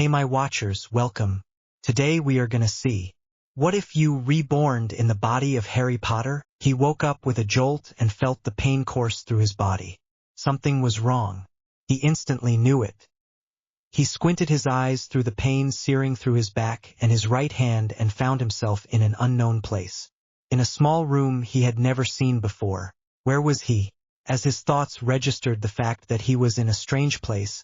Hey my watchers, welcome. Today we are gonna see. What if you reborn in the body of Harry Potter? He woke up with a jolt and felt the pain course through his body. Something was wrong. He instantly knew it. He squinted his eyes through the pain searing through his back and his right hand and found himself in an unknown place. In a small room he had never seen before. Where was he? As his thoughts registered the fact that he was in a strange place,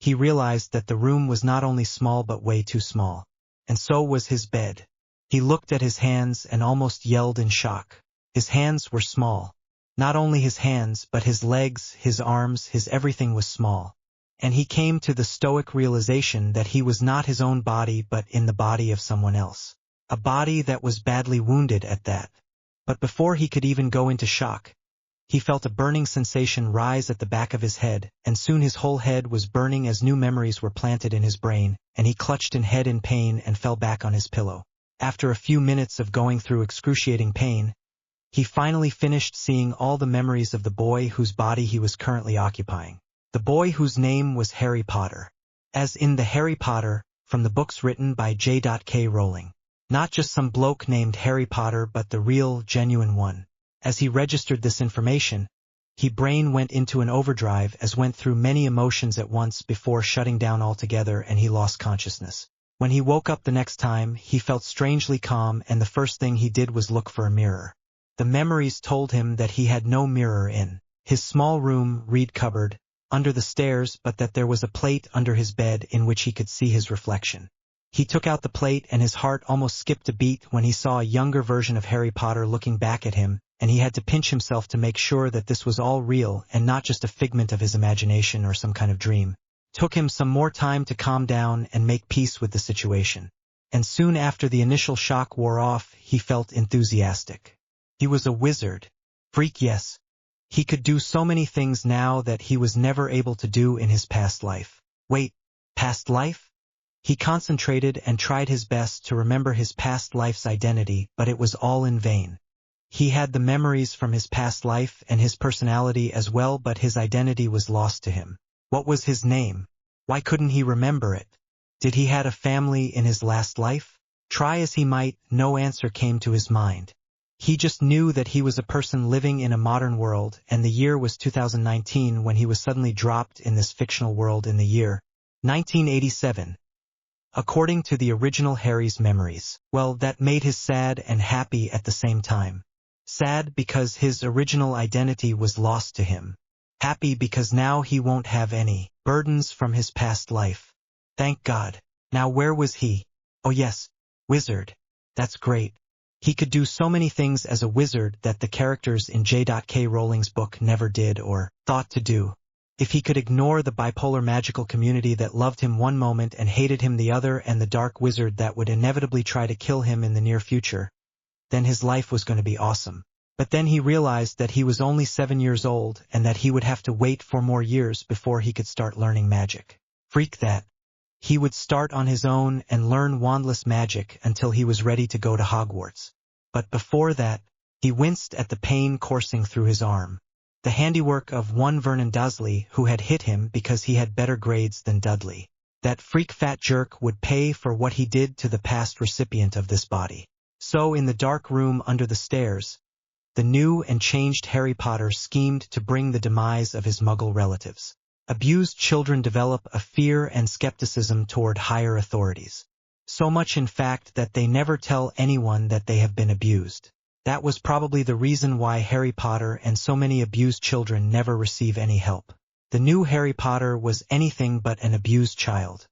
he realized that the room was not only small but way too small. And so was his bed. He looked at his hands and almost yelled in shock. His hands were small. Not only his hands, but his legs, his arms, his everything was small. And he came to the stoic realization that he was not his own body but in the body of someone else. A body that was badly wounded at that. But before he could even go into shock, he felt a burning sensation rise at the back of his head, and soon his whole head was burning as new memories were planted in his brain, and he clutched in head in pain and fell back on his pillow. After a few minutes of going through excruciating pain, he finally finished seeing all the memories of the boy whose body he was currently occupying. The boy whose name was Harry Potter. As in the Harry Potter, from the books written by J.K. Rowling. Not just some bloke named Harry Potter but the real, genuine one. As he registered this information, his brain went into an overdrive as went through many emotions at once before shutting down altogether and he lost consciousness. When he woke up the next time, he felt strangely calm and the first thing he did was look for a mirror. The memories told him that he had no mirror in his small room, reed cupboard, under the stairs, but that there was a plate under his bed in which he could see his reflection. He took out the plate and his heart almost skipped a beat when he saw a younger version of Harry Potter looking back at him, and he had to pinch himself to make sure that this was all real and not just a figment of his imagination or some kind of dream. Took him some more time to calm down and make peace with the situation. And soon after the initial shock wore off, he felt enthusiastic. He was a wizard. Freak, yes. He could do so many things now that he was never able to do in his past life. Wait, past life? He concentrated and tried his best to remember his past life's identity, but it was all in vain. He had the memories from his past life and his personality as well, but his identity was lost to him. What was his name? Why couldn't he remember it? Did he had a family in his last life? Try as he might, no answer came to his mind. He just knew that he was a person living in a modern world, and the year was 2019 when he was suddenly dropped in this fictional world in the year 1987. According to the original Harry's memories, well, that made his sad and happy at the same time. Sad because his original identity was lost to him. Happy because now he won't have any burdens from his past life. Thank God. Now where was he? Oh yes, wizard. That's great. He could do so many things as a wizard that the characters in J.K. Rowling's book never did or thought to do. If he could ignore the bipolar magical community that loved him one moment and hated him the other and the dark wizard that would inevitably try to kill him in the near future, then his life was going to be awesome. But then he realized that he was only 7 years old and that he would have to wait 4 more years before he could start learning magic. Freak that. He would start on his own and learn wandless magic until he was ready to go to Hogwarts. But before that, he winced at the pain coursing through his arm. The handiwork of one Vernon Dursley who had hit him because he had better grades than Dudley. That freak fat jerk would pay for what he did to the past recipient of this body. So in the dark room under the stairs, the new and changed Harry Potter schemed to bring the demise of his Muggle relatives. Abused children develop a fear and skepticism toward higher authorities. So much in fact that they never tell anyone that they have been abused. That was probably the reason why Harry Potter and so many abused children never receive any help. The new Harry Potter was anything but an abused child.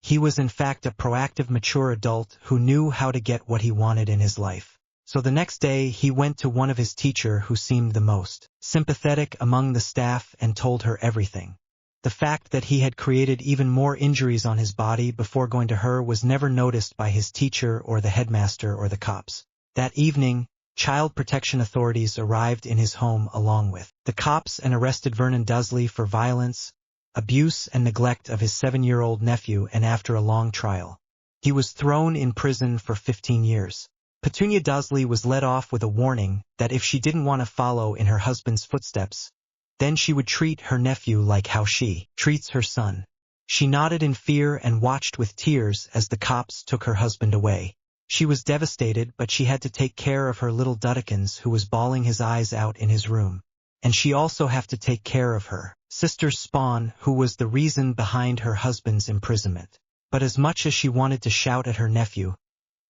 He was in fact a proactive mature adult who knew how to get what he wanted in his life. So the next day he went to one of his teachers who seemed the most sympathetic among the staff and told her everything. The fact that he had created even more injuries on his body before going to her was never noticed by his teacher or the headmaster or the cops. That evening, child protection authorities arrived in his home along with the cops and arrested Vernon Dursley for violence, abuse and neglect of his 7-year-old nephew, and after a long trial, he was thrown in prison for 15 years. Petunia Dursley was let off with a warning that if she didn't want to follow in her husband's footsteps, then she would treat her nephew like how she treats her son. She nodded in fear and watched with tears as the cops took her husband away. She was devastated, but she had to take care of her little Duddekins who was bawling his eyes out in his room. And she also have to take care of her sister Spawn, who was the reason behind her husband's imprisonment. But as much as she wanted to shout at her nephew,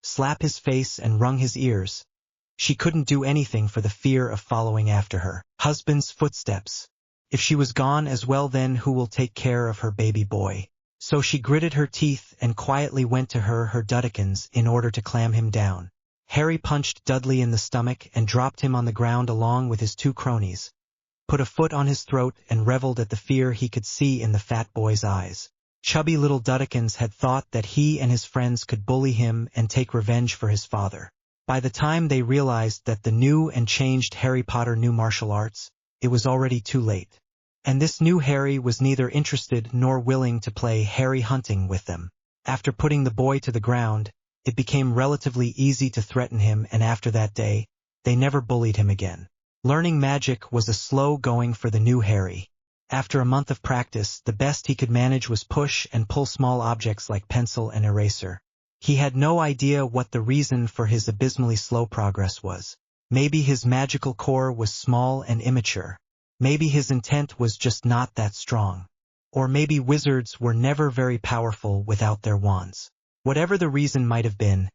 slap his face and wrung his ears, she couldn't do anything for the fear of following after her husband's footsteps. If she was gone as well, then who will take care of her baby boy? So she gritted her teeth and quietly went to her Duddekins in order to clam him down. Harry punched Dudley in the stomach and dropped him on the ground along with his two cronies, put a foot on his throat and reveled at the fear he could see in the fat boy's eyes. Chubby little Duddekins had thought that he and his friends could bully him and take revenge for his father. By the time they realized that the new and changed Harry Potter knew martial arts, it was already too late. And this new Harry was neither interested nor willing to play Harry hunting with them. After putting the boy to the ground, it became relatively easy to threaten him, and after that day, they never bullied him again. Learning magic was a slow going for the new Harry. After a month of practice, the best he could manage was push and pull small objects like pencil and eraser. He had no idea what the reason for his abysmally slow progress was. Maybe his magical core was small and immature. Maybe his intent was just not that strong. Or maybe wizards were never very powerful without their wands. Whatever the reason might have been,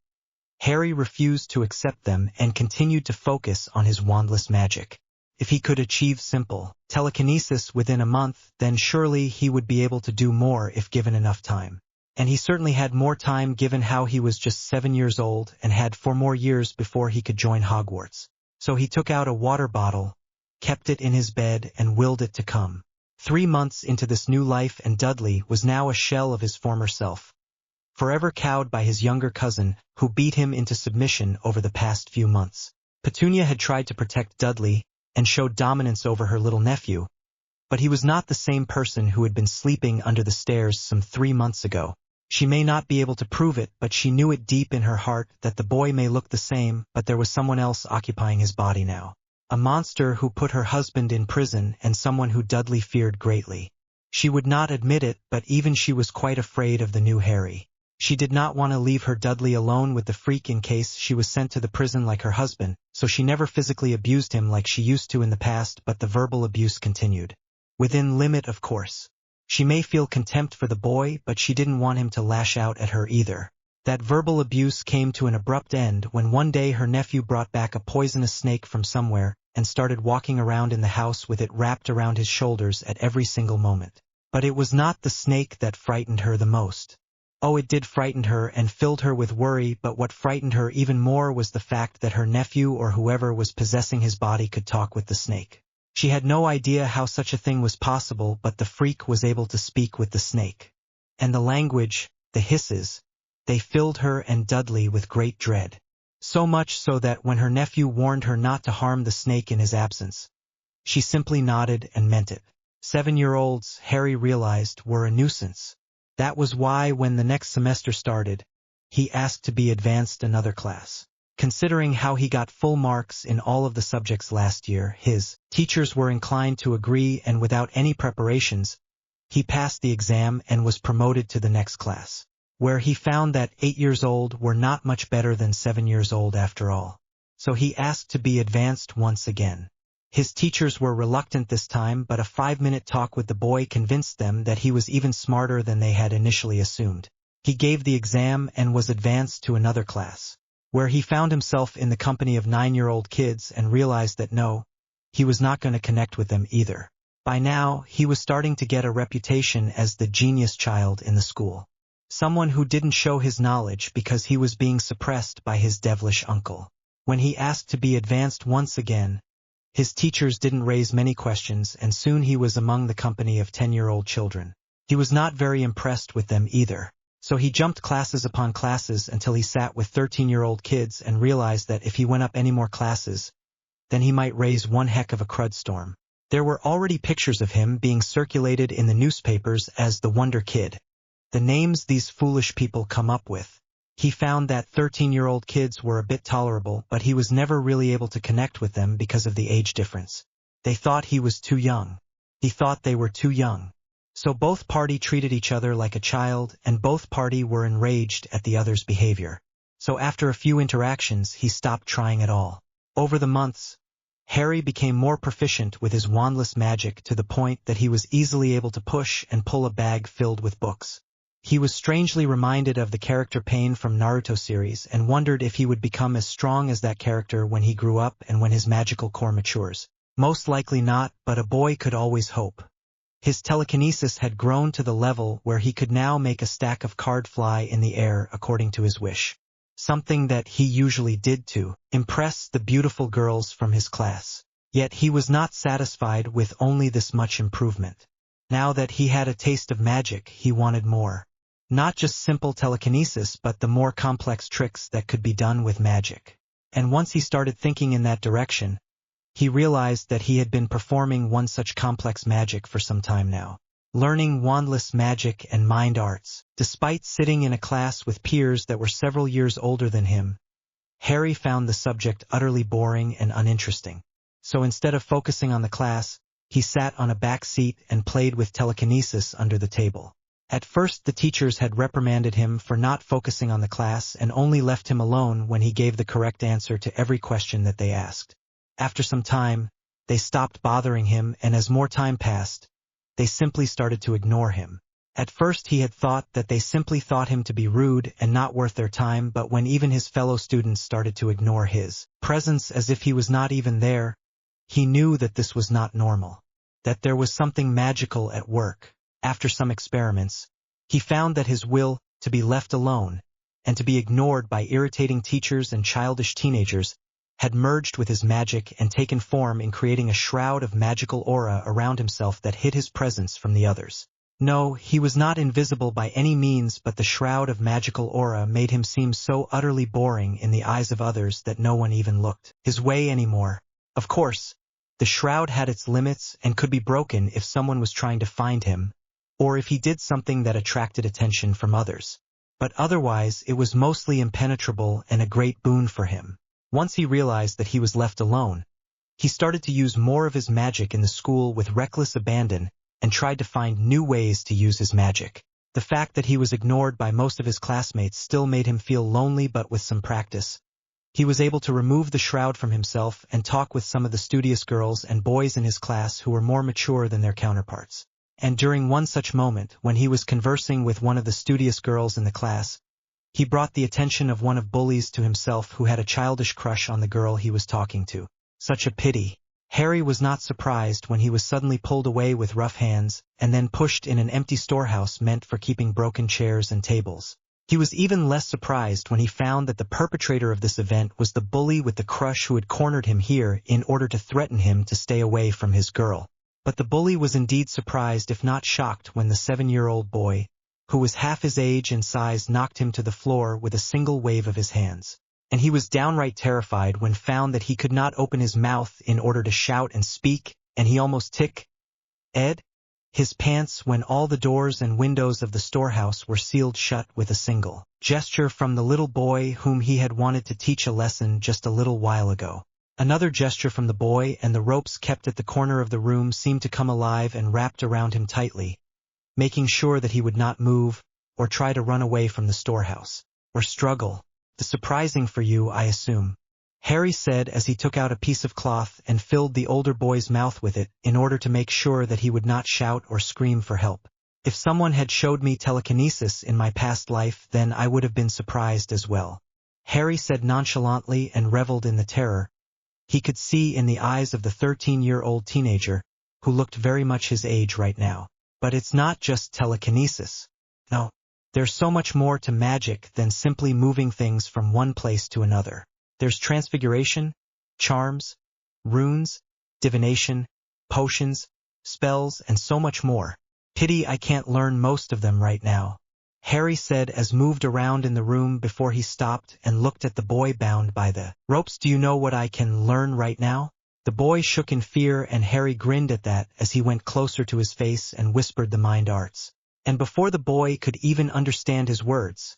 Harry refused to accept them and continued to focus on his wandless magic. If he could achieve simple telekinesis within a month, then surely he would be able to do more if given enough time. And he certainly had more time given how he was just 7 years old and had 4 more years before he could join Hogwarts. So he took out a water bottle, kept it in his bed and willed it to come. 3 months into this new life, and Dudley was now a shell of his former self, forever cowed by his younger cousin, who beat him into submission over the past few months. Petunia had tried to protect Dudley and showed dominance over her little nephew, but he was not the same person who had been sleeping under the stairs some 3 months ago. She may not be able to prove it, but she knew it deep in her heart that the boy may look the same, but there was someone else occupying his body now. A monster who put her husband in prison and someone who Dudley feared greatly. She would not admit it, but even she was quite afraid of the new Harry. She did not want to leave her Dudley alone with the freak in case she was sent to the prison like her husband, so she never physically abused him like she used to in the past, but the verbal abuse continued. Within limit, of course. She may feel contempt for the boy, but she didn't want him to lash out at her either. That verbal abuse came to an abrupt end when one day her nephew brought back a poisonous snake from somewhere and started walking around in the house with it wrapped around his shoulders at every single moment. But it was not the snake that frightened her the most. Oh, it did frighten her and filled her with worry, but what frightened her even more was the fact that her nephew or whoever was possessing his body could talk with the snake. She had no idea how such a thing was possible, but the freak was able to speak with the snake. And the language, the hisses, they filled her and Dudley with great dread. So much so that when her nephew warned her not to harm the snake in his absence, she simply nodded and meant it. 7-year-olds, Harry realized, were a nuisance. That was why when the next semester started, he asked to be advanced another class. Considering how he got full marks in all of the subjects last year, his teachers were inclined to agree, and without any preparations, he passed the exam and was promoted to the next class, where he found that 8 years old were not much better than 7 years old after all. So he asked to be advanced once again. His teachers were reluctant this time, but a 5-minute talk with the boy convinced them that he was even smarter than they had initially assumed. He gave the exam and was advanced to another class, where he found himself in the company of 9-year-old kids and realized that no, he was not going to connect with them either. By now, he was starting to get a reputation as the genius child in the school. Someone who didn't show his knowledge because he was being suppressed by his devilish uncle. When he asked to be advanced once again, his teachers didn't raise many questions, and soon he was among the company of 10-year-old children. He was not very impressed with them either, so he jumped classes upon classes until he sat with 13-year-old kids and realized that if he went up any more classes, then he might raise one heck of a crud storm. There were already pictures of him being circulated in the newspapers as the Wonder Kid. The names these foolish people come up with. He found that 13-year-old kids were a bit tolerable, but he was never really able to connect with them because of the age difference. They thought he was too young. He thought they were too young. So both party treated each other like a child, and both party were enraged at the other's behavior. So after a few interactions, he stopped trying at all. Over the months, Harry became more proficient with his wandless magic to the point that he was easily able to push and pull a bag filled with books. He was strangely reminded of the character Pain from Naruto series and wondered if he would become as strong as that character when he grew up and when his magical core matures. Most likely not, but a boy could always hope. His telekinesis had grown to the level where he could now make a stack of cards fly in the air according to his wish. Something that he usually did to impress the beautiful girls from his class. Yet he was not satisfied with only this much improvement. Now that he had a taste of magic, he wanted more. Not just simple telekinesis, but the more complex tricks that could be done with magic. And once he started thinking in that direction, he realized that he had been performing one such complex magic for some time now. Learning wandless magic and mind arts. Despite sitting in a class with peers that were several years older than him, Harry found the subject utterly boring and uninteresting. So instead of focusing on the class, he sat on a back seat and played with telekinesis under the table. At first the teachers had reprimanded him for not focusing on the class and only left him alone when he gave the correct answer to every question that they asked. After some time, they stopped bothering him, and as more time passed, they simply started to ignore him. At first he had thought that they simply thought him to be rude and not worth their time, but when even his fellow students started to ignore his presence as if he was not even there, he knew that this was not normal, that there was something magical at work. After some experiments, he found that his will to be left alone and to be ignored by irritating teachers and childish teenagers had merged with his magic and taken form in creating a shroud of magical aura around himself that hid his presence from the others. No, he was not invisible by any means, but the shroud of magical aura made him seem so utterly boring in the eyes of others that no one even looked his way anymore. Of course, the shroud had its limits and could be broken if someone was trying to find him, or if he did something that attracted attention from others. But otherwise, it was mostly impenetrable and a great boon for him. Once he realized that he was left alone, he started to use more of his magic in the school with reckless abandon and tried to find new ways to use his magic. The fact that he was ignored by most of his classmates still made him feel lonely, but with some practice, he was able to remove the shroud from himself and talk with some of the studious girls and boys in his class who were more mature than their counterparts. And during one such moment, when he was conversing with one of the studious girls in the class, he brought the attention of one of bullies to himself who had a childish crush on the girl he was talking to. Such a pity. Harry was not surprised when he was suddenly pulled away with rough hands and then pushed in an empty storehouse meant for keeping broken chairs and tables. He was even less surprised when he found that the perpetrator of this event was the bully with the crush who had cornered him here in order to threaten him to stay away from his girl. But the bully was indeed surprised, if not shocked, when the 7-year-old boy, who was half his age and size, knocked him to the floor with a single wave of his hands. And he was downright terrified when found that he could not open his mouth in order to shout and speak, and he almost ed his pants when all the doors and windows of the storehouse were sealed shut with a single gesture from the little boy whom he had wanted to teach a lesson just a little while ago. Another gesture from the boy, and the ropes kept at the corner of the room seemed to come alive and wrapped around him tightly, making sure that he would not move or try to run away from the storehouse or struggle. "The surprising for you, I assume," Harry said as he took out a piece of cloth and filled the older boy's mouth with it in order to make sure that he would not shout or scream for help. "If someone had showed me telekinesis in my past life, then I would have been surprised as well," Harry said nonchalantly, and reveled in the terror he could see in the eyes of the 13-year-old teenager, who looked very much his age right now. But it's not just telekinesis. No, there's so much more to magic than simply moving things from one place to another. There's transfiguration, charms, runes, divination, potions, spells, and so much more. Pity I can't learn most of them right now," Harry said as moved around in the room before he stopped and looked at the boy bound by the ropes. "Do you know what I can learn right now?" The boy shook in fear, and Harry grinned at that as he went closer to his face and whispered the mind arts. And before the boy could even understand his words,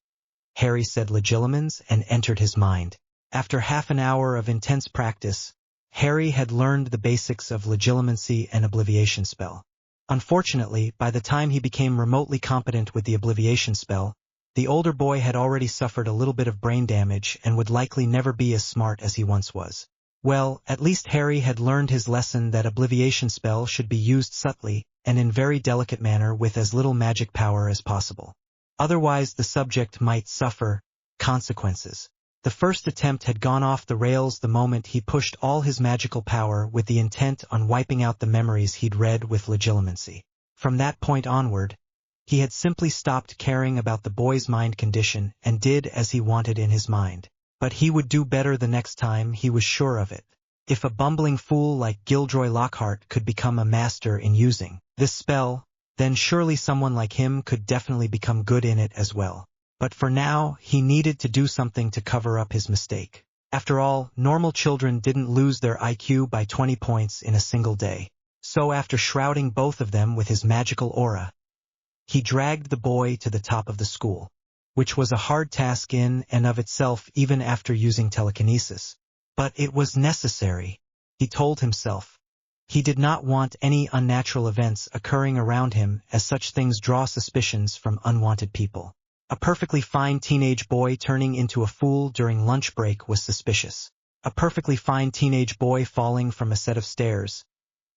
Harry said legilimens and entered his mind. After half an hour of intense practice, Harry had learned the basics of legilimency and obliviation spell. Unfortunately, by the time he became remotely competent with the obliviation spell, the older boy had already suffered a little bit of brain damage and would likely never be as smart as he once was. Well, at least Harry had learned his lesson that obliviation spell should be used subtly and in very delicate manner with as little magic power as possible. Otherwise the subject might suffer consequences. The first attempt had gone off the rails the moment he pushed all his magical power with the intent on wiping out the memories he'd read with legitimacy. From that point onward, he had simply stopped caring about the boy's mind condition and did as he wanted in his mind. But he would do better the next time, he was sure of it. If a bumbling fool like Gilderoy Lockhart could become a master in using this spell, then surely someone like him could definitely become good in it as well. But for now, he needed to do something to cover up his mistake. After all, normal children didn't lose their IQ by 20 points in a single day. So after shrouding both of them with his magical aura, he dragged the boy to the top of the school, which was a hard task in and of itself even after using telekinesis. But it was necessary, he told himself. He did not want any unnatural events occurring around him, as such things draw suspicions from unwanted people. A perfectly fine teenage boy turning into a fool during lunch break was suspicious. A perfectly fine teenage boy falling from a set of stairs,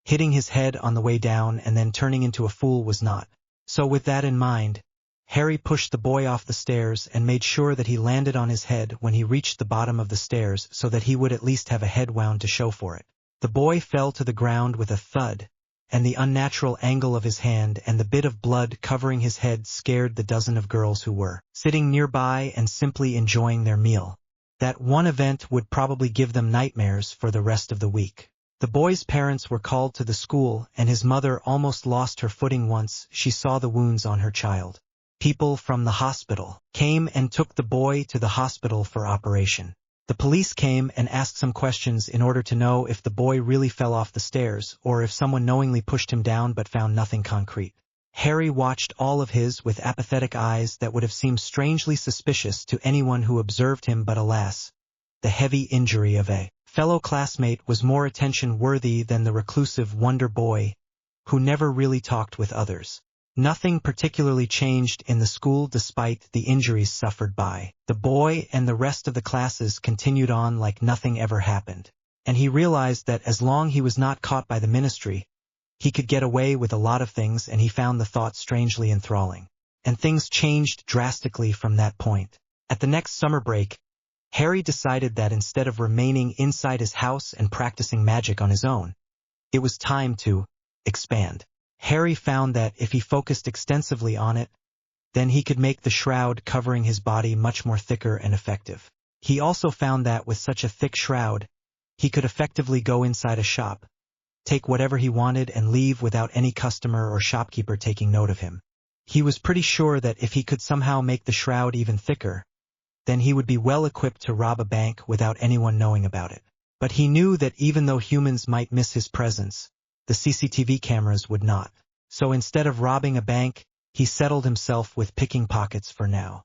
hitting his head on the way down and then turning into a fool was not. So with that in mind, Harry pushed the boy off the stairs and made sure that he landed on his head when he reached the bottom of the stairs so that he would at least have a head wound to show for it. The boy fell to the ground with a thud, and the unnatural angle of his hand and the bit of blood covering his head scared the dozen of girls who were sitting nearby and simply enjoying their meal. That one event would probably give them nightmares for the rest of the week. The boy's parents were called to the school, and his mother almost lost her footing once she saw the wounds on her child. People from the hospital came and took the boy to the hospital for operation. The police came and asked some questions in order to know if the boy really fell off the stairs or if someone knowingly pushed him down but found nothing concrete. Harry watched all of his with apathetic eyes that would have seemed strangely suspicious to anyone who observed him, but alas, the heavy injury of a fellow classmate was more attention-worthy than the reclusive wonder boy, who never really talked with others. Nothing particularly changed in the school despite the injuries suffered by the boy, and the rest of the classes continued on like nothing ever happened. And he realized that as long as he was not caught by the ministry, he could get away with a lot of things, and he found the thought strangely enthralling. And things changed drastically from that point. At the next summer break, Harry decided that instead of remaining inside his house and practicing magic on his own, it was time to expand. Harry found that if he focused extensively on it, then he could make the shroud covering his body much more thicker and effective. He also found that with such a thick shroud, he could effectively go inside a shop, take whatever he wanted and leave without any customer or shopkeeper taking note of him. He was pretty sure that if he could somehow make the shroud even thicker, then he would be well equipped to rob a bank without anyone knowing about it. But he knew that even though humans might miss his presence, the CCTV cameras would not. So instead of robbing a bank, he settled himself with picking pockets for now.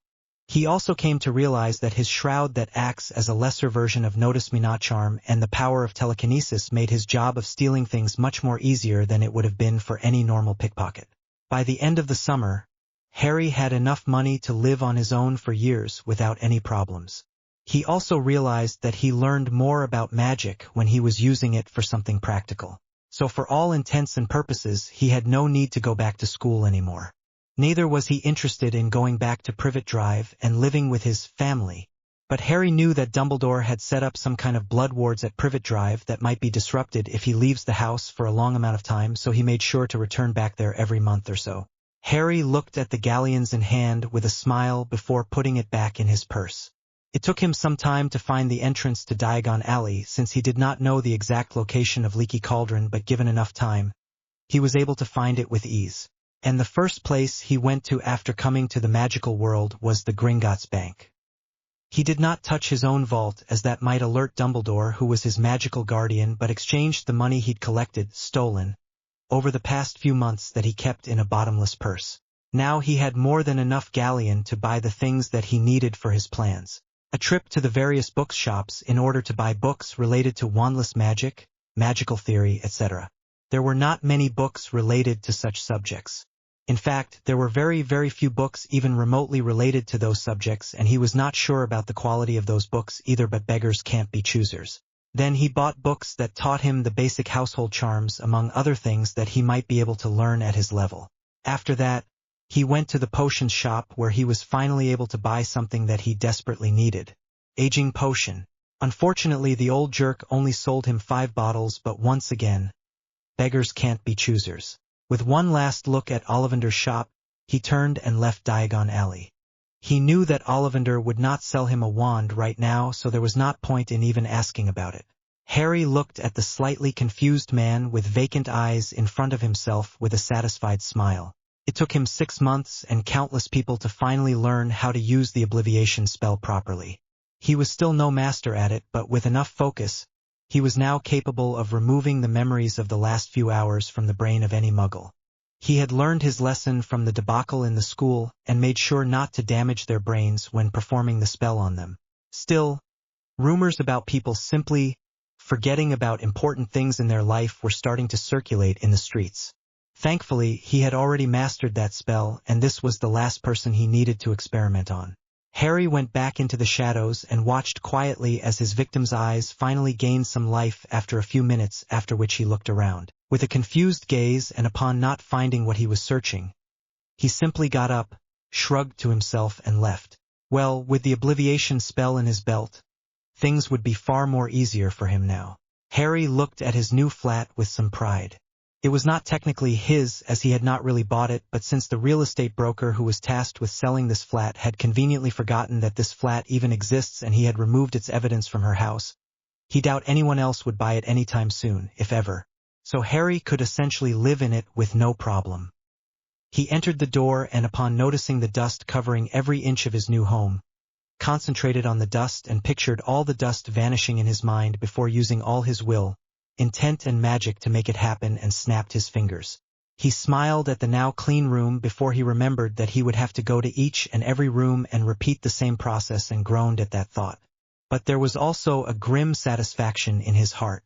He also came to realize that his shroud that acts as a lesser version of Notice Me Not charm and the power of telekinesis made his job of stealing things much more easier than it would have been for any normal pickpocket. By the end of the summer, Harry had enough money to live on his own for years without any problems. He also realized that he learned more about magic when he was using it for something practical. So for all intents and purposes, he had no need to go back to school anymore. Neither was he interested in going back to Privet Drive and living with his family. But Harry knew that Dumbledore had set up some kind of blood wards at Privet Drive that might be disrupted if he leaves the house for a long amount of time, so he made sure to return back there every month or so. Harry looked at the galleons in hand with a smile before putting it back in his purse. It took him some time to find the entrance to Diagon Alley since he did not know the exact location of Leaky Cauldron, but given enough time, he was able to find it with ease. And the first place he went to after coming to the magical world was the Gringotts Bank. He did not touch his own vault, as that might alert Dumbledore, who was his magical guardian, but exchanged the money he'd collected, stolen, over the past few months that he kept in a bottomless purse. Now he had more than enough galleon to buy the things that he needed for his plans. A trip to the various bookshops in order to buy books related to wandless magic, magical theory, etc. There were not many books related to such subjects. In fact, there were very few books even remotely related to those subjects, and he was not sure about the quality of those books either, but beggars can't be choosers. Then he bought books that taught him the basic household charms, among other things that he might be able to learn at his level. After that, he went to the potion shop where he was finally able to buy something that he desperately needed. Aging potion. Unfortunately, the old jerk only sold him 5 bottles, but once again, beggars can't be choosers. With one last look at Ollivander's shop, he turned and left Diagon Alley. He knew that Ollivander would not sell him a wand right now, so there was not point in even asking about it. Harry looked at the slightly confused man with vacant eyes in front of himself with a satisfied smile. It took him 6 months and countless people to finally learn how to use the obliviation spell properly. He was still no master at it, but with enough focus, he was now capable of removing the memories of the last few hours from the brain of any muggle. He had learned his lesson from the debacle in the school and made sure not to damage their brains when performing the spell on them. Still, rumors about people simply forgetting about important things in their life were starting to circulate in the streets. Thankfully, he had already mastered that spell, and this was the last person he needed to experiment on. Harry went back into the shadows and watched quietly as his victim's eyes finally gained some life after a few minutes, after which he looked around. With a confused gaze and upon not finding what he was searching, he simply got up, shrugged to himself and left. Well, with the obliviation spell in his belt, things would be far more easier for him now. Harry looked at his new flat with some pride. It was not technically his, as he had not really bought it, but since the real estate broker who was tasked with selling this flat had conveniently forgotten that this flat even exists and he had removed its evidence from her house, he doubted anyone else would buy it anytime soon, if ever. So Harry could essentially live in it with no problem. He entered the door and upon noticing the dust covering every inch of his new home, concentrated on the dust and pictured all the dust vanishing in his mind before using all his will, intent and magic to make it happen, and snapped his fingers. He smiled at the now clean room before he remembered that he would have to go to each and every room and repeat the same process, and groaned at that thought. But there was also a grim satisfaction in his heart.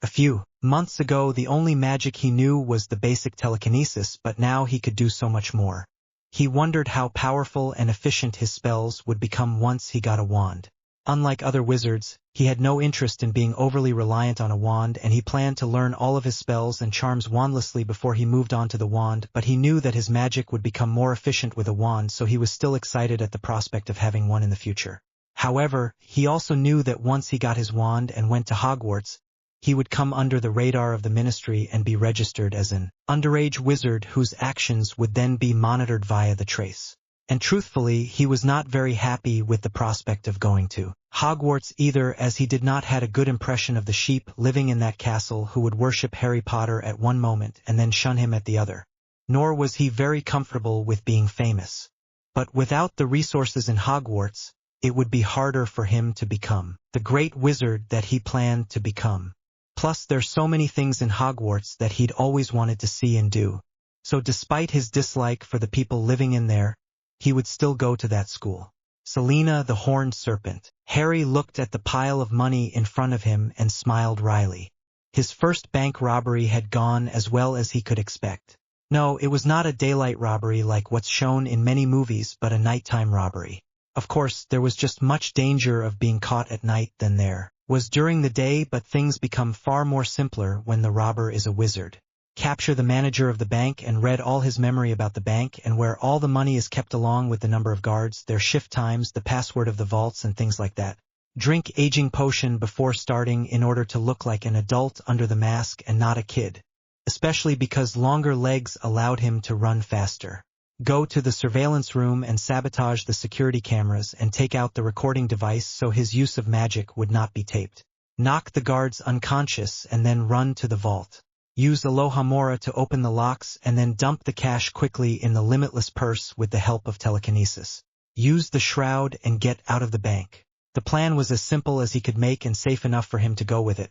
A few months ago the only magic he knew was the basic telekinesis, but now he could do so much more. He wondered how powerful and efficient his spells would become once he got a wand. Unlike other wizards, he had no interest in being overly reliant on a wand, and he planned to learn all of his spells and charms wandlessly before he moved on to the wand, but he knew that his magic would become more efficient with a wand, so he was still excited at the prospect of having one in the future. However, he also knew that once he got his wand and went to Hogwarts, he would come under the radar of the ministry and be registered as an underage wizard whose actions would then be monitored via the trace. And truthfully, he was not very happy with the prospect of going to Hogwarts either, as he did not had a good impression of the sheep living in that castle who would worship Harry Potter at one moment and then shun him at the other. Nor was he very comfortable with being famous. But without the resources in Hogwarts, it would be harder for him to become the great wizard that he planned to become. Plus, there's so many things in Hogwarts that he'd always wanted to see and do. So despite his dislike for the people living in there, he would still go to that school. Selena the Horned Serpent. Harry looked at the pile of money in front of him and smiled wryly. His first bank robbery had gone as well as he could expect. No, it was not a daylight robbery like what's shown in many movies, but a nighttime robbery. Of course, there was just much danger of being caught at night than there was during the day, but things become far more simpler when the robber is a wizard. Capture the manager of the bank and read all his memory about the bank and where all the money is kept, along with the number of guards, their shift times, the password of the vaults and things like that. Drink aging potion before starting in order to look like an adult under the mask and not a kid, especially because longer legs allowed him to run faster. Go to the surveillance room and sabotage the security cameras and take out the recording device so his use of magic would not be taped. Knock the guards unconscious and then run to the vault. Use Alohomora to open the locks and then dump the cash quickly in the limitless purse with the help of telekinesis. Use the shroud and get out of the bank. The plan was as simple as he could make and safe enough for him to go with it.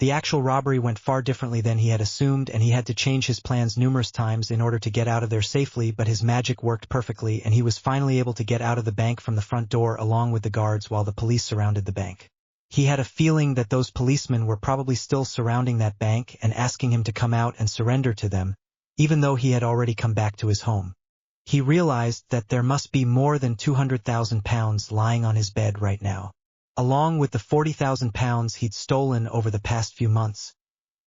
The actual robbery went far differently than he had assumed, and he had to change his plans numerous times in order to get out of there safely, but his magic worked perfectly and he was finally able to get out of the bank from the front door along with the guards while the police surrounded the bank. He had a feeling that those policemen were probably still surrounding that bank and asking him to come out and surrender to them, even though he had already come back to his home. He realized that there must be more than £200,000 lying on his bed right now. Along with the £40,000 he'd stolen over the past few months,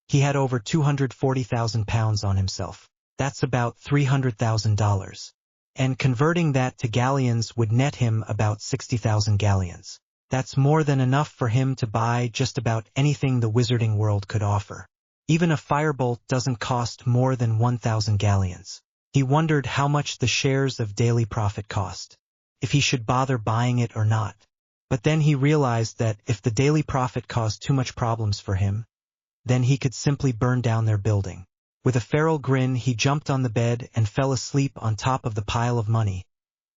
he had over £240,000 on himself. That's about $300,000. And converting that to galleons would net him about 60,000 galleons. That's more than enough for him to buy just about anything the wizarding world could offer. Even a firebolt doesn't cost more than 1,000 galleons. He wondered how much the shares of Daily Profit cost, if he should bother buying it or not. But then he realized that if the Daily Profit caused too much problems for him, then he could simply burn down their building. With a feral grin, he jumped on the bed and fell asleep on top of the pile of money,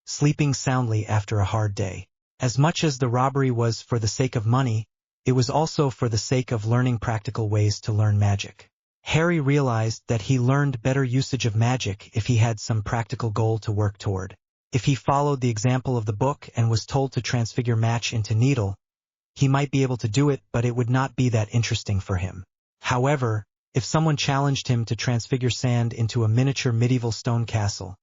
sleeping soundly after a hard day. As much as the robbery was for the sake of money, it was also for the sake of learning practical ways to learn magic. Harry realized that he learned better usage of magic if he had some practical goal to work toward. If he followed the example of the book and was told to transfigure match into needle, he might be able to do it, but it would not be that interesting for him. However, if someone challenged him to transfigure sand into a miniature medieval stone castle,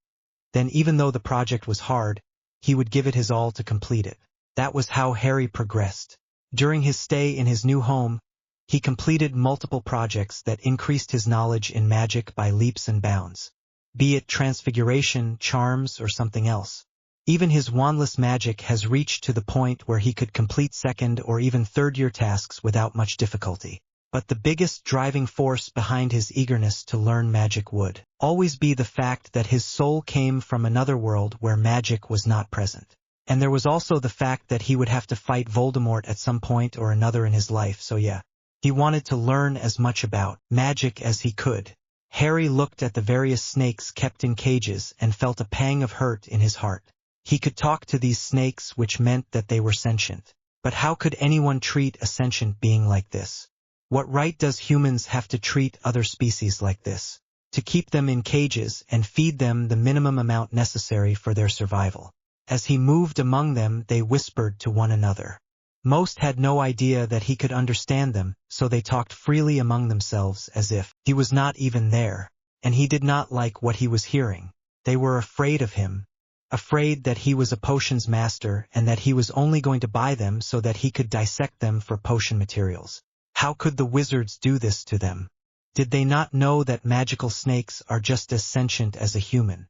then even though the project was hard, he would give it his all to complete it. That was how Harry progressed. During his stay in his new home, he completed multiple projects that increased his knowledge in magic by leaps and bounds, be it transfiguration, charms, or something else. Even his wandless magic has reached to the point where he could complete second or even third-year tasks without much difficulty. But the biggest driving force behind his eagerness to learn magic would always be the fact that his soul came from another world where magic was not present. And there was also the fact that he would have to fight Voldemort at some point or another in his life, so yeah. He wanted to learn as much about magic as he could. Harry looked at the various snakes kept in cages and felt a pang of hurt in his heart. He could talk to these snakes, which meant that they were sentient. But how could anyone treat a sentient being like this? What right does humans have to treat other species like this? To keep them in cages and feed them the minimum amount necessary for their survival. As he moved among them, they whispered to one another. Most had no idea that he could understand them, so they talked freely among themselves as if he was not even there, and he did not like what he was hearing. They were afraid of him, afraid that he was a potions master and that he was only going to buy them so that he could dissect them for potion materials. How could the wizards do this to them? Did they not know that magical snakes are just as sentient as a human?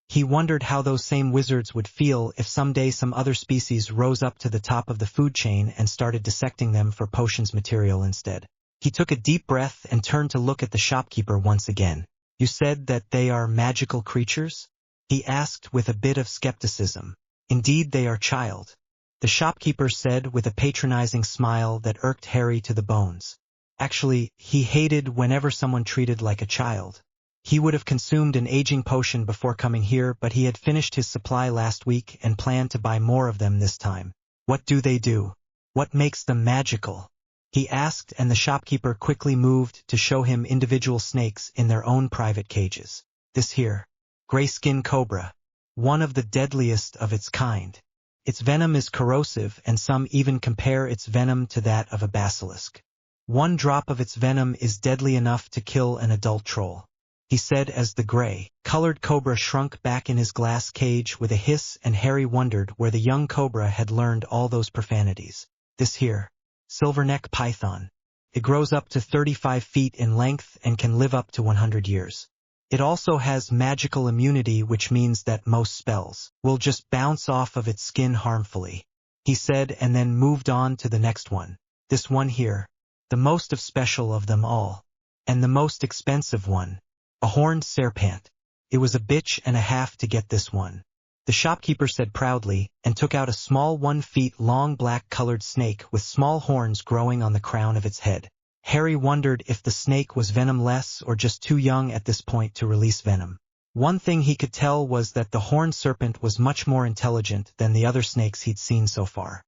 He wondered how those same wizards would feel if someday some other species rose up to the top of the food chain and started dissecting them for potions material instead. He took a deep breath and turned to look at the shopkeeper once again. "You said that they are magical creatures?" he asked with a bit of skepticism. "Indeed they are, child," the shopkeeper said with a patronizing smile that irked Harry to the bones. Actually, he hated whenever someone treated like a child. He would have consumed an aging potion before coming here, but he had finished his supply last week and planned to buy more of them this time. "What do they do? What makes them magical?" he asked, and the shopkeeper quickly moved to show him individual snakes in their own private cages. "This here, gray-skin cobra, one of the deadliest of its kind. Its venom is corrosive, and some even compare its venom to that of a basilisk. One drop of its venom is deadly enough to kill an adult troll," he said as the gray-colored cobra shrunk back in his glass cage with a hiss, and Harry wondered where the young cobra had learned all those profanities. "This here, silverneck python. It grows up to 35 feet in length and can live up to 100 years. It also has magical immunity, which means that most spells will just bounce off of its skin harmfully," he said, and then moved on to the next one. "This one here, the most special of them all, and the most expensive one. A horned serpent. It was a bitch and a half to get this one," the shopkeeper said proudly, and took out a small 1 foot long black-colored snake with small horns growing on the crown of its head. Harry wondered if the snake was venomless or just too young at this point to release venom. One thing he could tell was that the horned serpent was much more intelligent than the other snakes he'd seen so far.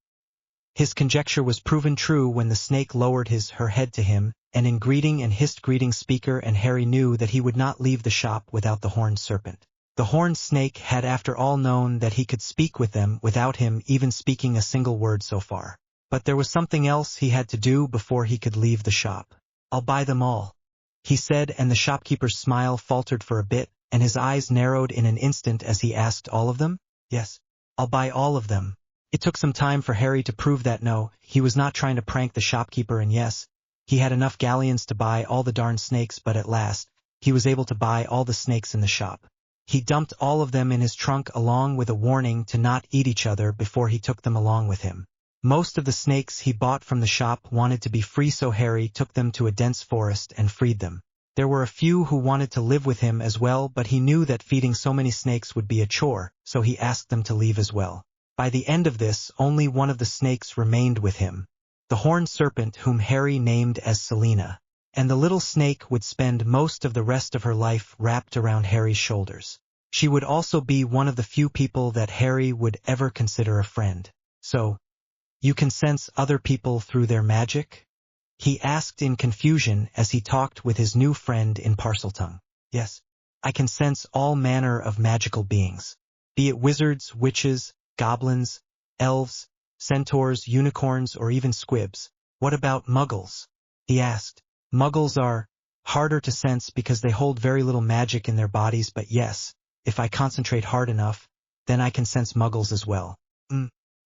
His conjecture was proven true when the snake lowered her head to him, and in greeting and hissed "Greetings, speaker," and Harry knew that he would not leave the shop without the horned serpent. The horned snake had after all known that he could speak with them without him even speaking a single word so far. But there was something else he had to do before he could leave the shop. "I'll buy them all," he said, and the shopkeeper's smile faltered for a bit, and his eyes narrowed in an instant as he asked, "All of them?" "Yes, I'll buy all of them." It took some time for Harry to prove that no, he was not trying to prank the shopkeeper, and yes, he had enough galleons to buy all the darn snakes, but at last, he was able to buy all the snakes in the shop. He dumped all of them in his trunk along with a warning to not eat each other before he took them along with him. Most of the snakes he bought from the shop wanted to be free, so Harry took them to a dense forest and freed them. There were a few who wanted to live with him as well, but he knew that feeding so many snakes would be a chore, so he asked them to leave as well. By the end of this, only one of the snakes remained with him, the horned serpent whom Harry named as Selena, and the little snake would spend most of the rest of her life wrapped around Harry's shoulders. She would also be one of the few people that Harry would ever consider a friend. "So, you can sense other people through their magic?" he asked in confusion as he talked with his new friend in Parseltongue. "Yes, I can sense all manner of magical beings, be it wizards, witches, goblins, elves, centaurs, unicorns, or even squibs." "What about muggles?" he asked. "Muggles are harder to sense because they hold very little magic in their bodies, but yes, if I concentrate hard enough, then I can sense muggles as well."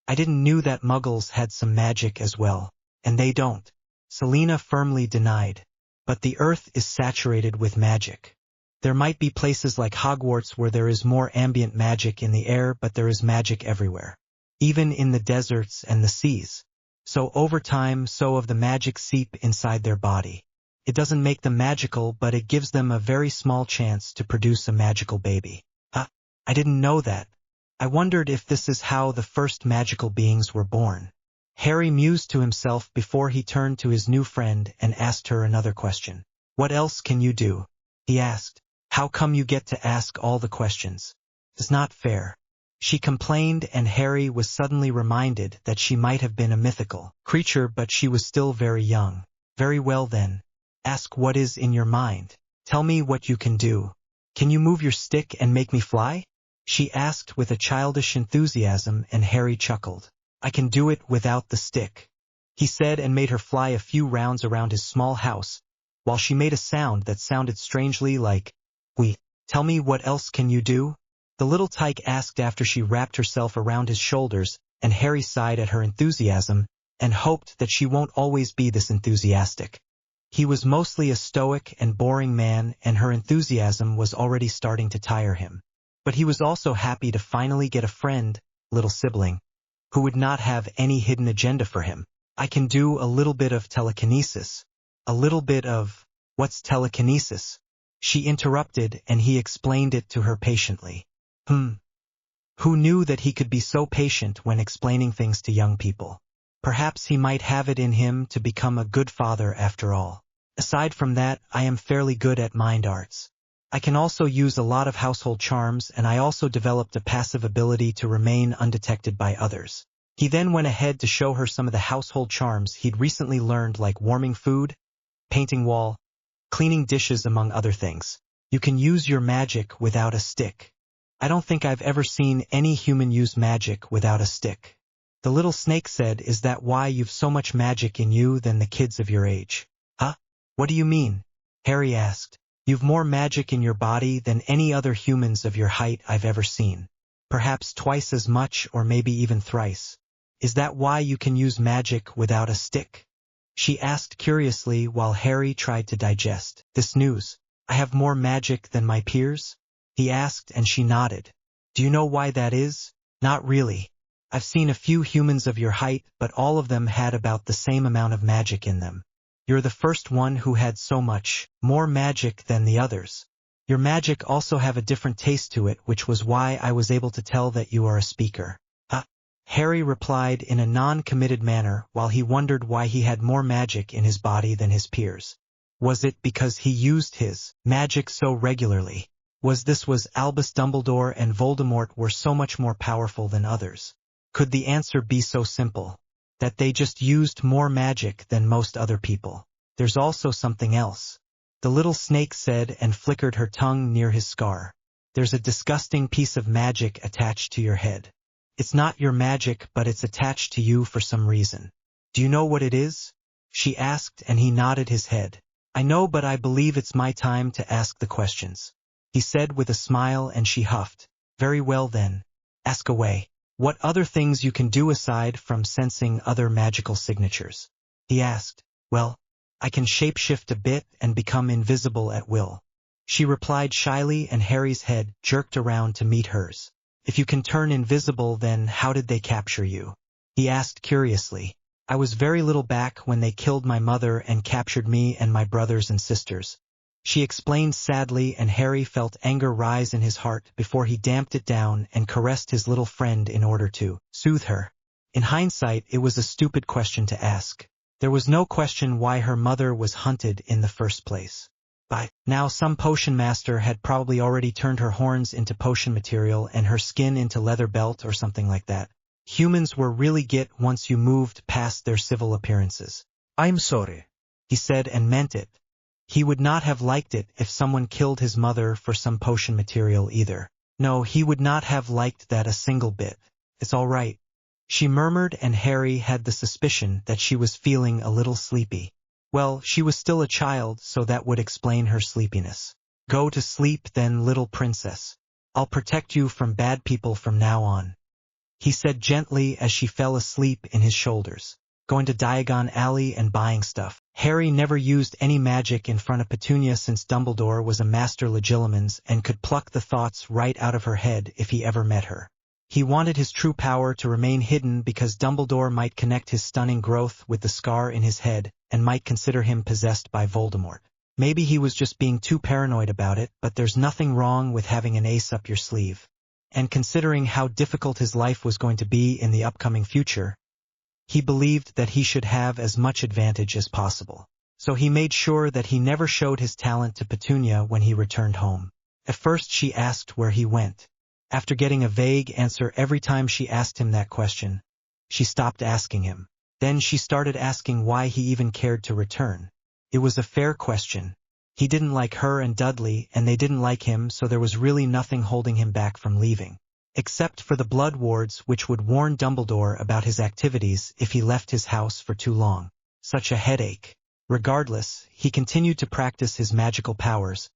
I didn't knew that muggles had some magic as well." "And they don't," Selena firmly denied. "But the earth is saturated with magic. There might be places like Hogwarts where there is more ambient magic in the air, but there is magic everywhere, even in the deserts and the seas. So over time, so of the magic seep inside their body. It doesn't make them magical, but it gives them a very small chance to produce a magical baby." I didn't know that. I wondered if this is how the first magical beings were born." Harry mused to himself before he turned to his new friend and asked her another question. "What else can you do?" he asked. "How come you get to ask all the questions? It's not fair," she complained, and Harry was suddenly reminded that she might have been a mythical creature, but she was still very young. "Very well then. Ask what is in your mind. Tell me what you can do. Can you move your stick and make me fly?" she asked with a childish enthusiasm, and Harry chuckled. "I can do it without the stick," he said, and made her fly a few rounds around his small house, while she made a sound that sounded strangely like, "We." "Tell me what else can you do?" the little tyke asked after she wrapped herself around his shoulders, and Harry sighed at her enthusiasm, and hoped that she won't always be this enthusiastic. He was mostly a stoic and boring man, and her enthusiasm was already starting to tire him. But he was also happy to finally get a friend, little sibling, who would not have any hidden agenda for him. "I can do a little bit of telekinesis." "A little bit of, what's telekinesis?" she interrupted, and he explained it to her patiently. Who knew that he could be so patient when explaining things to young people? Perhaps he might have it in him to become a good father after all. "Aside from that, I am fairly good at mind arts. I can also use a lot of household charms, and I also developed a passive ability to remain undetected by others." He then went ahead to show her some of the household charms he'd recently learned, like warming food, painting wall, cleaning dishes, among other things. "You can use your magic without a stick. I don't think I've ever seen any human use magic without a stick," the little snake said. "Is that why you've so much magic in you than the kids of your age?" "Huh? What do you mean?" Harry asked. "You've more magic in your body than any other humans of your height I've ever seen. Perhaps twice as much, or maybe even thrice. Is that why you can use magic without a stick?" she asked curiously, while Harry tried to digest this news. "I have more magic than my peers?" he asked, and she nodded. "Do you know why that is?" "Not really. I've seen a few humans of your height, but all of them had about the same amount of magic in them. You're the first one who had so much more magic than the others. Your magic also have a different taste to it, which was why I was able to tell that you are a speaker." Harry replied in a non-committed manner, while he wondered why he had more magic in his body than his peers. Was it because he used his magic so regularly? Was Albus Dumbledore and Voldemort were so much more powerful than others? Could the answer be so simple? That they just used more magic than most other people? "There's also something else," the little snake said, and flickered her tongue near his scar. "There's a disgusting piece of magic attached to your head. It's not your magic, but it's attached to you for some reason. Do you know what it is? She asked, and he nodded his head. I know, but I believe it's my time to ask the questions, he said with a smile, and she huffed. Very well then. Ask away. What other things you can do aside from sensing other magical signatures? He asked. Well, I can shapeshift a bit and become invisible at will. She replied shyly, and Harry's head jerked around to meet hers. If you can turn invisible, then how did they capture you? He asked curiously. I was very little back when they killed my mother and captured me and my brothers and sisters. She explained sadly, and Harry felt anger rise in his heart before he damped it down and caressed his little friend in order to soothe her. In hindsight, it was a stupid question to ask. There was no question why her mother was hunted in the first place. By now some potion master had probably already turned her horns into potion material and her skin into leather belt or something like that. Humans were really get once you moved past their civil appearances. I'm sorry, he said, and meant it. He would not have liked it if someone killed his mother for some potion material either. No, he would not have liked that a single bit. It's all right, she murmured, and Harry had the suspicion that she was feeling a little sleepy. Well, she was still a child, so that would explain her sleepiness. Go to sleep then, little princess. I'll protect you from bad people from now on, he said gently as she fell asleep in his shoulders. Going to Diagon Alley and buying stuff. Harry never used any magic in front of Petunia since Dumbledore was a master legilimens and could pluck the thoughts right out of her head if he ever met her. He wanted his true power to remain hidden because Dumbledore might connect his stunning growth with the scar in his head and might consider him possessed by Voldemort. Maybe he was just being too paranoid about it, but there's nothing wrong with having an ace up your sleeve. And considering how difficult his life was going to be in the upcoming future, he believed that he should have as much advantage as possible. So he made sure that he never showed his talent to Petunia when he returned home. At first she asked where he went. After getting a vague answer every time she asked him that question, she stopped asking him. Then she started asking why he even cared to return. It was a fair question. He didn't like her and Dudley, and they didn't like him, so there was really nothing holding him back from leaving. Except for the blood wards, which would warn Dumbledore about his activities if he left his house for too long. Such a headache. Regardless, he continued to practice his magical powers,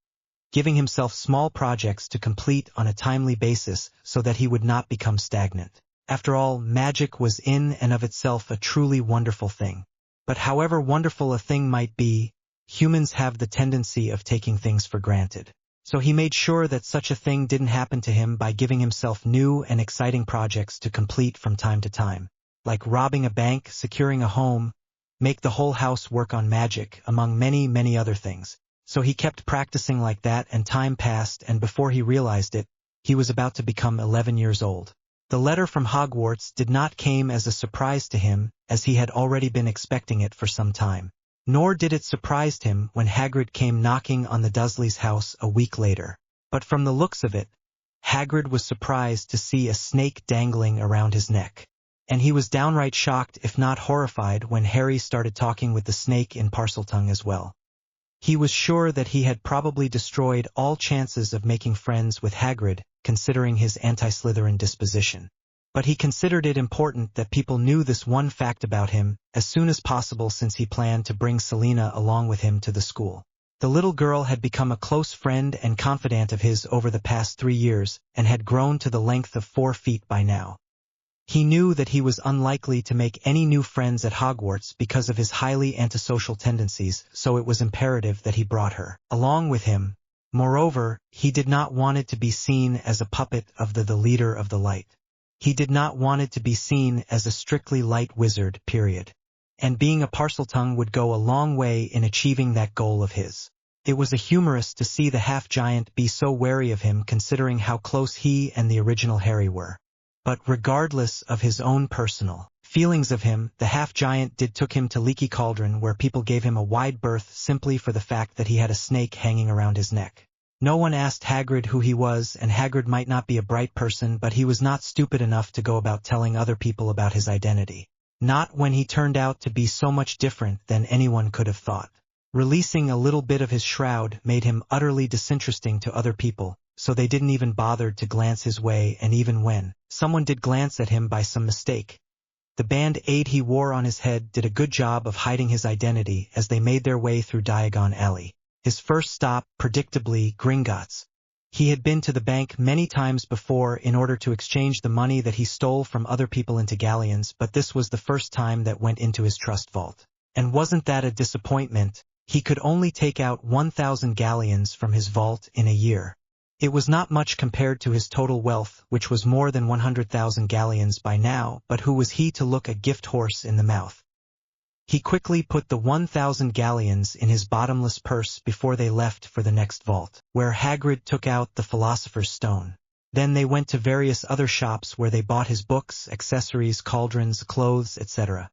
giving himself small projects to complete on a timely basis so that he would not become stagnant. After all, magic was in and of itself a truly wonderful thing. But however wonderful a thing might be, humans have the tendency of taking things for granted. So he made sure that such a thing didn't happen to him by giving himself new and exciting projects to complete from time to time, like robbing a bank, securing a home, make the whole house work on magic, among many, many other things. So he kept practicing like that, and time passed, and before he realized it, he was about to become 11 years old. The letter from Hogwarts did not come as a surprise to him, as he had already been expecting it for some time. Nor did it surprise him when Hagrid came knocking on the Dursleys' house a week later. But from the looks of it, Hagrid was surprised to see a snake dangling around his neck. And he was downright shocked, if not horrified, when Harry started talking with the snake in Parseltongue as well. He was sure that he had probably destroyed all chances of making friends with Hagrid, considering his anti-Slytherin disposition. But he considered it important that people knew this one fact about him as soon as possible, since he planned to bring Selena along with him to the school. The little girl had become a close friend and confidant of his over the past 3 years and had grown to the length of 4 feet by now. He knew that he was unlikely to make any new friends at Hogwarts because of his highly antisocial tendencies, so it was imperative that he brought her along with him. Moreover, he did not want it to be seen as a puppet of the leader of the light. He did not want it to be seen as a strictly light wizard, period. And being a Parseltongue would go a long way in achieving that goal of his. It was humorous to see the half-giant be so wary of him, considering how close he and the original Harry were. But regardless of his own personal feelings of him, the half-giant took him to Leaky Cauldron, where people gave him a wide berth simply for the fact that he had a snake hanging around his neck. No one asked Hagrid who he was, and Hagrid might not be a bright person, but he was not stupid enough to go about telling other people about his identity. Not when he turned out to be so much different than anyone could have thought. Releasing a little bit of his shroud made him utterly disinteresting to other people, so they didn't even bother to glance his way, and even when someone did glance at him by some mistake, The band-aid he wore on his head did a good job of hiding his identity as they made their way through Diagon Alley. His first stop, predictably, Gringotts. He had been to the bank many times before in order to exchange the money that he stole from other people into galleons, but this was the first time that went into his trust vault. And wasn't that a disappointment? He could only take out 1,000 galleons from his vault in a year. It was not much compared to his total wealth, which was more than 100,000 galleons by now, but who was he to look a gift horse in the mouth? He quickly put the 1,000 galleons in his bottomless purse before they left for the next vault, where Hagrid took out the Philosopher's Stone. Then they went to various other shops where they bought his books, accessories, cauldrons, clothes, etc.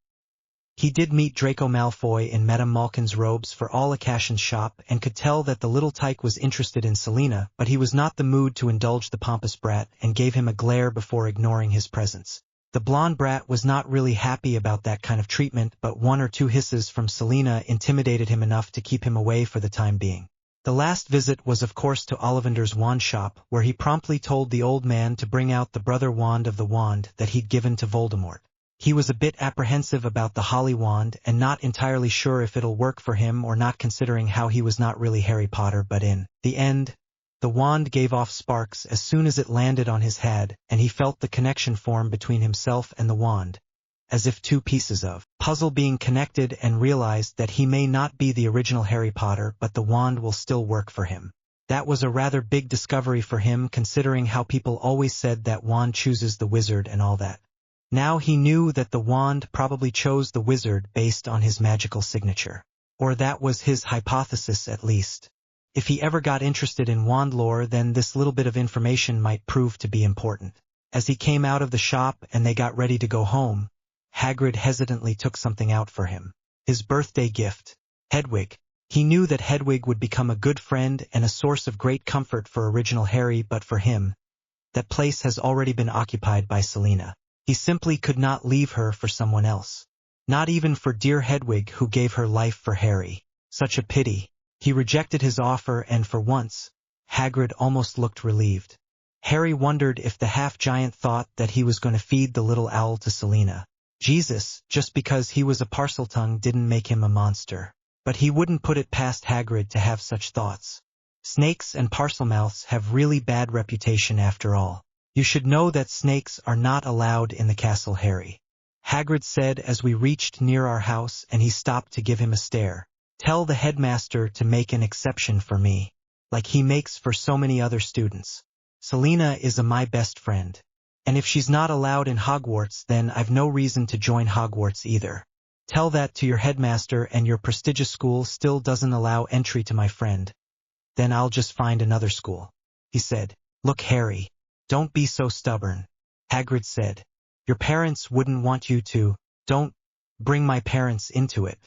He did meet Draco Malfoy in Madame Malkin's robes for all Akashan's shop and could tell that the little tyke was interested in Selena, but he was not the mood to indulge the pompous brat and gave him a glare before ignoring his presence. The blonde brat was not really happy about that kind of treatment, but one or two hisses from Selena intimidated him enough to keep him away for the time being. The last visit was of course to Ollivander's wand shop, where he promptly told the old man to bring out the brother wand of the wand that he'd given to Voldemort. He was a bit apprehensive about the Holly wand and not entirely sure if it'll work for him or not, considering how he was not really Harry Potter, but in the end, the wand gave off sparks as soon as it landed on his head, and he felt the connection form between himself and the wand, as if two pieces of puzzle being connected, and realized that he may not be the original Harry Potter, but the wand will still work for him. That was a rather big discovery for him, considering how people always said that wand chooses the wizard and all that. Now he knew that the wand probably chose the wizard based on his magical signature. Or that was his hypothesis at least. If he ever got interested in wand lore, then this little bit of information might prove to be important. As he came out of the shop and they got ready to go home, Hagrid hesitantly took something out for him. His birthday gift. Hedwig. He knew that Hedwig would become a good friend and a source of great comfort for original Harry, but for him, that place has already been occupied by Selena. He simply could not leave her for someone else. Not even for dear Hedwig, who gave her life for Harry. Such a pity. He rejected his offer, and for once, Hagrid almost looked relieved. Harry wondered if the half-giant thought that he was going to feed the little owl to Selena. Jesus, just because he was a Parseltongue didn't make him a monster. But he wouldn't put it past Hagrid to have such thoughts. Snakes and Parselmouths have really bad reputation after all. You should know that snakes are not allowed in the castle, Harry. Hagrid said as we reached near our house, and he stopped to give him a stare. Tell the headmaster to make an exception for me, like he makes for so many other students. Selena is my best friend. And if she's not allowed in Hogwarts, then I've no reason to join Hogwarts either. Tell that to your headmaster, and your prestigious school still doesn't allow entry to my friend. Then I'll just find another school. He said. Look, Harry. Don't be so stubborn. Hagrid said. Your parents wouldn't want you to. Don't bring my parents into it.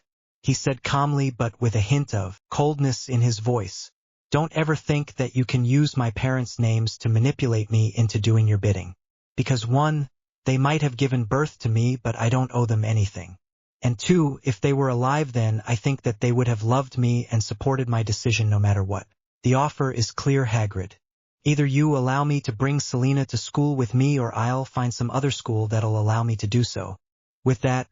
He said calmly, but with a hint of coldness in his voice. Don't ever think that you can use my parents' names to manipulate me into doing your bidding. Because 1, they might have given birth to me, but I don't owe them anything. And 2, if they were alive then, I think that they would have loved me and supported my decision no matter what. The offer is clear, Hagrid. Either you allow me to bring Selena to school with me, or I'll find some other school that'll allow me to do so. With that,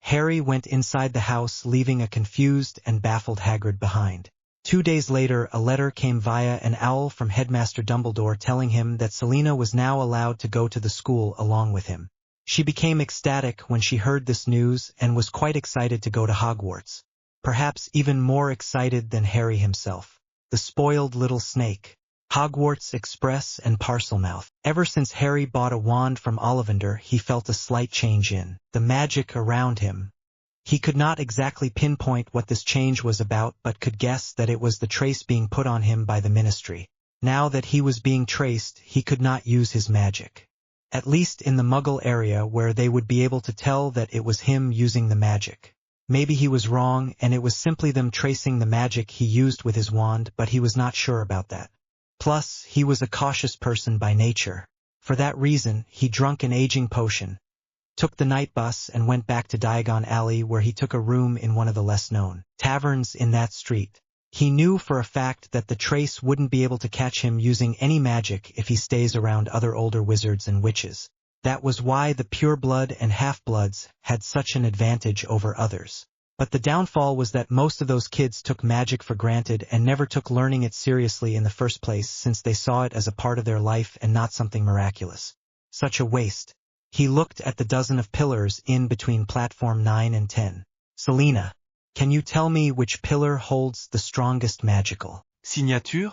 Harry went inside the house, leaving a confused and baffled Hagrid behind. 2 days later, a letter came via an owl from Headmaster Dumbledore telling him that Selena was now allowed to go to the school along with him. She became ecstatic when she heard this news and was quite excited to go to Hogwarts. Perhaps even more excited than Harry himself. The spoiled little snake. Hogwarts Express and Parselmouth. Ever since Harry bought a wand from Ollivander, he felt a slight change in the magic around him. He could not exactly pinpoint what this change was about, but could guess that it was the trace being put on him by the Ministry. Now that he was being traced, he could not use his magic. At least in the Muggle area, where they would be able to tell that it was him using the magic. Maybe he was wrong, and it was simply them tracing the magic he used with his wand, but he was not sure about that. Plus, he was a cautious person by nature. For that reason, he drank an aging potion, took the night bus, and went back to Diagon Alley, where he took a room in one of the less-known taverns in that street. He knew for a fact that the trace wouldn't be able to catch him using any magic if he stays around other older wizards and witches. That was why the pureblood and half-bloods had such an advantage over others. But the downfall was that most of those kids took magic for granted and never took learning it seriously in the first place, since they saw it as a part of their life and not something miraculous. Such a waste. He looked at the dozen of pillars in between platform 9 and 10. Selena, can you tell me which pillar holds the strongest magical Signature?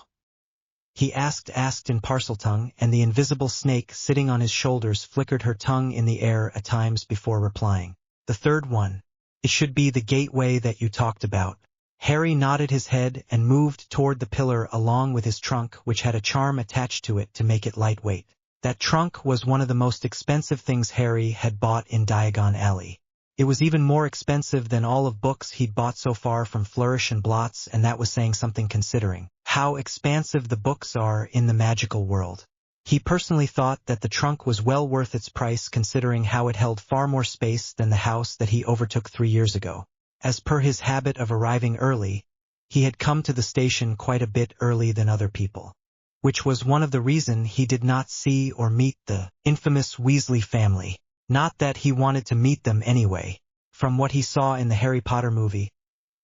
he asked in Parseltongue, and the invisible snake sitting on his shoulders flickered her tongue in the air at times before replying. The third one. It should be the gateway that you talked about. Harry nodded his head and moved toward the pillar along with his trunk, which had a charm attached to it to make it lightweight. That trunk was one of the most expensive things Harry had bought in Diagon Alley. It was even more expensive than all of books he'd bought so far from Flourish and Blots, and that was saying something considering how expansive the books are in the magical world. He personally thought that the trunk was well worth its price, considering how it held far more space than the house that he overtook 3 years ago. As per his habit of arriving early, he had come to the station quite a bit early than other people, which was one of the reasons he did not see or meet the infamous Weasley family. Not that he wanted to meet them anyway. From what he saw in the Harry Potter movie,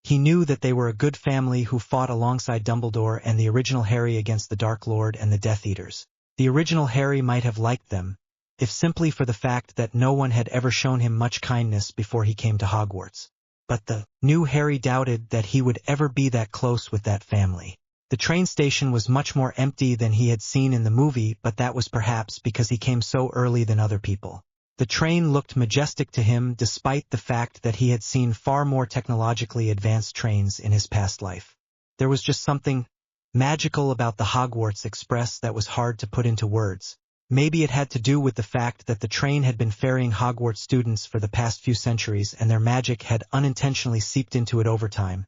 he knew that they were a good family who fought alongside Dumbledore and the original Harry against the Dark Lord and the Death Eaters. The original Harry might have liked them, if simply for the fact that no one had ever shown him much kindness before he came to Hogwarts. But the new Harry doubted that he would ever be that close with that family. The train station was much more empty than he had seen in the movie, but that was perhaps because he came so early than other people. The train looked majestic to him despite the fact that he had seen far more technologically advanced trains in his past life. There was just something magical about the Hogwarts Express that was hard to put into words. Maybe it had to do with the fact that the train had been ferrying Hogwarts students for the past few centuries and their magic had unintentionally seeped into it over time,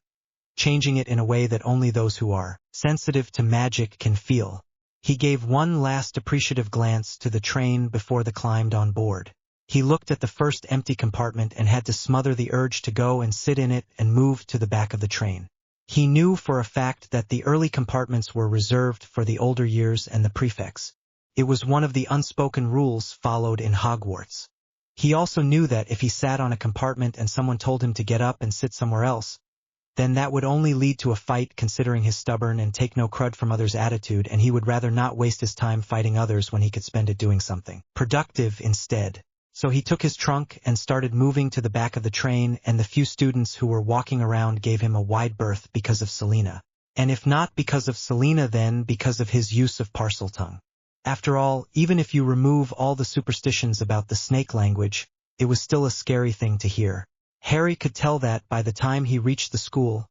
changing it in a way that only those who are sensitive to magic can feel. He gave one last appreciative glance to the train before they climbed on board. He looked at the first empty compartment and had to smother the urge to go and sit in it and move to the back of the train. He knew for a fact that the early compartments were reserved for the older years and the prefects. It was one of the unspoken rules followed in Hogwarts. He also knew that if he sat on a compartment and someone told him to get up and sit somewhere else, then that would only lead to a fight, considering his stubborn and take no crud from others attitude, and he would rather not waste his time fighting others when he could spend it doing something productive instead. So he took his trunk and started moving to the back of the train, and the few students who were walking around gave him a wide berth because of Selena. And if not because of Selena, then because of his use of Parseltongue. After all, even if you remove all the superstitions about the snake language, it was still a scary thing to hear. Harry could tell that by the time he reached the school,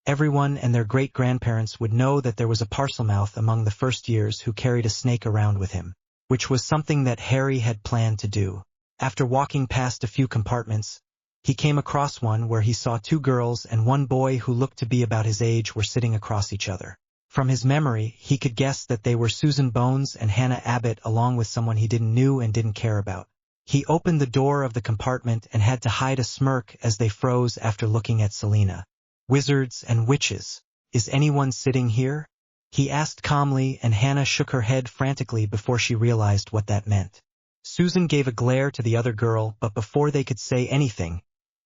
everyone and their great-grandparents would know that there was a Parselmouth among the first years who carried a snake around with him, which was something that Harry had planned to do. After walking past a few compartments, he came across one where he saw 2 girls and 1 boy who looked to be about his age were sitting across each other. From his memory, he could guess that they were Susan Bones and Hannah Abbott, along with someone he didn't know and didn't care about. He opened the door of the compartment and had to hide a smirk as they froze after looking at Selena. Wizards and witches. Is anyone sitting here? He asked calmly, and Hannah shook her head frantically before she realized what that meant. Susan gave a glare to the other girl, but before they could say anything,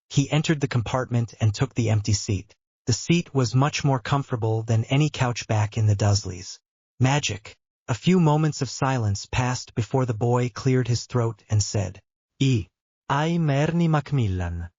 he entered the compartment and took the empty seat. The seat was much more comfortable than any couch back in the Dursleys. Magic. A few moments of silence passed before the boy cleared his throat and said, I'm Ernie Macmillan.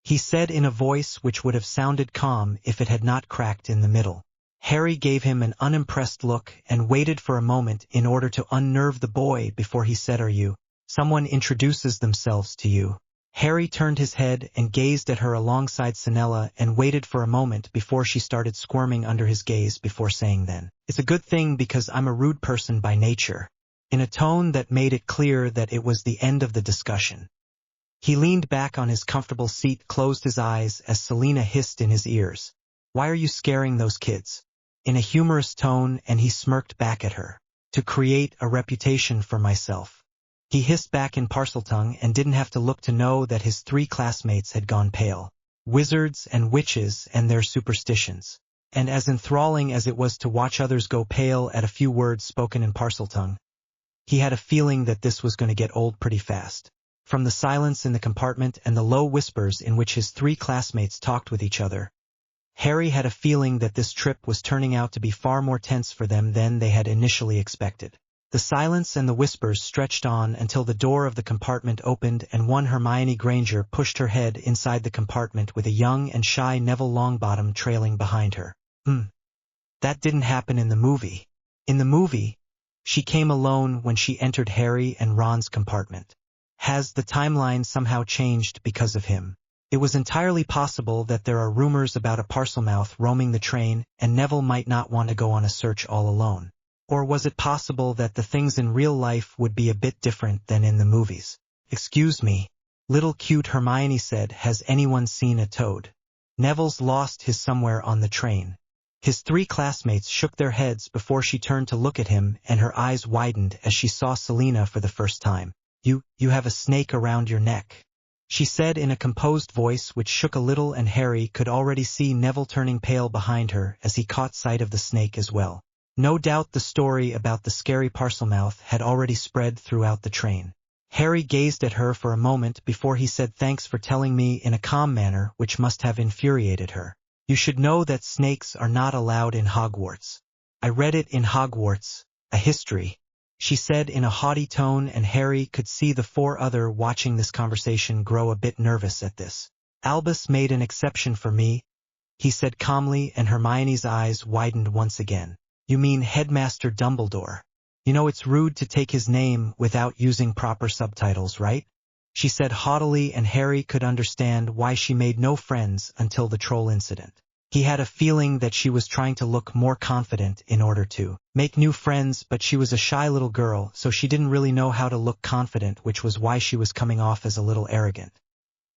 He said in a voice which would have sounded calm if it had not cracked in the middle. Harry gave him an unimpressed look and waited for a moment in order to unnerve the boy before he said, Are you? Someone introduces themselves to you. Harry turned his head and gazed at her alongside Sinella and waited for a moment before she started squirming under his gaze before saying then, It's a good thing because I'm a rude person by nature, in a tone that made it clear that it was the end of the discussion. He leaned back on his comfortable seat, closed his eyes as Selena hissed in his ears, Why are you scaring those kids? In a humorous tone, and he smirked back at her. To create a reputation for myself. He hissed back in Parseltongue and didn't have to look to know that his 3 classmates had gone pale. Wizards and witches and their superstitions. And as enthralling as it was to watch others go pale at a few words spoken in Parseltongue, He had a feeling that this was going to get old pretty fast. From the silence in the compartment and the low whispers in which his 3 classmates talked with each other, Harry had a feeling that this trip was turning out to be far more tense for them than they had initially expected. The silence and the whispers stretched on until the door of the compartment opened and one Hermione Granger pushed her head inside the compartment with a young and shy Neville Longbottom trailing behind her. That didn't happen in the movie. In the movie, she came alone when she entered Harry and Ron's compartment. Has the timeline somehow changed because of him? It was entirely possible that there are rumors about a Parselmouth roaming the train and Neville might not want to go on a search all alone. Or was it possible that the things in real life would be a bit different than in the movies? Excuse me, little cute Hermione said, has anyone seen a toad? Neville's lost his somewhere on the train. His 3 classmates shook their heads before she turned to look at him and her eyes widened as she saw Selena for the first time. You have a snake around your neck, she said in a composed voice which shook a little, and Harry could already see Neville turning pale behind her as he caught sight of the snake as well. No doubt the story about the scary Parselmouth had already spread throughout the train. Harry gazed at her for a moment before he said thanks for telling me in a calm manner which must have infuriated her. You should know that snakes are not allowed in Hogwarts. I read it in Hogwarts, a history, she said in a haughty tone, and Harry could see the 4 other watching this conversation grow a bit nervous at this. Albus made an exception for me, he said calmly, and Hermione's eyes widened once again. You mean Headmaster Dumbledore? You know it's rude to take his name without using proper subtitles, right? She said haughtily, and Harry could understand why she made no friends until the troll incident. He had a feeling that she was trying to look more confident in order to make new friends, but she was a shy little girl, so she didn't really know how to look confident, which was why she was coming off as a little arrogant.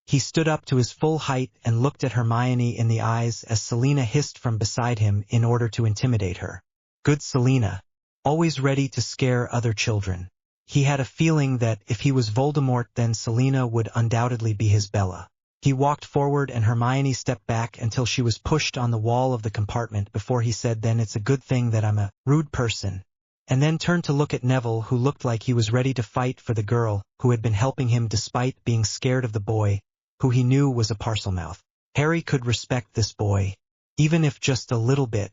He stood up to his full height and looked at Hermione in the eyes as Selena hissed from beside him in order to intimidate her. Good Selena, always ready to scare other children. He had a feeling that if he was Voldemort, then Selena would undoubtedly be his Bella. He walked forward and Hermione stepped back until she was pushed on the wall of the compartment before he said, then it's a good thing that I'm a rude person, and then turned to look at Neville, who looked like he was ready to fight for the girl who had been helping him despite being scared of the boy, who he knew was a Parselmouth. Harry could respect this boy, even if just a little bit.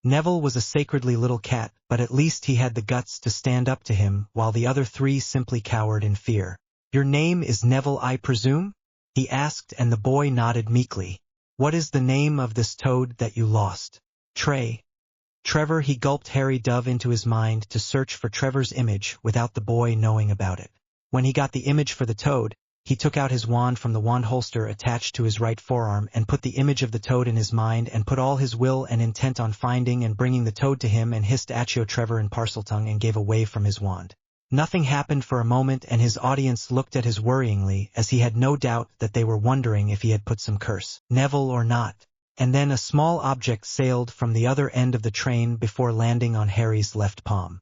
Neville was a sacredly little cat, but at least he had the guts to stand up to him, while the other 3 simply cowered in fear. Your name is Neville, I presume? He asked, and the boy nodded meekly. What is the name of this toad that you lost? Trevor. He gulped. Harry dove into his mind to search for Trevor's image without the boy knowing about it. When he got the image for the toad, he took out his wand from the wand holster attached to his right forearm and put the image of the toad in his mind and put all his will and intent on finding and bringing the toad to him, and hissed Accio Trevor in Parseltongue and gave away from his wand. Nothing happened for a moment, and his audience looked at his worryingly, as he had no doubt that they were wondering if he had put some curse Neville or not. And then a small object sailed from the other end of the train before landing on Harry's left palm.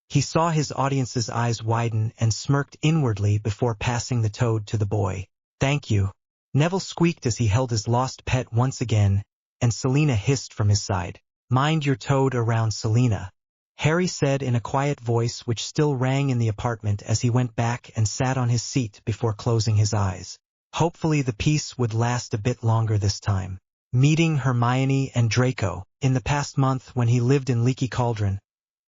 He saw his audience's eyes widen and smirked inwardly before passing the toad to the boy. Thank you, Neville squeaked as he held his lost pet once again, and Selena hissed from his side. Mind your toad around Selena, Harry said in a quiet voice which still rang in the apartment as he went back and sat on his seat before closing his eyes. Hopefully the peace would last a bit longer this time. Meeting Hermione and Draco. In the past month, when he lived in Leaky Cauldron,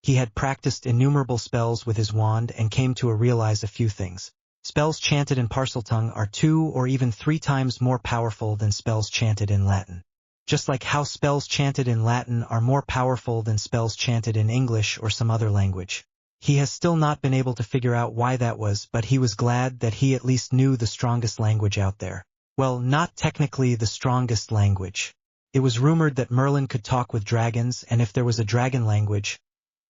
he had practiced innumerable spells with his wand and came to realize a few things. Spells chanted in Parseltongue are 2 or even 3 times more powerful than spells chanted in Latin. Just like how spells chanted in Latin are more powerful than spells chanted in English or some other language. He has still not been able to figure out why that was, but he was glad that he at least knew the strongest language out there. Well, not technically the strongest language. It was rumored that Merlin could talk with dragons, and if there was a dragon language,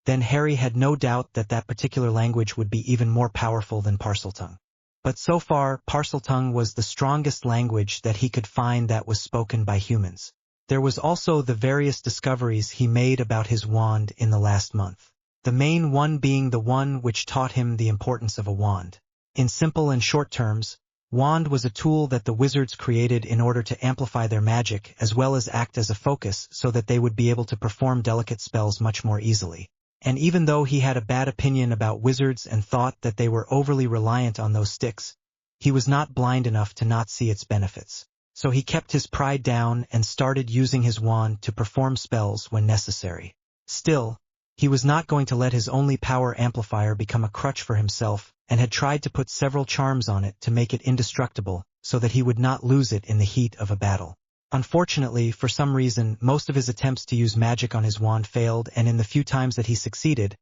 then Harry had no doubt that that particular language would be even more powerful than Parseltongue. But so far, Parseltongue was the strongest language that he could find that was spoken by humans. There was also the various discoveries he made about his wand in the last month. The main one being the one which taught him the importance of a wand. In simple and short terms, wand was a tool that the wizards created in order to amplify their magic as well as act as a focus so that they would be able to perform delicate spells much more easily. And even though he had a bad opinion about wizards and thought that they were overly reliant on those sticks, he was not blind enough to not see its benefits. So he kept his pride down and started using his wand to perform spells when necessary. Still, he was not going to let his only power amplifier become a crutch for himself, and had tried to put several charms on it to make it indestructible so that he would not lose it in the heat of a battle. Unfortunately, for some reason, most of his attempts to use magic on his wand failed, and in the few times that he succeeded,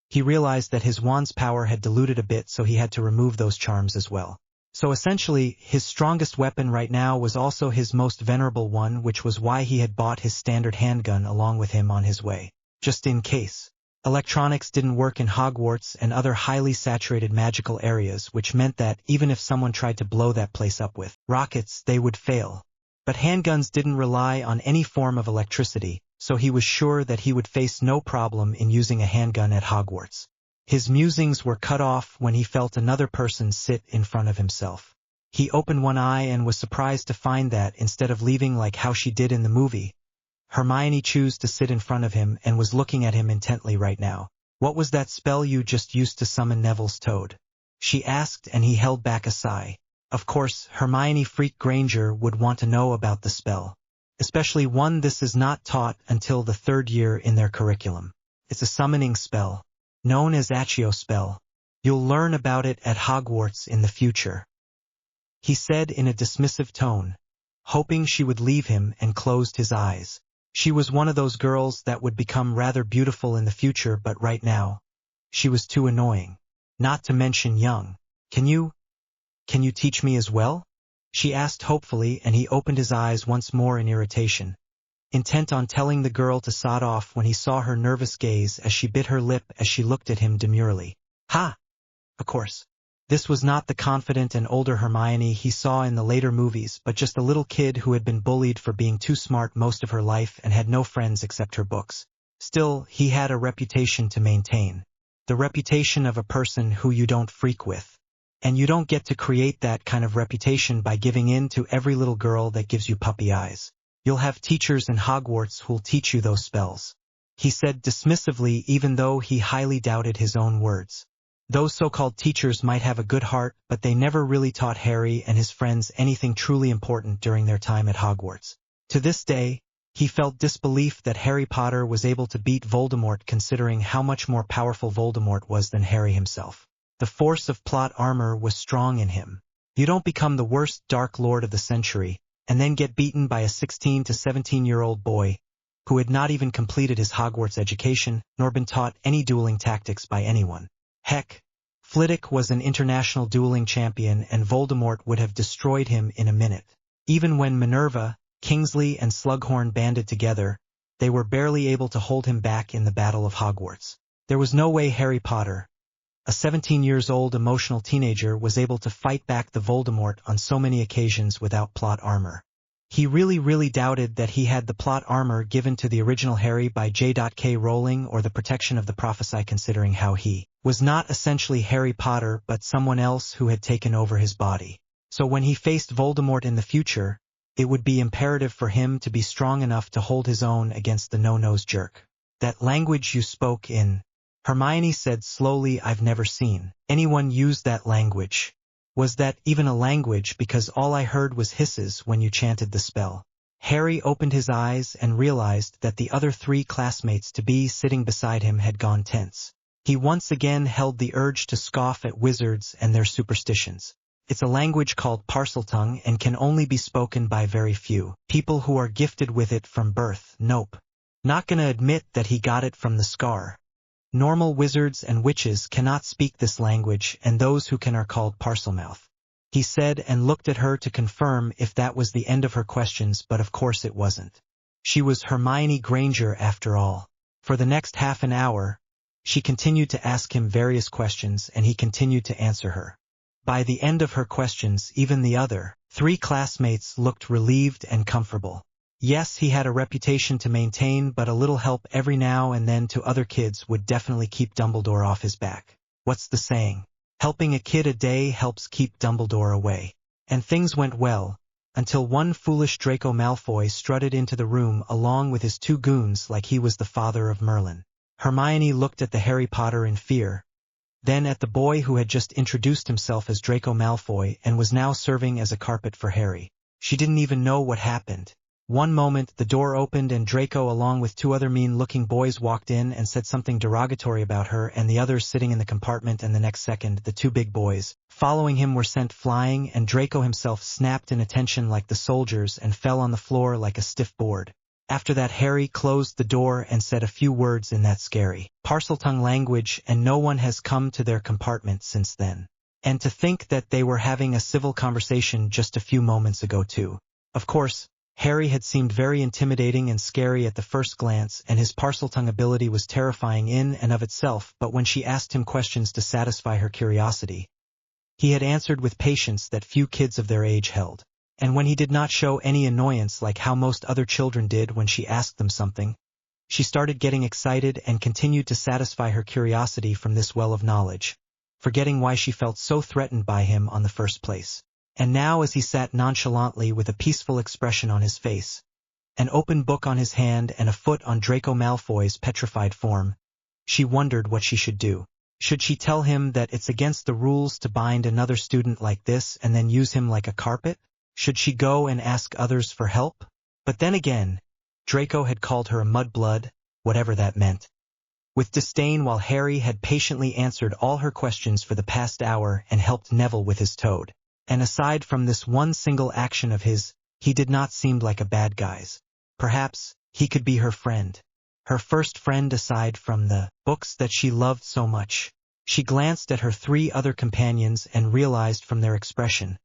he realized that his wand's power had diluted a bit, so he had to remove those charms as well. So essentially, his strongest weapon right now was also his most venerable one, which was why he had bought his standard handgun along with him on his way, just in case. Electronics didn't work in Hogwarts and other highly saturated magical areas, which meant that even if someone tried to blow that place up with rockets, they would fail. But handguns didn't rely on any form of electricity, so he was sure that he would face no problem in using a handgun at Hogwarts. His musings were cut off when he felt another person sit in front of himself. He opened one eye and was surprised to find that, instead of leaving like how she did in the movie, Hermione chose to sit in front of him and was looking at him intently right now. "What was that spell you just used to summon Neville's toad?" she asked, and he held back a sigh. Of course, Hermione Freak Granger would want to know about the spell, especially one this is not taught until the 3rd year in their curriculum. It's a summoning spell, known as Accio spell. You'll learn about it at Hogwarts in the future, he said in a dismissive tone, hoping she would leave him, and closed his eyes. She was one of those girls that would become rather beautiful in the future, but right now, she was too annoying. Not to mention young. Can you teach me as well?" she asked hopefully, and he opened his eyes once more in irritation, intent on telling the girl to sod off when he saw her nervous gaze as she bit her lip as she looked at him demurely. Ha! Of course. This was not the confident and older Hermione he saw in the later movies, but just a little kid who had been bullied for being too smart most of her life and had no friends except her books. Still, he had a reputation to maintain. The reputation of a person who you don't freak with. And you don't get to create that kind of reputation by giving in to every little girl that gives you puppy eyes. You'll have teachers in Hogwarts who'll teach you those spells, he said dismissively, even though he highly doubted his own words. Those so-called teachers might have a good heart, but they never really taught Harry and his friends anything truly important during their time at Hogwarts. To this day, he felt disbelief that Harry Potter was able to beat Voldemort, considering how much more powerful Voldemort was than Harry himself. The force of plot armor was strong in him. You don't become the worst Dark Lord of the century, and then get beaten by a 16 to 17-year-old boy, who had not even completed his Hogwarts education, nor been taught any dueling tactics by anyone. Heck, Flitwick was an international dueling champion, and Voldemort would have destroyed him in a minute. Even when Minerva, Kingsley, and Slughorn banded together, they were barely able to hold him back in the Battle of Hogwarts. There was no way Harry Potter, a 17-year-old emotional teenager, was able to fight back the Voldemort on so many occasions without plot armor. He really doubted that he had the plot armor given to the original Harry by J.K. Rowling, or the protection of the Prophesy, considering how he was not essentially Harry Potter but someone else who had taken over his body. So when he faced Voldemort in the future, it would be imperative for him to be strong enough to hold his own against the no-nose jerk. "That language you spoke in," Hermione said slowly, "I've never seen anyone use that language. Was that even a language, because all I heard was hisses when you chanted the spell?" Harry opened his eyes and realized that the other 3 classmates-to-be sitting beside him had gone tense. He once again held the urge to scoff at wizards and their superstitions. It's a language called Parseltongue and can only be spoken by very few people who are gifted with it from birth. Nope. Not gonna admit that he got it from the scar. Normal wizards and witches cannot speak this language, and those who can are called Parselmouth, he said, and looked at her to confirm if that was the end of her questions, but of course it wasn't. She was Hermione Granger after all. For the next half an hour, she continued to ask him various questions, and he continued to answer her. By the end of her questions, even the other 3 classmates looked relieved and comfortable. Yes, he had a reputation to maintain, but a little help every now and then to other kids would definitely keep Dumbledore off his back. What's the saying? Helping a kid a day helps keep Dumbledore away. And things went well, until one foolish Draco Malfoy strutted into the room along with his 2 goons like he was the father of Merlin. Hermione looked at the Harry Potter in fear, then at the boy who had just introduced himself as Draco Malfoy and was now serving as a carpet for Harry. She didn't even know what happened. One moment the door opened and Draco along with two other mean-looking boys walked in and said something derogatory about her and the others sitting in the compartment, and the next second the two big boys following him were sent flying and Draco himself snapped in attention like the soldiers and fell on the floor like a stiff board. After that Harry closed the door and said a few words in that scary Parseltongue language, and no one has come to their compartment since then. And to think that they were having a civil conversation just a few moments ago too. Of course, Harry had seemed very intimidating and scary at the first glance, and his Parseltongue ability was terrifying in and of itself, but when she asked him questions to satisfy her curiosity, he had answered with patience that few kids of their age held. And when he did not show any annoyance like how most other children did when she asked them something, she started getting excited and continued to satisfy her curiosity from this well of knowledge, forgetting why she felt so threatened by him on the first place. And now as he sat nonchalantly with a peaceful expression on his face, an open book on his hand and a foot on Draco Malfoy's petrified form, she wondered what she should do. Should she tell him that it's against the rules to bind another student like this and then use him like a carpet? Should she go and ask others for help? But then again, Draco had called her a mudblood, whatever that meant, with disdain, while Harry had patiently answered all her questions for the past hour and helped Neville with his toad. And aside from this one single action of his, he did not seem like a bad guy. Perhaps he could be her friend. Her first friend aside from the books that she loved so much. She glanced at her three other companions and realized from their expression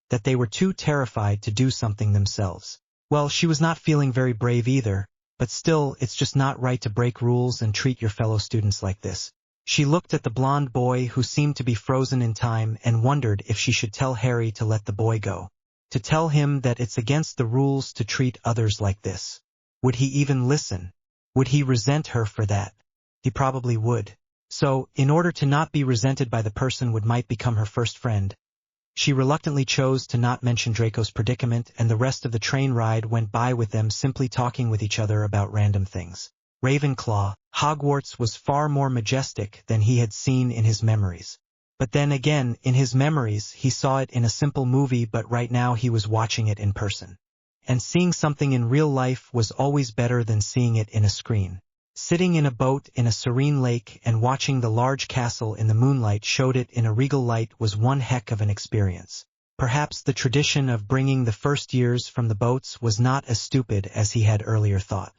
that they were too terrified to do something themselves. Well, she was not feeling very brave either, but still, it's just not right to break rules and treat your fellow students like this. She looked at the blonde boy who seemed to be frozen in time and wondered if she should tell Harry to let the boy go. To tell him that it's against the rules to treat others like this. Would he even listen? Would he resent her for that? He probably would. So, in order to not be resented by the person who might become her first friend, she reluctantly chose to not mention Draco's predicament, and the rest of the train ride went by with them simply talking with each other about random things. Ravenclaw, Hogwarts was far more majestic than he had seen in his memories. But then again, in his memories he saw it in a simple movie, but right now he was watching it in person. And seeing something in real life was always better than seeing it in a screen. Sitting in a boat in a serene lake and watching the large castle in the moonlight showed it in a regal light was one heck of an experience. Perhaps the tradition of bringing the first years from the boats was not as stupid as he had earlier thought.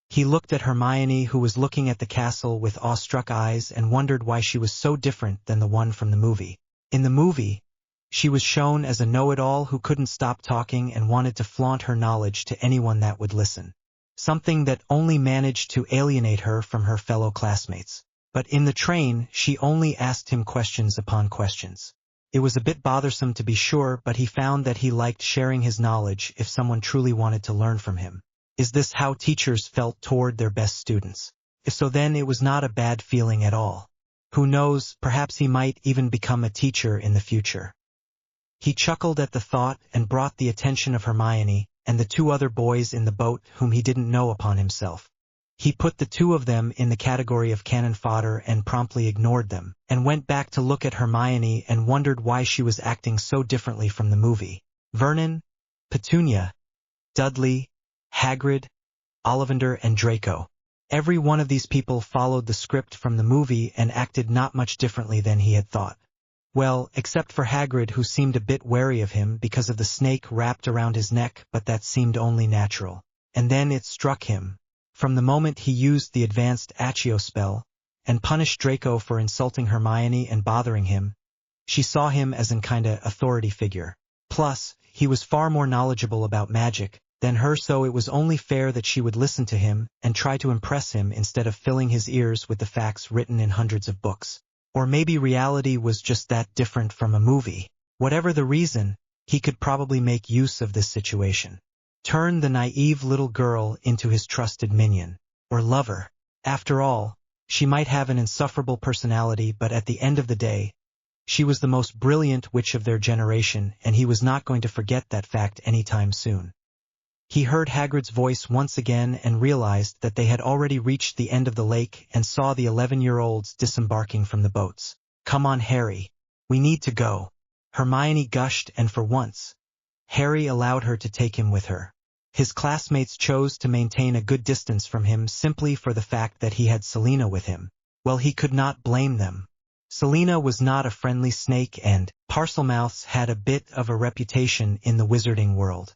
He looked at Hermione, who was looking at the castle with awestruck eyes, and wondered why she was so different than the one from the movie. In the movie, she was shown as a know-it-all who couldn't stop talking and wanted to flaunt her knowledge to anyone that would listen. Something that only managed to alienate her from her fellow classmates. But in the train, she only asked him questions upon questions. It was a bit bothersome to be sure, but he found that he liked sharing his knowledge if someone truly wanted to learn from him. Is this how teachers felt toward their best students? If so, then it was not a bad feeling at all. Who knows, perhaps he might even become a teacher in the future. He chuckled at the thought and brought the attention of Hermione and the two other boys in the boat whom he didn't know upon himself. He put the two of them in the category of cannon fodder and promptly ignored them, and went back to look at Hermione and wondered why she was acting so differently from the movie. Vernon, Petunia, Dudley, Hagrid, Ollivander and Draco. Every one of these people followed the script from the movie and acted not much differently than he had thought. Well, except for Hagrid, who seemed a bit wary of him because of the snake wrapped around his neck, but that seemed only natural. And then it struck him. From the moment he used the advanced Accio spell, and punished Draco for insulting Hermione and bothering him, she saw him as an kinda authority figure. Plus, he was far more knowledgeable about magic than her, so it was only fair that she would listen to him and try to impress him instead of filling his ears with the facts written in hundreds of books. Or maybe reality was just that different from a movie. Whatever the reason, he could probably make use of this situation. Turn the naive little girl into his trusted minion, or lover. After all, she might have an insufferable personality, but at the end of the day, she was the most brilliant witch of their generation, and he was not going to forget that fact anytime soon. He heard Hagrid's voice once again and realized that they had already reached the end of the lake and saw the 11-year-olds disembarking from the boats. "Come on, Harry. We need to go," Hermione gushed, and for once, Harry allowed her to take him with her. His classmates chose to maintain a good distance from him simply for the fact that he had Selena with him. Well, he could not blame them. Selena was not a friendly snake, and Parselmouths had a bit of a reputation in the wizarding world.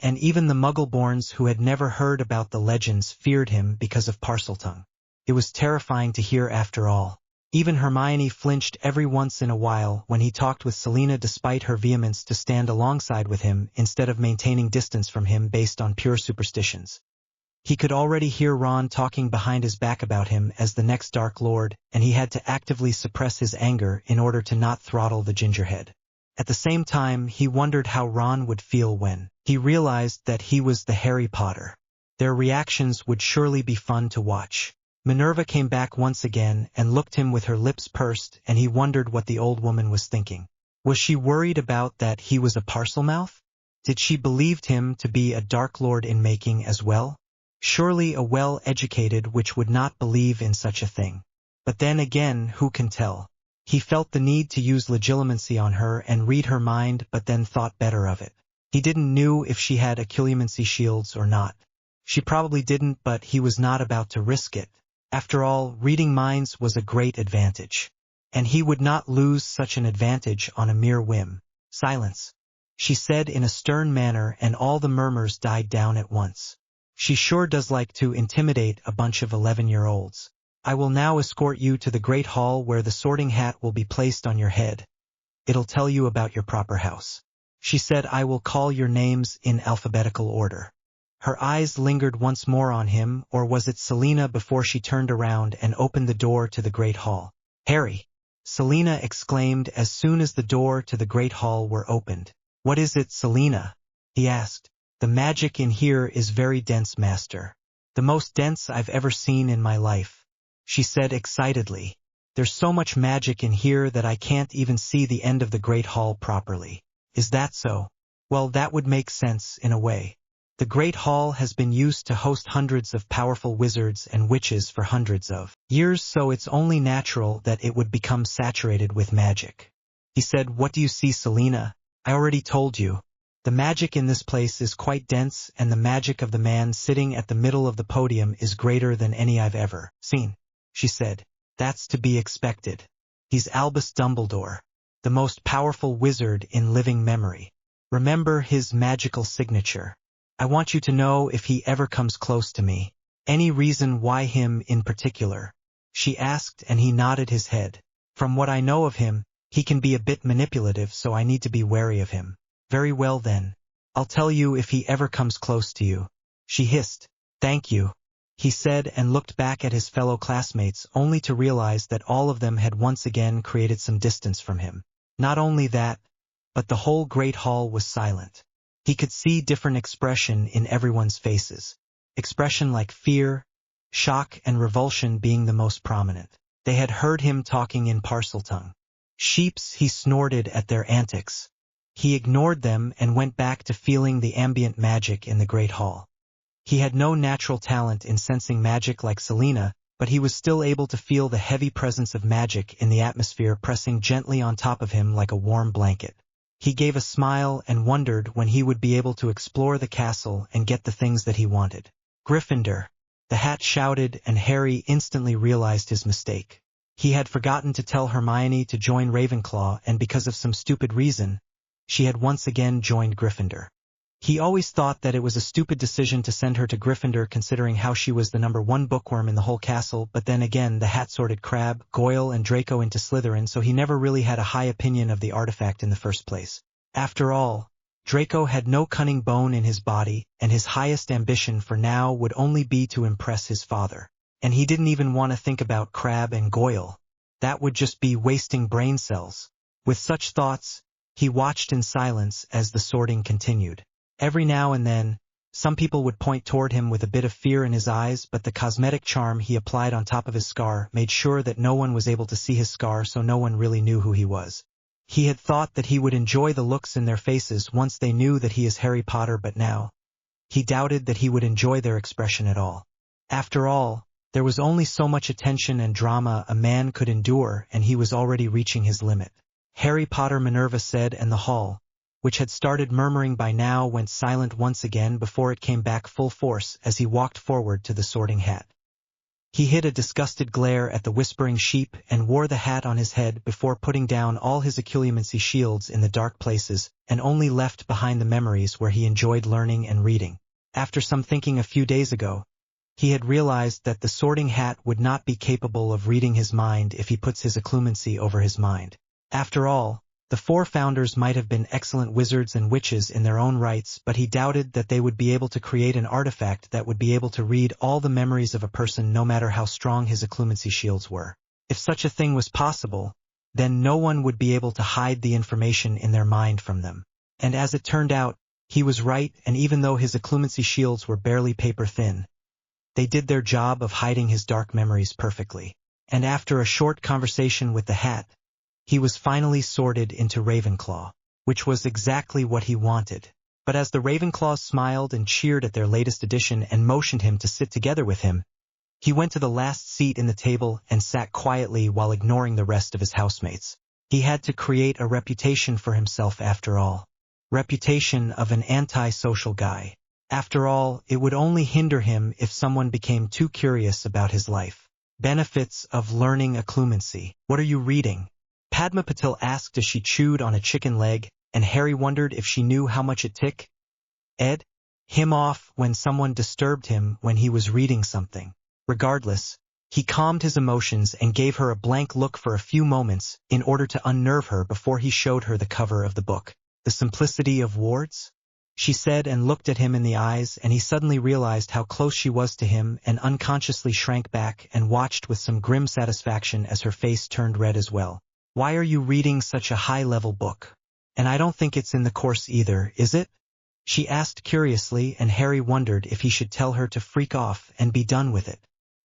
And even the Muggleborns who had never heard about the legends feared him because of Parseltongue. It was terrifying to hear after all. Even Hermione flinched every once in a while when he talked with Selena, despite her vehemence to stand alongside with him instead of maintaining distance from him based on pure superstitions. He could already hear Ron talking behind his back about him as the next Dark Lord, and he had to actively suppress his anger in order to not throttle the gingerhead. At the same time, he wondered how Ron would feel when he realized that he was the Harry Potter. Their reactions would surely be fun to watch. Minerva came back once again and looked him with her lips pursed, and he wondered what the old woman was thinking. Was she worried about that he was a Parselmouth? Did she believe him to be a Dark Lord in making as well? Surely a well-educated witch would not believe in such a thing. But then again, who can tell? He felt the need to use legilimency on her and read her mind, but then thought better of it. He didn't know if she had occlumency shields or not. She probably didn't, but he was not about to risk it. After all, reading minds was a great advantage. And he would not lose such an advantage on a mere whim. "Silence," she said in a stern manner, and all the murmurs died down at once. "She sure does like to intimidate a bunch of 11-year-olds. I will now escort you to the Great Hall where the sorting hat will be placed on your head. It'll tell you about your proper house." She said, "I will call your names in alphabetical order." Her eyes lingered once more on him, or was it Selena, before she turned around and opened the door to the Great Hall. "Harry!" Selena exclaimed as soon as the door to the Great Hall were opened. "What is it, Selena?" he asked. "The magic in here is very dense, Master. The most dense I've ever seen in my life," she said excitedly. "There's so much magic in here that I can't even see the end of the Great Hall properly." "Is that so?" "Well, that would make sense in a way. The Great Hall has been used to host hundreds of powerful wizards and witches for hundreds of years, so it's only natural that it would become saturated with magic." He said, "What do you see, Selena? I already told you. The magic in this place is quite dense, and the magic of the man sitting at the middle of the podium is greater than any I've ever seen," she said. "That's to be expected. He's Albus Dumbledore, the most powerful wizard in living memory. Remember his magical signature. I want you to know if he ever comes close to me." "Any reason why him in particular?" she asked, and he nodded his head. "From what I know of him, he can be a bit manipulative, so I need to be wary of him." "Very well then. I'll tell you if he ever comes close to you," she hissed. "Thank you," he said, and looked back at his fellow classmates only to realize that all of them had once again created some distance from him. Not only that, but the whole Great Hall was silent. He could see different expression in everyone's faces. Expression like fear, shock, and revulsion being the most prominent. They had heard him talking in Parseltongue. "Sheeps," he snorted at their antics. He ignored them and went back to feeling the ambient magic in the Great Hall. He had no natural talent in sensing magic like Selena, but he was still able to feel the heavy presence of magic in the atmosphere pressing gently on top of him like a warm blanket. He gave a smile and wondered when he would be able to explore the castle and get the things that he wanted. "Gryffindor!" the hat shouted, and Harry instantly realized his mistake. He had forgotten to tell Hermione to join Ravenclaw, and because of some stupid reason, she had once again joined Gryffindor. He always thought that it was a stupid decision to send her to Gryffindor considering how she was the #1 bookworm in the whole castle, but then again the hat sorted Crabbe, Goyle, and Draco into Slytherin, so he never really had a high opinion of the artifact in the first place. After all, Draco had no cunning bone in his body, and his highest ambition for now would only be to impress his father. And he didn't even want to think about Crabbe and Goyle. That would just be wasting brain cells. With such thoughts, he watched in silence as the sorting continued. Every now and then, some people would point toward him with a bit of fear in his eyes, but the cosmetic charm he applied on top of his scar made sure that no one was able to see his scar, so no one really knew who he was. He had thought that he would enjoy the looks in their faces once they knew that he is Harry Potter, but now, he doubted that he would enjoy their expression at all. After all, there was only so much attention and drama a man could endure, and he was already reaching his limit. Harry Potter, Minerva said, and the hall, which had started murmuring by now, went silent once again before it came back full force as he walked forward to the Sorting Hat. He hid a disgusted glare at the whispering sheep and wore the hat on his head before putting down all his occlumency shields in the dark places and only left behind the memories where he enjoyed learning and reading. After some thinking a few days ago, he had realized that the Sorting Hat would not be capable of reading his mind if he puts his occlumency over his mind. After all, the four founders might have been excellent wizards and witches in their own rights, but he doubted that they would be able to create an artifact that would be able to read all the memories of a person no matter how strong his occlumency shields were. If such a thing was possible, then no one would be able to hide the information in their mind from them. And as it turned out, he was right, and even though his occlumency shields were barely paper thin, they did their job of hiding his dark memories perfectly. And after a short conversation with the hat, he was finally sorted into Ravenclaw, which was exactly what he wanted. But as the Ravenclaws smiled and cheered at their latest addition and motioned him to sit together with him, he went to the last seat in the table and sat quietly while ignoring the rest of his housemates. He had to create a reputation for himself after all. Reputation of an anti-social guy. After all, it would only hinder him if someone became too curious about his life. Benefits of learning occlumency. What are you reading? Padma Patil asked as she chewed on a chicken leg, and Harry wondered if she knew how much it ticked him off when someone disturbed him when he was reading something. Regardless, he calmed his emotions and gave her a blank look for a few moments in order to unnerve her before he showed her the cover of the book. The Simplicity of Wards? She said and looked at him in the eyes, and he suddenly realized how close she was to him and unconsciously shrank back and watched with some grim satisfaction as her face turned red as well. Why are you reading such a high-level book? And I don't think it's in the course either, is it? She asked curiously, and Harry wondered if he should tell her to freak off and be done with it.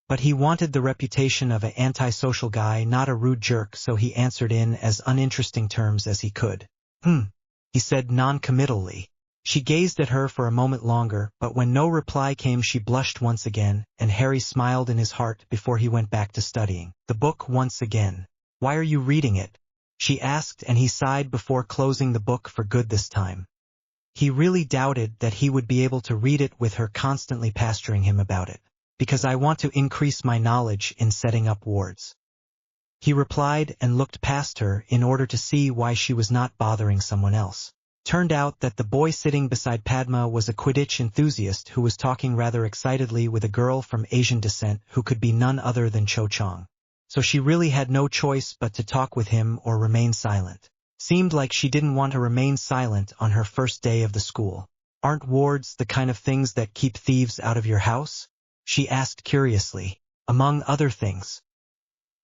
But he wanted the reputation of an antisocial guy, not a rude jerk, so he answered in as uninteresting terms as he could. He said non-committally. She gazed at her for a moment longer, but when no reply came she blushed once again, and Harry smiled in his heart before he went back to studying the book once again. Why are you reading it? She asked, and he sighed before closing the book for good this time. He really doubted that he would be able to read it with her constantly pestering him about it. Because I want to increase my knowledge in setting up wards. He replied and looked past her in order to see why she was not bothering someone else. Turned out that the boy sitting beside Padma was a Quidditch enthusiast who was talking rather excitedly with a girl from Asian descent who could be none other than Cho Chang. So she really had no choice but to talk with him or remain silent. Seemed like she didn't want to remain silent on her first day of the school. Aren't wards the kind of things that keep thieves out of your house? She asked curiously. Among other things.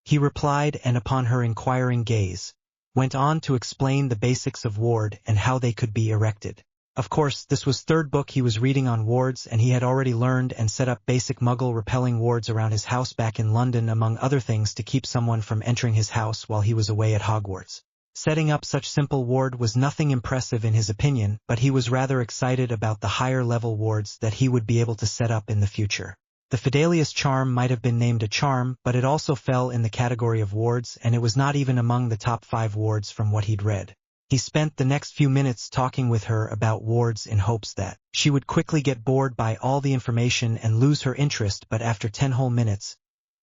He replied, and upon her inquiring gaze, went on to explain the basics of ward and how they could be erected. Of course, this was third book he was reading on wards, and he had already learned and set up basic muggle-repelling wards around his house back in London, among other things, to keep someone from entering his house while he was away at Hogwarts. Setting up such simple ward was nothing impressive in his opinion, but he was rather excited about the higher-level wards that he would be able to set up in the future. The Fidelius charm might have been named a charm, but it also fell in the category of wards, and it was not even among the top 5 wards from what he'd read. He spent the next few minutes talking with her about wards in hopes that she would quickly get bored by all the information and lose her interest, but after 10 whole minutes,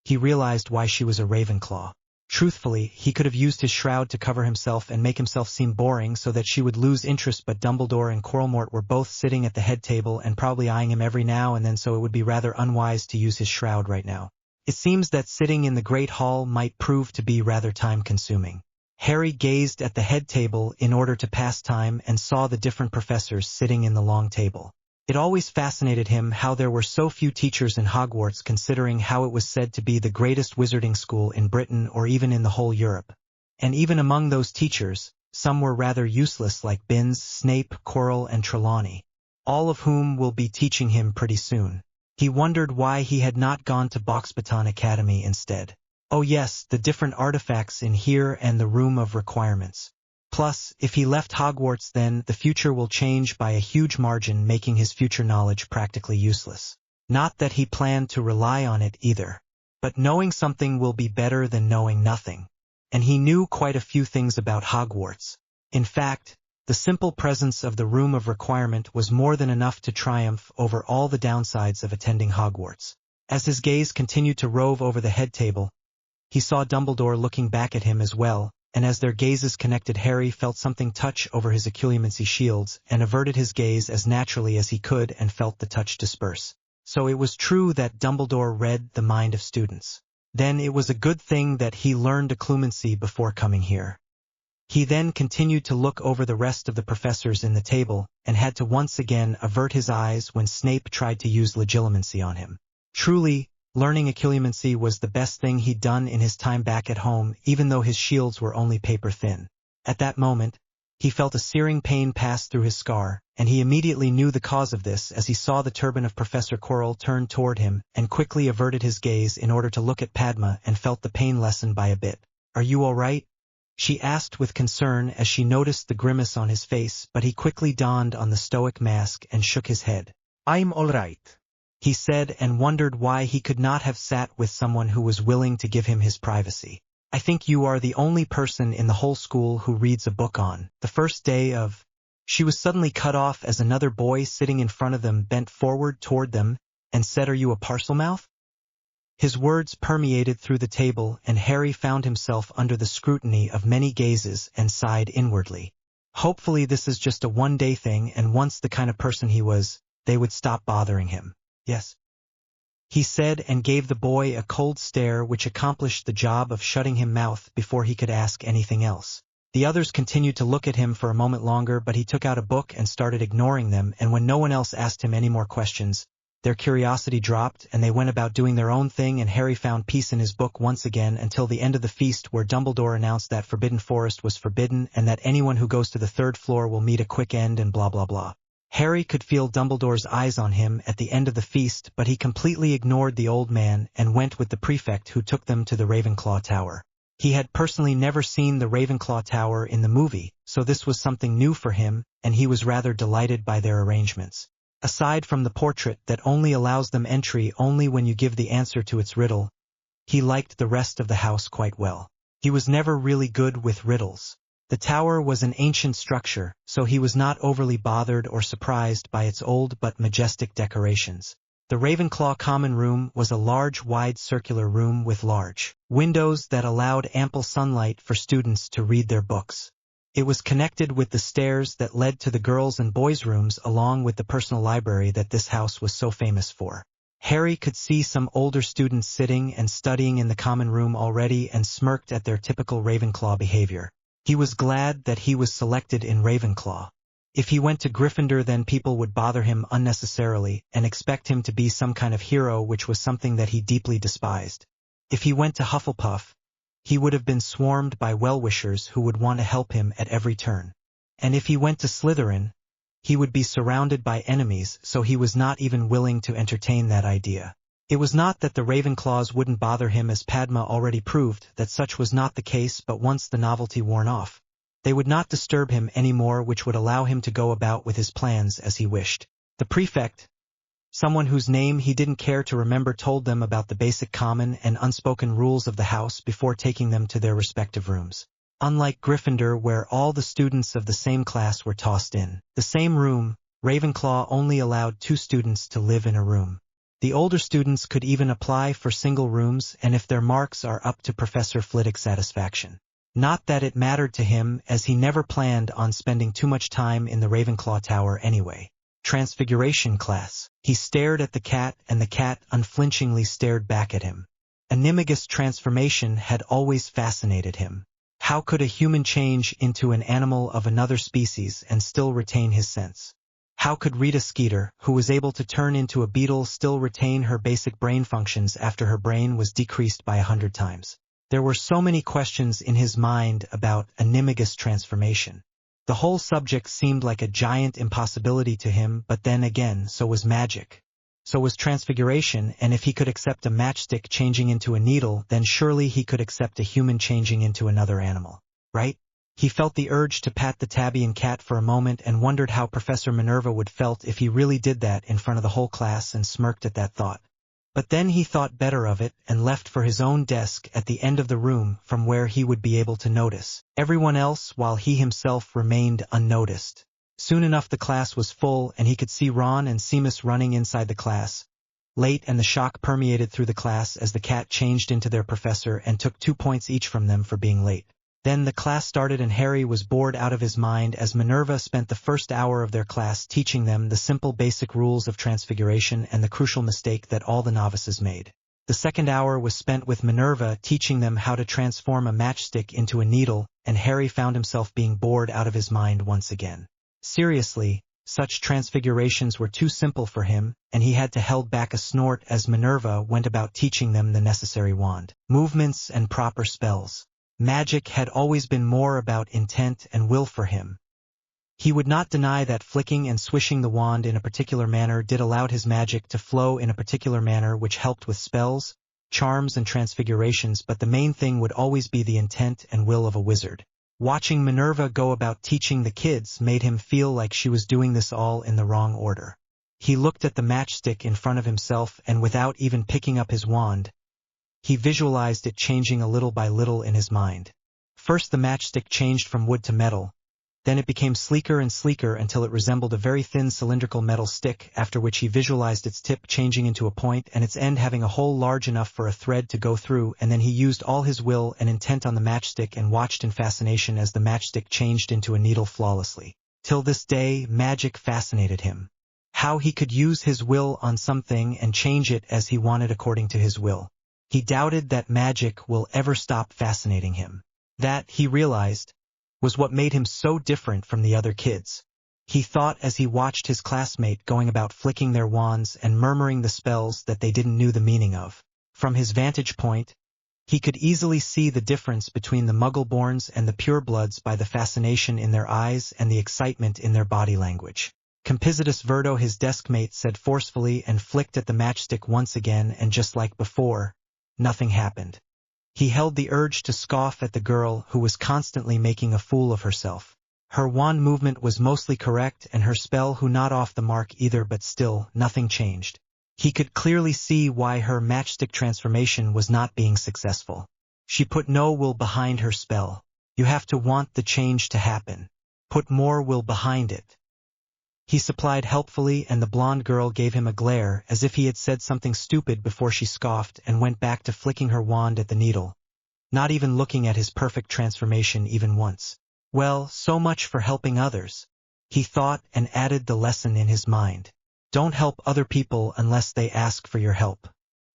he realized why she was a Ravenclaw. Truthfully, he could have used his shroud to cover himself and make himself seem boring so that she would lose interest, but Dumbledore and Quarrelmort were both sitting at the head table and probably eyeing him every now and then, so it would be rather unwise to use his shroud right now. It seems that sitting in the Great Hall might prove to be rather time-consuming. Harry gazed at the head table in order to pass time and saw the different professors sitting in the long table. It always fascinated him how there were so few teachers in Hogwarts, considering how it was said to be the greatest wizarding school in Britain or even in the whole Europe. And even among those teachers, some were rather useless, like Binns, Snape, Quirrell, and Trelawney, all of whom will be teaching him pretty soon. He wondered why he had not gone to Boxbaton Academy instead. Oh yes, the different artifacts in here and the room of requirements. Plus, if he left Hogwarts then the future will change by a huge margin, making his future knowledge practically useless. Not that he planned to rely on it either. But knowing something will be better than knowing nothing. And he knew quite a few things about Hogwarts. In fact, the simple presence of the Room of Requirement was more than enough to triumph over all the downsides of attending Hogwarts. As his gaze continued to rove over the head table, he saw Dumbledore looking back at him as well, and as their gazes connected, Harry felt something touch over his occlumency shields and averted his gaze as naturally as he could and felt the touch disperse. So it was true that Dumbledore read the mind of students. Then it was a good thing that he learned occlumency before coming here. He then continued to look over the rest of the professors in the table, and had to once again avert his eyes when Snape tried to use legilimency on him. Truly, learning occlumency was the best thing he'd done in his time back at home, even though his shields were only paper thin. At that moment, he felt a searing pain pass through his scar, and he immediately knew the cause of this as he saw the turban of Professor Quirrell turn toward him, and quickly averted his gaze in order to look at Padma and felt the pain lessen by a bit. "Are you all right?" she asked with concern as she noticed the grimace on his face, but he quickly donned on the stoic mask and shook his head. "I'm all right," he said, and wondered why he could not have sat with someone who was willing to give him his privacy. "I think you are the only person in the whole school who reads a book on the first day of—" She was suddenly cut off as another boy sitting in front of them bent forward toward them and said, "Are you a Parselmouth?" His words permeated through the table, and Harry found himself under the scrutiny of many gazes and sighed inwardly. Hopefully this is just a one-day thing, and once the kind of person he was, they would stop bothering him. "Yes," he said, and gave the boy a cold stare which accomplished the job of shutting him mouth before he could ask anything else. The others continued to look at him for a moment longer, but he took out a book and started ignoring them, and when no one else asked him any more questions, their curiosity dropped and they went about doing their own thing, and Harry found peace in his book once again until the end of the feast, where Dumbledore announced that Forbidden Forest was forbidden and that anyone who goes to the third floor will meet a quick end and blah blah blah. Harry could feel Dumbledore's eyes on him at the end of the feast, but he completely ignored the old man and went with the prefect, who took them to the Ravenclaw Tower. He had personally never seen the Ravenclaw Tower in the movie, so this was something new for him, and he was rather delighted by their arrangements. Aside from the portrait that only allows them entry only when you give the answer to its riddle, he liked the rest of the house quite well. He was never really good with riddles. The tower was an ancient structure, so he was not overly bothered or surprised by its old but majestic decorations. The Ravenclaw common room was a large, wide circular room with large windows that allowed ample sunlight for students to read their books. It was connected with the stairs that led to the girls' and boys' rooms, along with the personal library that this house was so famous for. Harry could see some older students sitting and studying in the common room already and smirked at their typical Ravenclaw behavior. He was glad that he was selected in Ravenclaw. If he went to Gryffindor, then people would bother him unnecessarily and expect him to be some kind of hero, which was something that he deeply despised. If he went to Hufflepuff, he would have been swarmed by well-wishers who would want to help him at every turn. And if he went to Slytherin, he would be surrounded by enemies, so he was not even willing to entertain that idea. It was not that the Ravenclaws wouldn't bother him, as Padma already proved that such was not the case, but once the novelty worn off, they would not disturb him anymore, which would allow him to go about with his plans as he wished. The prefect, someone whose name he didn't care to remember, told them about the basic common and unspoken rules of the house before taking them to their respective rooms. Unlike Gryffindor, where all the students of the same class were tossed in the same room, Ravenclaw only allowed 2 students to live in a room. The older students could even apply for single rooms, and if their marks are up to Professor Flitwick's satisfaction. Not that it mattered to him, as he never planned on spending too much time in the Ravenclaw Tower anyway. Transfiguration class. He stared at the cat, and the cat unflinchingly stared back at him. Animagus transformation had always fascinated him. How could a human change into an animal of another species and still retain his sense? How could Rita Skeeter, who was able to turn into a beetle, still retain her basic brain functions after her brain was decreased by 100 times? There were so many questions in his mind about animagus transformation. The whole subject seemed like a giant impossibility to him, but then again, so was magic. So was transfiguration, and if he could accept a matchstick changing into a needle, then surely he could accept a human changing into another animal, right? He felt the urge to pat the tabby and cat for a moment and wondered how Professor Minerva would felt if he really did that in front of the whole class and smirked at that thought. But then he thought better of it and left for his own desk at the end of the room from where he would be able to notice everyone else while he himself remained unnoticed. Soon enough the class was full and he could see Ron and Seamus running inside the class. Late, and the shock permeated through the class as the cat changed into their professor and took 2 points each from them for being late. Then the class started and Harry was bored out of his mind as Minerva spent the first hour of their class teaching them the simple basic rules of Transfiguration and the crucial mistake that all the novices made. The second hour was spent with Minerva teaching them how to transform a matchstick into a needle, and Harry found himself being bored out of his mind once again. Seriously, such transfigurations were too simple for him, and he had to hold back a snort as Minerva went about teaching them the necessary wand movements and proper spells. Magic had always been more about intent and will for him. He would not deny that flicking and swishing the wand in a particular manner did allow his magic to flow in a particular manner which helped with spells, charms and transfigurations, but the main thing would always be the intent and will of a wizard. Watching Minerva go about teaching the kids made him feel like she was doing this all in the wrong order. He looked at the matchstick in front of himself and without even picking up his wand, he visualized it changing a little by little in his mind. First the matchstick changed from wood to metal, then it became sleeker and sleeker until it resembled a very thin cylindrical metal stick, after which he visualized its tip changing into a point and its end having a hole large enough for a thread to go through, and then he used all his will and intent on the matchstick and watched in fascination as the matchstick changed into a needle flawlessly. Till this day, magic fascinated him. How he could use his will on something and change it as he wanted according to his will. He doubted that magic will ever stop fascinating him. That, he realized, was what made him so different from the other kids. He thought as he watched his classmate going about flicking their wands and murmuring the spells that they didn't know the meaning of. From his vantage point, he could easily see the difference between the Muggleborns and the purebloods by the fascination in their eyes and the excitement in their body language. Compositus Verdo, his deskmate, said forcefully and flicked at the matchstick once again, and just like before, nothing happened. He held the urge to scoff at the girl who was constantly making a fool of herself. Her wand movement was mostly correct and her spell who not off the mark either, but still, nothing changed. He could clearly see why her matchstick transformation was not being successful. She put no will behind her spell. You have to want the change to happen. Put more will behind it. He supplied helpfully, and the blonde girl gave him a glare as if he had said something stupid before she scoffed and went back to flicking her wand at the needle, not even looking at his perfect transformation even once. Well, so much for helping others, he thought, and added the lesson in his mind. Don't help other people unless they ask for your help.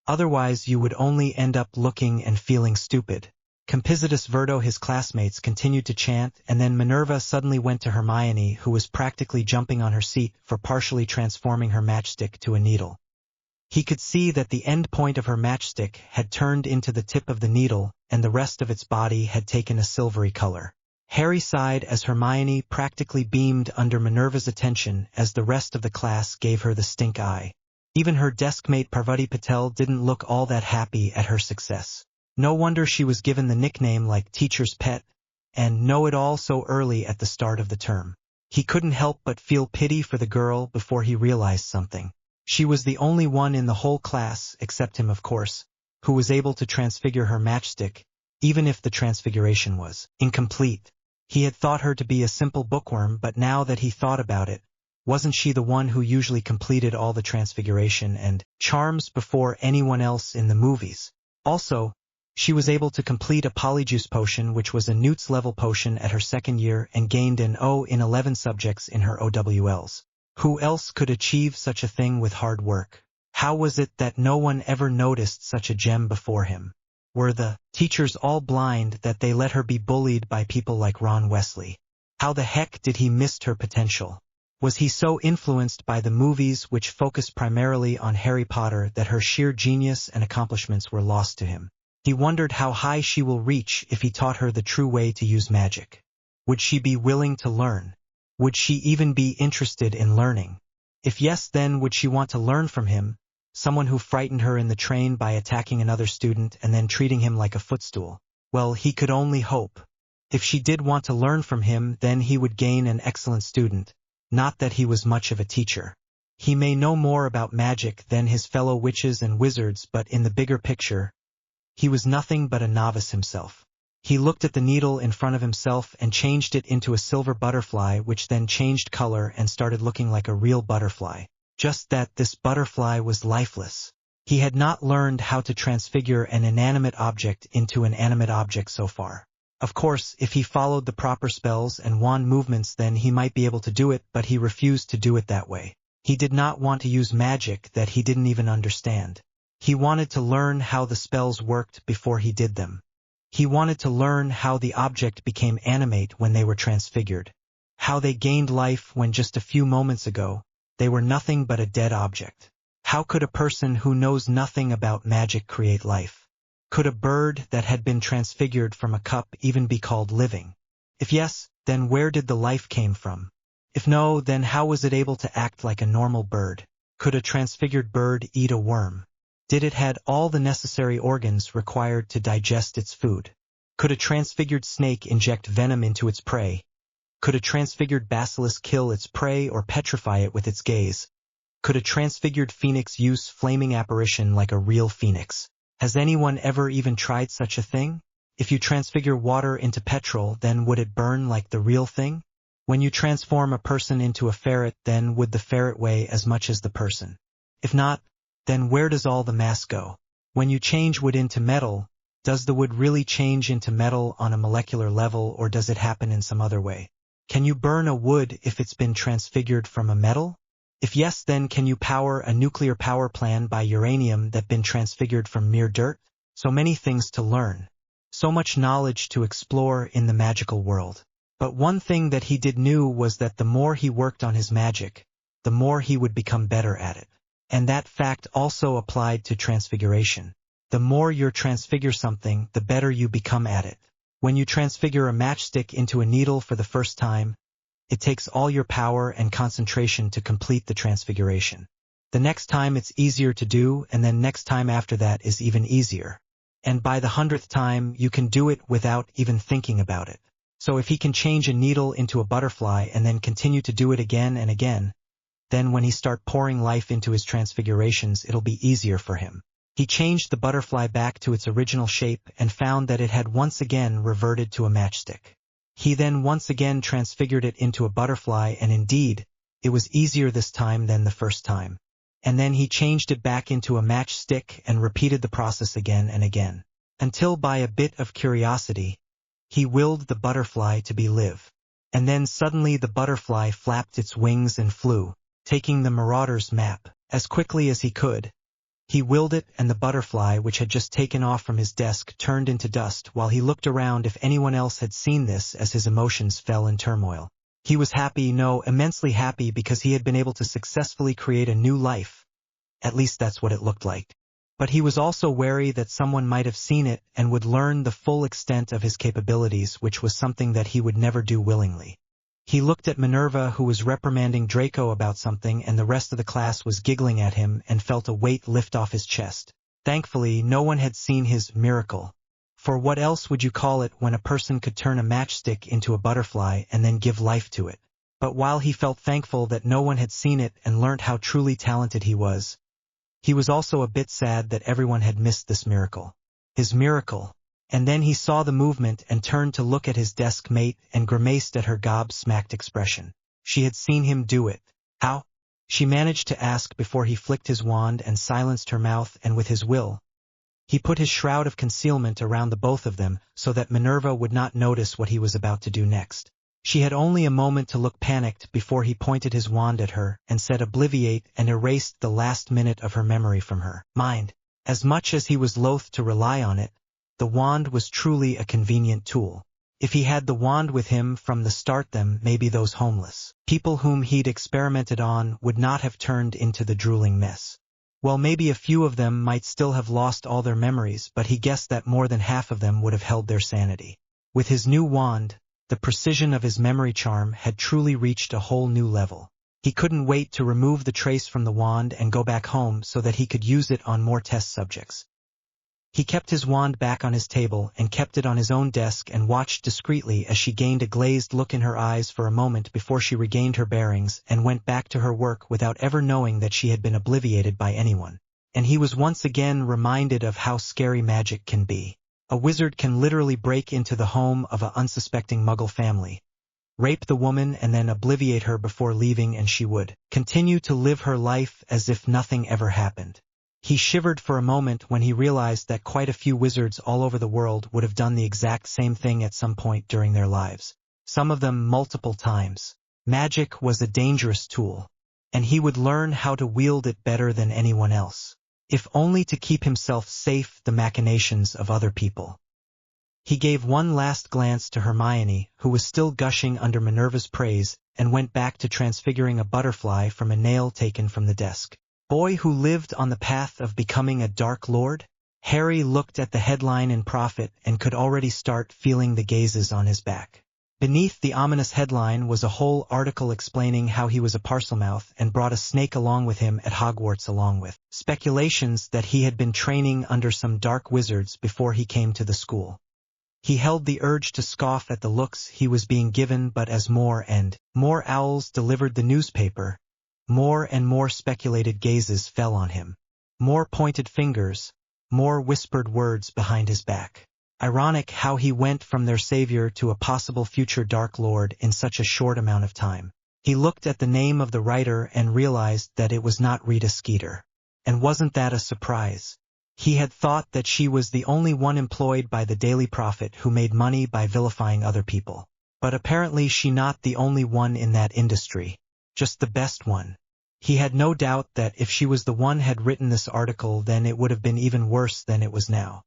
Otherwise you would only end up looking and feeling stupid. Compositus Verdo, his classmates, continued to chant, and then Minerva suddenly went to Hermione, who was practically jumping on her seat for partially transforming her matchstick to a needle. He could see that the end point of her matchstick had turned into the tip of the needle, and the rest of its body had taken a silvery color. Harry sighed as Hermione practically beamed under Minerva's attention as the rest of the class gave her the stink eye. Even her deskmate Parvati Patel didn't look all that happy at her success. No wonder she was given the nickname like teacher's pet, and know-it-all so early at the start of the term. He couldn't help but feel pity for the girl before he realized something. She was the only one in the whole class, except him of course, who was able to transfigure her matchstick, even if the transfiguration was incomplete. He had thought her to be a simple bookworm, but now that he thought about it, wasn't she the one who usually completed all the transfiguration and charms before anyone else in the movies? Also, she was able to complete a polyjuice potion, which was a Newt's level potion at her second year, and gained an O in 11 subjects in her OWLs. Who else could achieve such a thing with hard work? How was it that no one ever noticed such a gem before him? Were the teachers all blind that they let her be bullied by people like Ron Weasley? How the heck did he miss her potential? Was he so influenced by the movies, which focused primarily on Harry Potter, that her sheer genius and accomplishments were lost to him? He wondered how high she will reach if he taught her the true way to use magic. Would she be willing to learn? Would she even be interested in learning? If yes, then would she want to learn from him, someone who frightened her in the train by attacking another student and then treating him like a footstool? Well, he could only hope. If she did want to learn from him, then he would gain an excellent student, not that he was much of a teacher. He may know more about magic than his fellow witches and wizards, but in the bigger picture, he was nothing but a novice himself. He looked at the needle in front of himself and changed it into a silver butterfly, which then changed color and started looking like a real butterfly. Just that this butterfly was lifeless. He had not learned how to transfigure an inanimate object into an animate object so far. Of course, if he followed the proper spells and wand movements, then he might be able to do it, but he refused to do it that way. He did not want to use magic that he didn't even understand. He wanted to learn how the spells worked before he did them. He wanted to learn how the object became animate when they were transfigured. How they gained life when just a few moments ago, they were nothing but a dead object. How could a person who knows nothing about magic create life? Could a bird that had been transfigured from a cup even be called living? If yes, then where did the life came from? If no, then how was it able to act like a normal bird? Could a transfigured bird eat a worm? Did it had all the necessary organs required to digest its food? Could a transfigured snake inject venom into its prey? Could a transfigured basilisk kill its prey or petrify it with its gaze? Could a transfigured phoenix use flaming apparition like a real phoenix? Has anyone ever even tried such a thing? If you transfigure water into petrol, then would it burn like the real thing? When you transform a person into a ferret, then would the ferret weigh as much as the person? If not, then where does all the mass go? When you change wood into metal, does the wood really change into metal on a molecular level, or does it happen in some other way? Can you burn a wood if it's been transfigured from a metal? If yes, then can you power a nuclear power plant by uranium that been transfigured from mere dirt? So many things to learn. So much knowledge to explore in the magical world. But one thing that he did knew was that the more he worked on his magic, the more he would become better at it. And that fact also applied to transfiguration. The more you transfigure something, the better you become at it. When you transfigure a matchstick into a needle for the first time, it takes all your power and concentration to complete the transfiguration. The next time it's easier to do, and then next time after that is even easier. And by the 100th time, you can do it without even thinking about it. So if he can change a needle into a butterfly and then continue to do it again and again, then when he start pouring life into his transfigurations, it'll be easier for him. He changed the butterfly back to its original shape and found that it had once again reverted to a matchstick. He then once again transfigured it into a butterfly, and indeed, it was easier this time than the first time. And then he changed it back into a matchstick and repeated the process again and again, until by a bit of curiosity, he willed the butterfly to be live. And then suddenly the butterfly flapped its wings and flew, taking the marauder's map, as quickly as he could. He willed it, and the butterfly, which had just taken off from his desk, turned into dust while he looked around if anyone else had seen this, as his emotions fell in turmoil. He was happy, no, immensely happy, because he had been able to successfully create a new life. At least that's what it looked like. But he was also wary that someone might have seen it and would learn the full extent of his capabilities, which was something that he would never do willingly. He looked at Minerva, who was reprimanding Draco about something, and the rest of the class was giggling at him, and felt a weight lift off his chest. Thankfully, no one had seen his miracle. For what else would you call it when a person could turn a matchstick into a butterfly and then give life to it? But while he felt thankful that no one had seen it and learnt how truly talented he was also a bit sad that everyone had missed this miracle. His miracle. And then he saw the movement and turned to look at his desk mate and grimaced at her gob-smacked expression. She had seen him do it. How? She managed to ask before he flicked his wand and silenced her mouth, and with his will, he put his shroud of concealment around the both of them so that Minerva would not notice what he was about to do next. She had only a moment to look panicked before he pointed his wand at her and said obliviate, and erased the last minute of her memory from her mind. As much as he was loath to rely on it, the wand was truly a convenient tool. If he had the wand with him from the start, then maybe those homeless people whom he'd experimented on would not have turned into the drooling mess. Well, maybe a few of them might still have lost all their memories, but he guessed that more than half of them would have held their sanity. With his new wand, the precision of his memory charm had truly reached a whole new level. He couldn't wait to remove the trace from the wand and go back home so that he could use it on more test subjects. He kept his wand back on his table and kept it on his own desk and watched discreetly as she gained a glazed look in her eyes for a moment before she regained her bearings and went back to her work without ever knowing that she had been obliviated by anyone. And he was once again reminded of how scary magic can be. A wizard can literally break into the home of an unsuspecting Muggle family, rape the woman and then obliviate her before leaving, and she would continue to live her life as if nothing ever happened. He shivered for a moment when he realized that quite a few wizards all over the world would have done the exact same thing at some point during their lives. Some of them multiple times. Magic was a dangerous tool, and he would learn how to wield it better than anyone else, if only to keep himself safe the machinations of other people. He gave one last glance to Hermione, who was still gushing under Minerva's praise, and went back to transfiguring a butterfly from a nail taken from the desk. Boy who lived on the path of becoming a Dark Lord? Harry looked at the headline in Prophet and could already start feeling the gazes on his back. Beneath the ominous headline was a whole article explaining how he was a Parselmouth and brought a snake along with him at Hogwarts, along with speculations that he had been training under some dark wizards before he came to the school. He held the urge to scoff at the looks he was being given, but as more and more owls delivered the newspaper, more and more speculated gazes fell on him. More pointed fingers, more whispered words behind his back. Ironic how he went from their savior to a possible future Dark Lord in such a short amount of time. He looked at the name of the writer and realized that it was not Rita Skeeter. And wasn't that a surprise? He had thought that she was the only one employed by the Daily Prophet who made money by vilifying other people. But apparently she not the only one in that industry. Just the best one. He had no doubt that if she was the one had written this article, then it would have been even worse than it was now.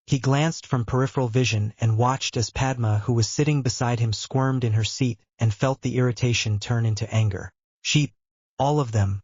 He glanced from peripheral vision and watched as Padma, who was sitting beside him, squirmed in her seat and felt the irritation turn into anger. Sheep, all of them.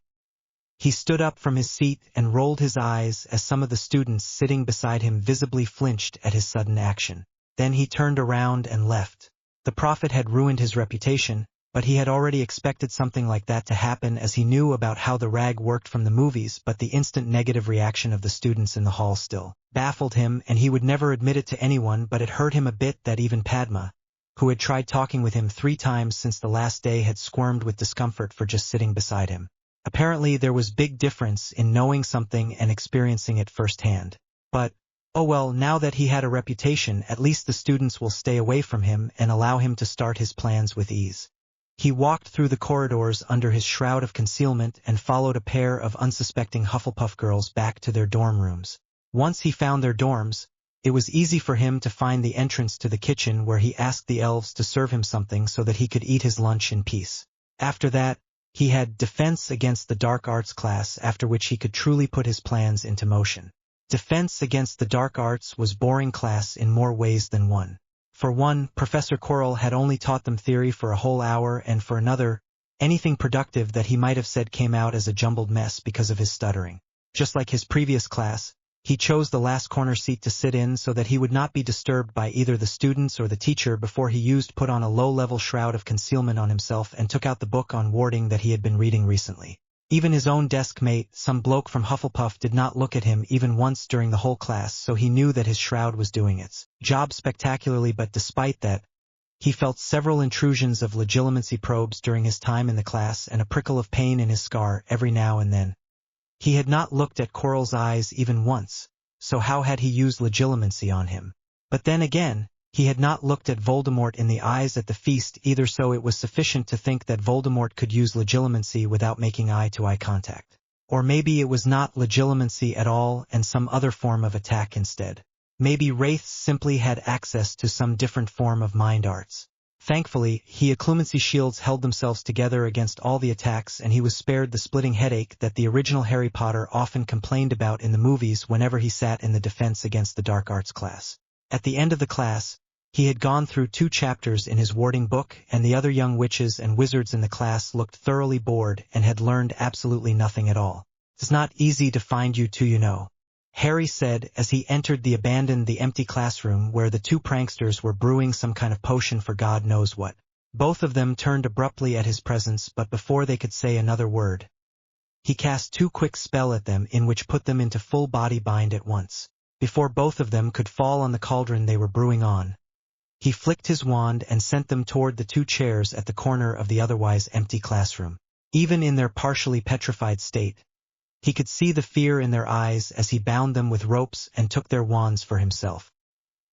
He stood up from his seat and rolled his eyes as some of the students sitting beside him visibly flinched at his sudden action. Then he turned around and left. The Prophet had ruined his reputation, but he had already expected something like that to happen, as he knew about how the rag worked from the movies. But the instant negative reaction of the students in the hall still baffled him, and he would never admit it to anyone, but it hurt him a bit that even Padma, who had tried talking with him 3 times since the last day, had squirmed with discomfort for just sitting beside him. Apparently there was big difference in knowing something and experiencing it firsthand. But, oh well, now that he had a reputation, at least the students will stay away from him and allow him to start his plans with ease. He walked through the corridors under his shroud of concealment and followed a pair of unsuspecting Hufflepuff girls back to their dorm rooms. Once he found their dorms, it was easy for him to find the entrance to the kitchen, where he asked the elves to serve him something so that he could eat his lunch in peace. After that, he had Defense Against the Dark Arts class, after which he could truly put his plans into motion. Defense Against the Dark Arts was boring class in more ways than one. For one, Professor Quirrell had only taught them theory for a whole hour, and for another, anything productive that he might have said came out as a jumbled mess because of his stuttering. Just like his previous class, he chose the last corner seat to sit in so that he would not be disturbed by either the students or the teacher before he put on a low-level shroud of concealment on himself and took out the book on warding that he had been reading recently. Even his own desk mate, some bloke from Hufflepuff, did not look at him even once during the whole class, so he knew that his shroud was doing its job spectacularly. But despite that, he felt several intrusions of legitimacy probes during his time in the class and a prickle of pain in his scar every now and then. He had not looked at Quirrell's eyes even once, so how had he used legitimacy on him? But then again, he had not looked at Voldemort in the eyes at the feast either, so it was sufficient to think that Voldemort could use legitimacy without making eye-to-eye contact. Or maybe it was not legitimacy at all and some other form of attack instead. Maybe wraiths simply had access to some different form of mind arts. Thankfully, occlumency shields held themselves together against all the attacks, and he was spared the splitting headache that the original Harry Potter often complained about in the movies whenever he sat in the Defense Against the Dark Arts class. At the end of the class, he had gone through 2 chapters in his warding book, and the other young witches and wizards in the class looked thoroughly bored and had learned absolutely nothing at all. "It's not easy to find you two, you know," Harry said as he entered the empty classroom where the 2 pranksters were brewing some kind of potion for God knows what. Both of them turned abruptly at his presence, but before they could say another word, he cast 2 quick spells at them in which put them into full body bind at once. before both of them could fall on the cauldron they were brewing on. He flicked his wand and sent them toward the 2 chairs at the corner of the otherwise empty classroom. Even in their partially petrified state, he could see the fear in their eyes as he bound them with ropes and took their wands for himself.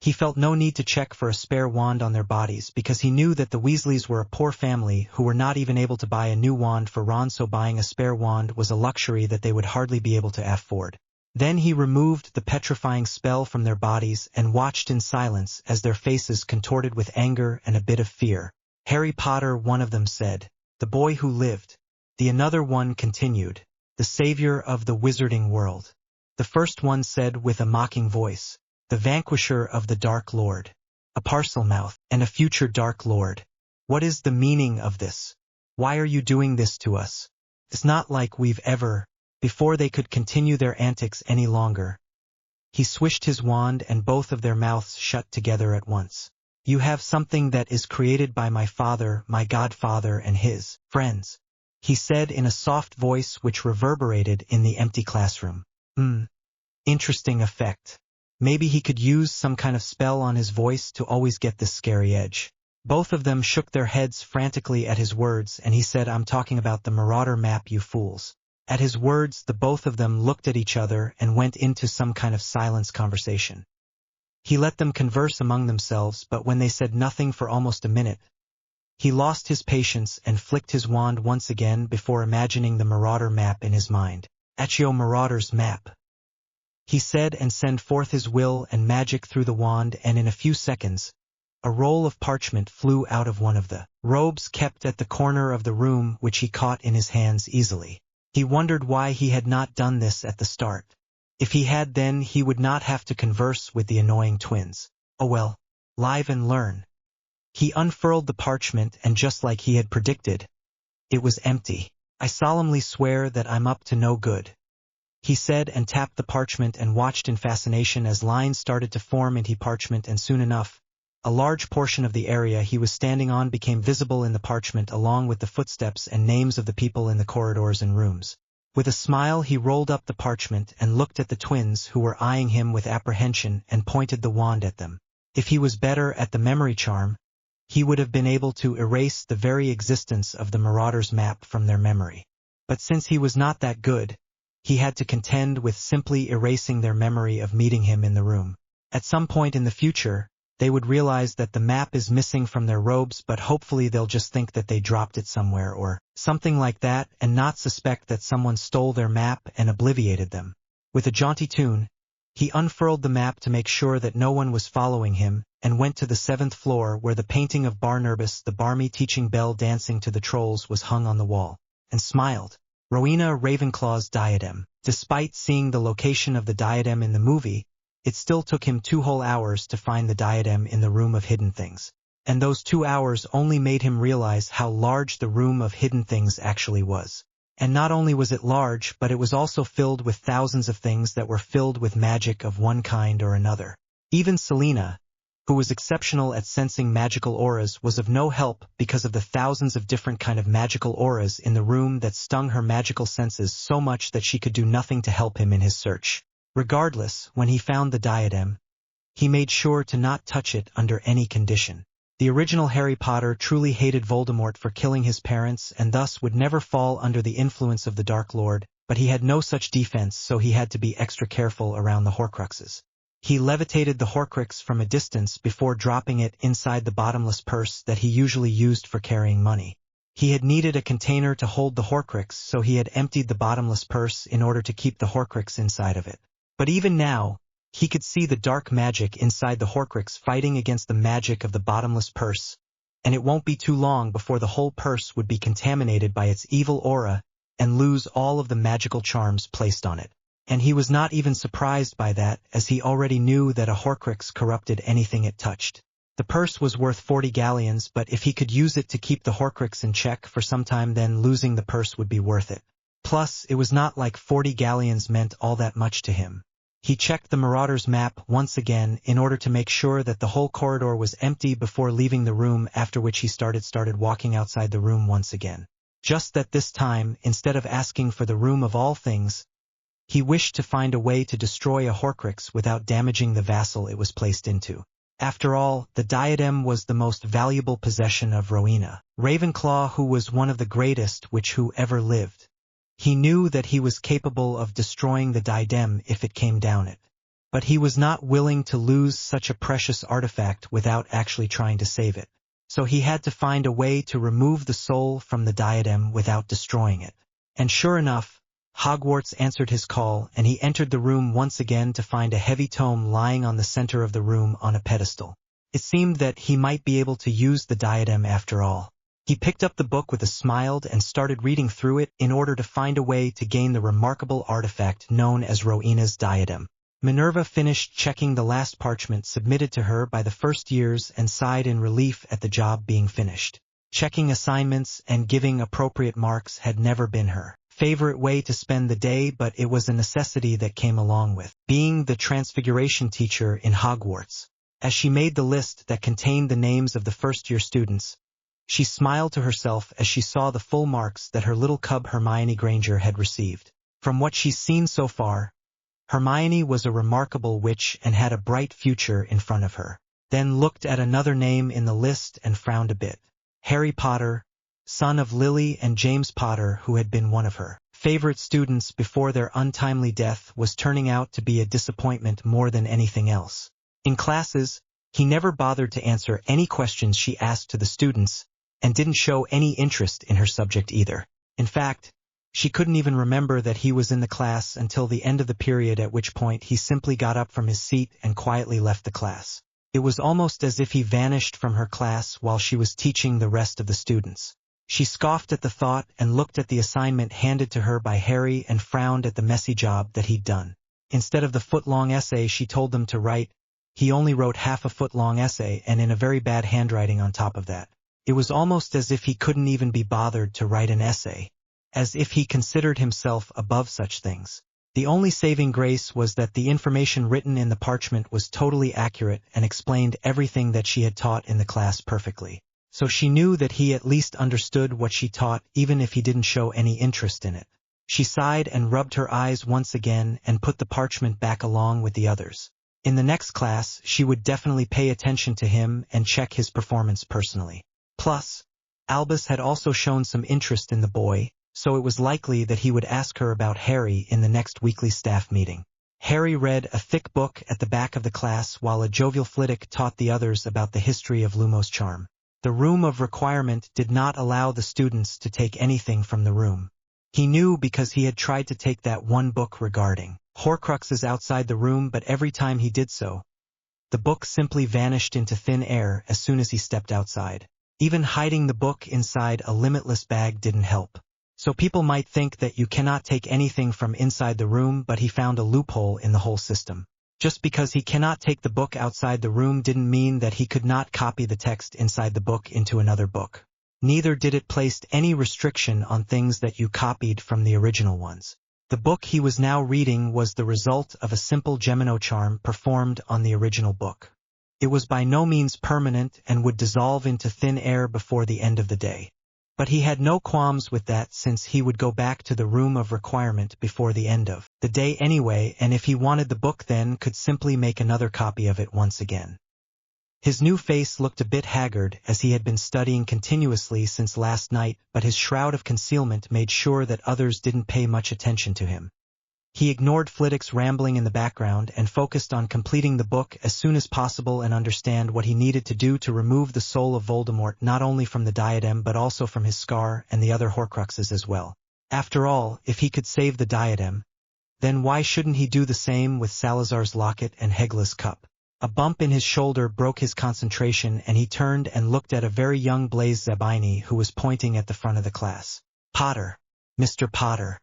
He felt no need to check for a spare wand on their bodies because he knew that the Weasleys were a poor family who were not even able to buy a new wand for Ron, so buying a spare wand was a luxury that they would hardly be able to afford. Then he removed the petrifying spell from their bodies and watched in silence as their faces contorted with anger and a bit of fear. "Harry Potter," one of them said. "The boy who lived." The another one continued. "The savior of the wizarding world." The first one said with a mocking voice. "The vanquisher of the Dark Lord. A Parselmouth, and a future Dark Lord. What is the meaning of this? Why are you doing this to us? It's not like we've ever..." Before they could continue their antics any longer, he swished his wand and both of their mouths shut together at once. "You have something that is created by my father, my godfather and his friends," he said in a soft voice which reverberated in the empty classroom. Interesting effect. Maybe he could use some kind of spell on his voice to always get this scary edge. Both of them shook their heads frantically at his words, and he said, "I'm talking about the Marauder map, you fools." At his words, the both of them looked at each other and went into some kind of silence conversation. He let them converse among themselves, but when they said nothing for almost a minute, he lost his patience and flicked his wand once again before imagining the Marauder map in his mind. "Accio Marauder's map," he said, and sent forth his will and magic through the wand, and in a few seconds, a roll of parchment flew out of one of the robes kept at the corner of the room, which he caught in his hands easily. He wondered why he had not done this at the start. If he had, then he would not have to converse with the annoying twins. Oh well, live and learn. He unfurled the parchment, and just like he had predicted, it was empty. "I solemnly swear that I'm up to no good," he said, and tapped the parchment and watched in fascination as lines started to form into parchment, and soon enough, a large portion of the area he was standing on became visible in the parchment, along with the footsteps and names of the people in the corridors and rooms. With a smile he rolled up the parchment and looked at the twins, who were eyeing him with apprehension, and pointed the wand at them. If he was better at the memory charm, he would have been able to erase the very existence of the Marauder's map from their memory. But since he was not that good, he had to contend with simply erasing their memory of meeting him in the room. At some point in the future, they would realize that the map is missing from their robes, but hopefully they'll just think that they dropped it somewhere or something like that, and not suspect that someone stole their map and obliviated them. With a jaunty tune, he unfurled the map to make sure that no one was following him, and went to the 7th floor, where the painting of Barnabas the Barmy teaching Belle dancing to the trolls was hung on the wall, and smiled. Rowena Ravenclaw's diadem. Despite seeing the location of the diadem in the movie, it still took him 2 whole hours to find the diadem in the Room of Hidden Things. And those 2 hours only made him realize how large the Room of Hidden Things actually was. And not only was it large, but it was also filled with thousands of things that were filled with magic of one kind or another. Even Selena, who was exceptional at sensing magical auras, was of no help because of the thousands of different kind of magical auras in the room that stung her magical senses so much that she could do nothing to help him in his search. Regardless, when he found the diadem, he made sure to not touch it under any condition. The original Harry Potter truly hated Voldemort for killing his parents and thus would never fall under the influence of the Dark Lord, but he had no such defense, so he had to be extra careful around the horcruxes. He levitated the horcrux from a distance before dropping it inside the bottomless purse that he usually used for carrying money. He had needed a container to hold the horcrux, so he had emptied the bottomless purse in order to keep the horcrux inside of it. But even now, he could see the dark magic inside the horcrux fighting against the magic of the bottomless purse, and it won't be too long before the whole purse would be contaminated by its evil aura and lose all of the magical charms placed on it. And he was not even surprised by that, as he already knew that a horcrux corrupted anything it touched. The purse was worth 40 galleons, but if he could use it to keep the horcrux in check for some time, then losing the purse would be worth it. Plus, it was not like 40 galleons meant all that much to him. He checked the Marauder's map once again in order to make sure that the whole corridor was empty before leaving the room, after which he started walking outside the room once again. Just that this time, instead of asking for the Room of All Things, He wished to find a way to destroy a horcrux without damaging the vassal it was placed into. After all, the diadem was the most valuable possession of Rowena Ravenclaw, who was one of the greatest who ever lived. He knew that he was capable of destroying the diadem if it came down it. But he was not willing to lose such a precious artifact without actually trying to save it. So he had to find a way to remove the soul from the diadem without destroying it. And sure enough, Hogwarts answered his call, and he entered the room once again to find a heavy tome lying on the center of the room on a pedestal. It seemed that he might be able to use the diadem after all. He picked up the book with a smile and started reading through it in order to find a way to gain the remarkable artifact known as Rowena's diadem. Minerva finished checking the last parchment submitted to her by the first years and sighed in relief at the job being finished. Checking assignments and giving appropriate marks had never been her favorite way to spend the day, but it was a necessity that came along with being the Transfiguration teacher in Hogwarts. As she made the list that contained the names of the first-year students, she smiled to herself as she saw the full marks that her little cub Hermione Granger had received. From what she's seen so far, Hermione was a remarkable witch and had a bright future in front of her. Then looked at another name in the list and frowned a bit. Harry Potter, son of Lily and James Potter, who had been one of her favorite students before their untimely death, was turning out to be a disappointment more than anything else. In classes, he never bothered to answer any questions she asked to the students, and didn't show any interest in her subject either. In fact, she couldn't even remember that he was in the class until the end of the period, at which point he simply got up from his seat and quietly left the class. It was almost as if he vanished from her class while she was teaching the rest of the students. She scoffed at the thought and looked at the assignment handed to her by Harry and frowned at the messy job that he'd done. Instead of the foot-long essay she told them to write, he only wrote half a foot-long essay, and in a very bad handwriting on top of that. It was almost as if he couldn't even be bothered to write an essay, as if he considered himself above such things. The only saving grace was that the information written in the parchment was totally accurate and explained everything that she had taught in the class perfectly. So she knew that he at least understood what she taught, even if he didn't show any interest in it. She sighed and rubbed her eyes once again and put the parchment back along with the others. In the next class, she would definitely pay attention to him and check his performance personally. Plus, Albus had also shown some interest in the boy, so it was likely that he would ask her about Harry in the next weekly staff meeting. Harry read a thick book at the back of the class while a jovial Flitwick taught the others about the history of Lumo's charm. The room of requirement did not allow the students to take anything from the room. He knew because he had tried to take that one book regarding horcruxes outside the room, but every time he did so, the book simply vanished into thin air as soon as he stepped outside. Even hiding the book inside a limitless bag didn't help. So people might think that you cannot take anything from inside the room, but he found a loophole in the whole system. Just because he cannot take the book outside the room didn't mean that he could not copy the text inside the book into another book. Neither did it place any restriction on things that you copied from the original ones. The book he was now reading was the result of a simple Gemino charm performed on the original book. It was by no means permanent and would dissolve into thin air before the end of the day. But he had no qualms with that, since he would go back to the room of requirement before the end of the day anyway, and if he wanted the book then could simply make another copy of it once again. His new face looked a bit haggard, as he had been studying continuously since last night, but his shroud of concealment made sure that others didn't pay much attention to him. He ignored Flitwick's rambling in the background and focused on completing the book as soon as possible and understand what he needed to do to remove the soul of Voldemort not only from the diadem but also from his scar and the other horcruxes as well. After all, if he could save the diadem, then why shouldn't he do the same with Salazar's locket and Hegla's cup? A bump in his shoulder broke his concentration, and he turned and looked at a very young Blaise Zabini who was pointing at the front of the class. "Potter, Mr. Potter."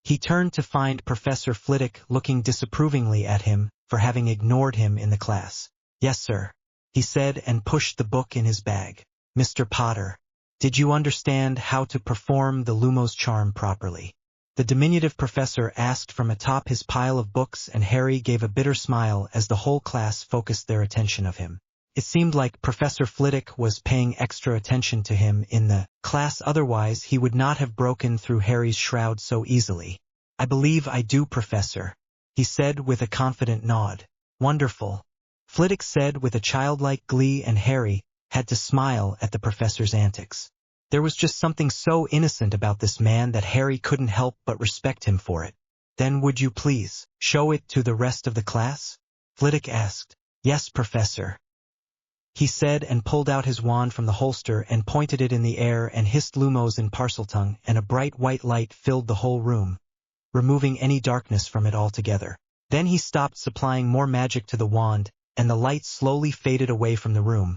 He turned to find Professor Flitwick looking disapprovingly at him for having ignored him in the class. "Yes, sir," he said and pushed the book in his bag. "Mr. Potter, did you understand how to perform the Lumo's charm properly?" The diminutive professor asked from atop his pile of books, and Harry gave a bitter smile as the whole class focused their attention of him. It seemed like Professor Flitwick was paying extra attention to him in the class, otherwise he would not have broken through Harry's shroud so easily. I believe I do, Professor, he said with a confident nod. Wonderful, Flitwick said with a childlike glee, and Harry had to smile at the professor's antics. There was just something so innocent about this man that Harry couldn't help but respect him for it. Then would you please show it to the rest of the class? Flitwick asked. Yes, Professor, he said, and pulled out his wand from the holster and pointed it in the air and hissed Lumos in Parseltongue, and a bright white light filled the whole room, removing any darkness from it altogether. Then he stopped supplying more magic to the wand, and the light slowly faded away from the room,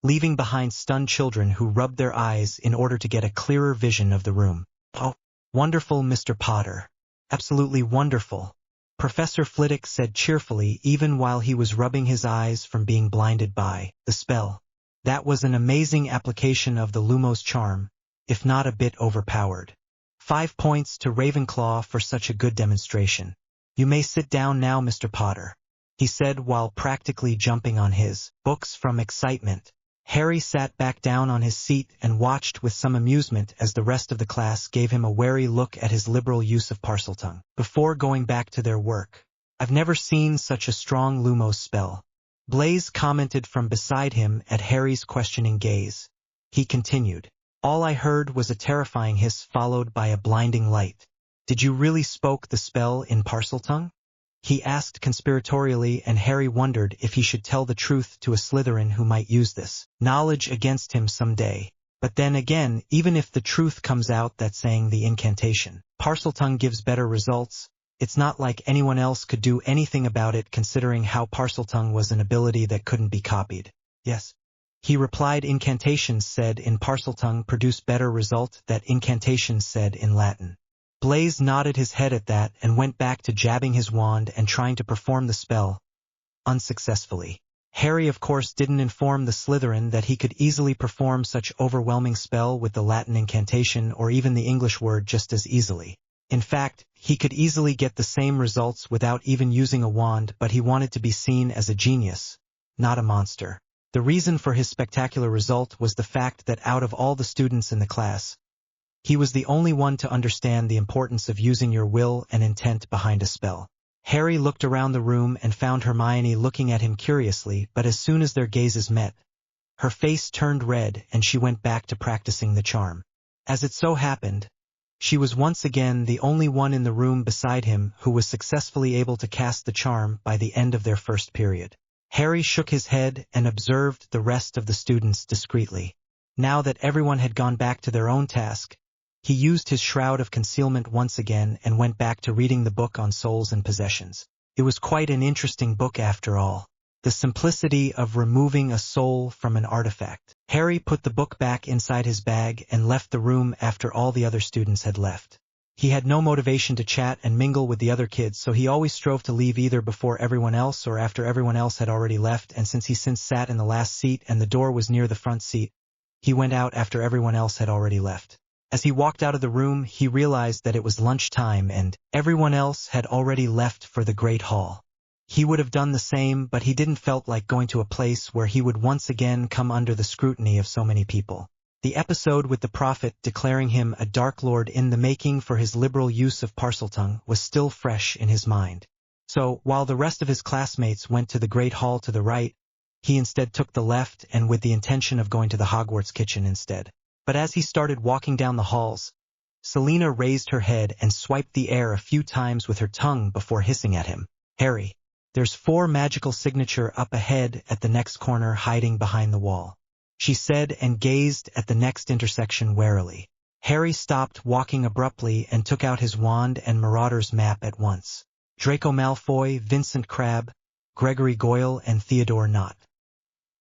leaving behind stunned children who rubbed their eyes in order to get a clearer vision of the room. Oh, wonderful, Mr. Potter. Absolutely wonderful, Professor Flitwick said cheerfully, even while he was rubbing his eyes from being blinded by the spell. That was an amazing application of the Lumo's charm, if not a bit overpowered. 5 points to Ravenclaw for such a good demonstration. You may sit down now, Mr. Potter, he said while practically jumping on his books from excitement. Harry sat back down on his seat and watched with some amusement as the rest of the class gave him a wary look at his liberal use of Parseltongue before going back to their work. I've never seen such a strong Lumos spell, Blaise commented from beside him at Harry's questioning gaze. He continued. All I heard was a terrifying hiss followed by a blinding light. Did you really spoke the spell in Parseltongue? He asked conspiratorially, and Harry wondered if he should tell the truth to a Slytherin who might use this knowledge against him someday. But then again, even if the truth comes out that saying the incantation Parseltongue gives better results, it's not like anyone else could do anything about it, considering how Parseltongue was an ability that couldn't be copied. Yes, he replied. Incantations said in Parseltongue produce better result than incantations said in Latin. Blaise nodded his head at that and went back to jabbing his wand and trying to perform the spell, unsuccessfully. Harry of course didn't inform the Slytherin that he could easily perform such overwhelming spell with the Latin incantation or even the English word just as easily. In fact, he could easily get the same results without even using a wand, but he wanted to be seen as a genius, not a monster. The reason for his spectacular result was the fact that out of all the students in the class, he was the only one to understand the importance of using your will and intent behind a spell. Harry looked around the room and found Hermione looking at him curiously, but as soon as their gazes met, her face turned red and she went back to practicing the charm. As it so happened, she was once again the only one in the room beside him who was successfully able to cast the charm by the end of their first period. Harry shook his head and observed the rest of the students discreetly. Now that everyone had gone back to their own task, he used his shroud of concealment once again and went back to reading the book on souls and possessions. It was quite an interesting book after all. The simplicity of removing a soul from an artifact. Harry put the book back inside his bag and left the room after all the other students had left. He had no motivation to chat and mingle with the other kids, so he always strove to leave either before everyone else or after everyone else had already left, and since he sat in the last seat and the door was near the front seat, he went out after everyone else had already left. As he walked out of the room, he realized that it was lunchtime and everyone else had already left for the Great Hall. He would have done the same, but he didn't felt like going to a place where he would once again come under the scrutiny of so many people. The episode with the prophet declaring him a Dark Lord in the making for his liberal use of Parseltongue was still fresh in his mind. So, while the rest of his classmates went to the Great Hall to the right, he instead took the left, and with the intention of going to the Hogwarts kitchen instead. But as he started walking down the halls, Selena raised her head and swiped the air a few times with her tongue before hissing at him. Harry, there's 4 magical signature up ahead at the next corner hiding behind the wall, she said and gazed at the next intersection warily. Harry stopped walking abruptly and took out his wand and Marauder's map at once. Draco Malfoy, Vincent Crabbe, Gregory Goyle, and Theodore Nott.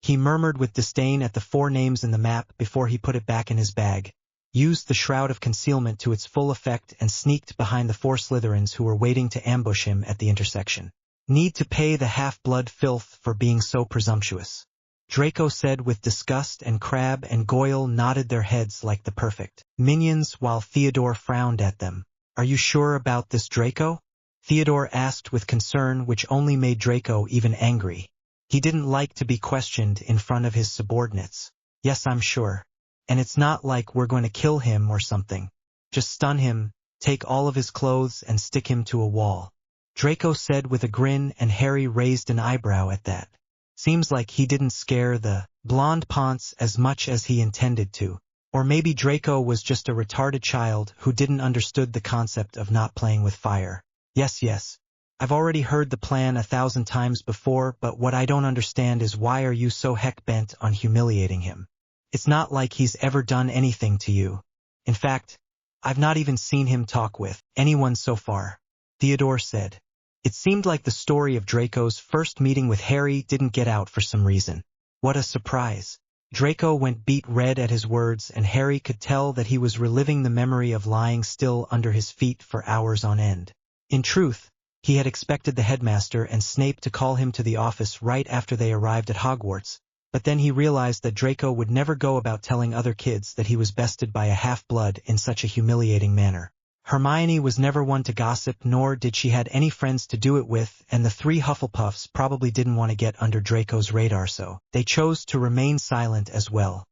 He murmured with disdain at the 4 names in the map before he put it back in his bag, used the shroud of concealment to its full effect and sneaked behind the 4 Slytherins who were waiting to ambush him at the intersection. Need to pay the half-blood filth for being so presumptuous, Draco said with disgust, and Crabbe and Goyle nodded their heads like the perfect minions while Theodore frowned at them. Are you sure about this, Draco? Theodore asked with concern, which only made Draco even angry. He didn't like to be questioned in front of his subordinates. Yes, I'm sure. And it's not like we're going to kill him or something. Just stun him, take all of his clothes and stick him to a wall. Draco said with a grin, and Harry raised an eyebrow at that. Seems like he didn't scare the blonde ponce as much as he intended to. Or maybe Draco was just a retarded child who didn't understood the concept of not playing with fire. Yes. I've already heard the plan 1,000 times before, but what I don't understand is why are you so heck-bent on humiliating him? It's not like he's ever done anything to you. In fact, I've not even seen him talk with anyone so far, Theodore said. It seemed like the story of Draco's first meeting with Harry didn't get out for some reason. What a surprise. Draco went beet red at his words, and Harry could tell that he was reliving the memory of lying still under his feet for hours on end. In truth, he had expected the headmaster and Snape to call him to the office right after they arrived at Hogwarts, but then he realized that Draco would never go about telling other kids that he was bested by a half-blood in such a humiliating manner. Hermione was never one to gossip, nor did she had any friends to do it with, and the 3 Hufflepuffs probably didn't want to get under Draco's radar, so they chose to remain silent as well.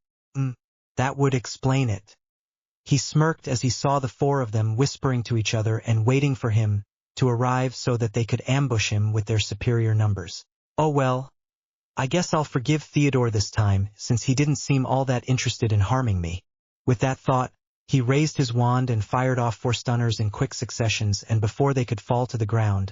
That would explain it. He smirked as he saw the 4 of them whispering to each other and waiting for him to arrive so that they could ambush him with their superior numbers. Oh well, I guess I'll forgive Theodore this time, since he didn't seem all that interested in harming me. With that thought, he raised his wand and fired off 4 stunners in quick successions, and before they could fall to the ground,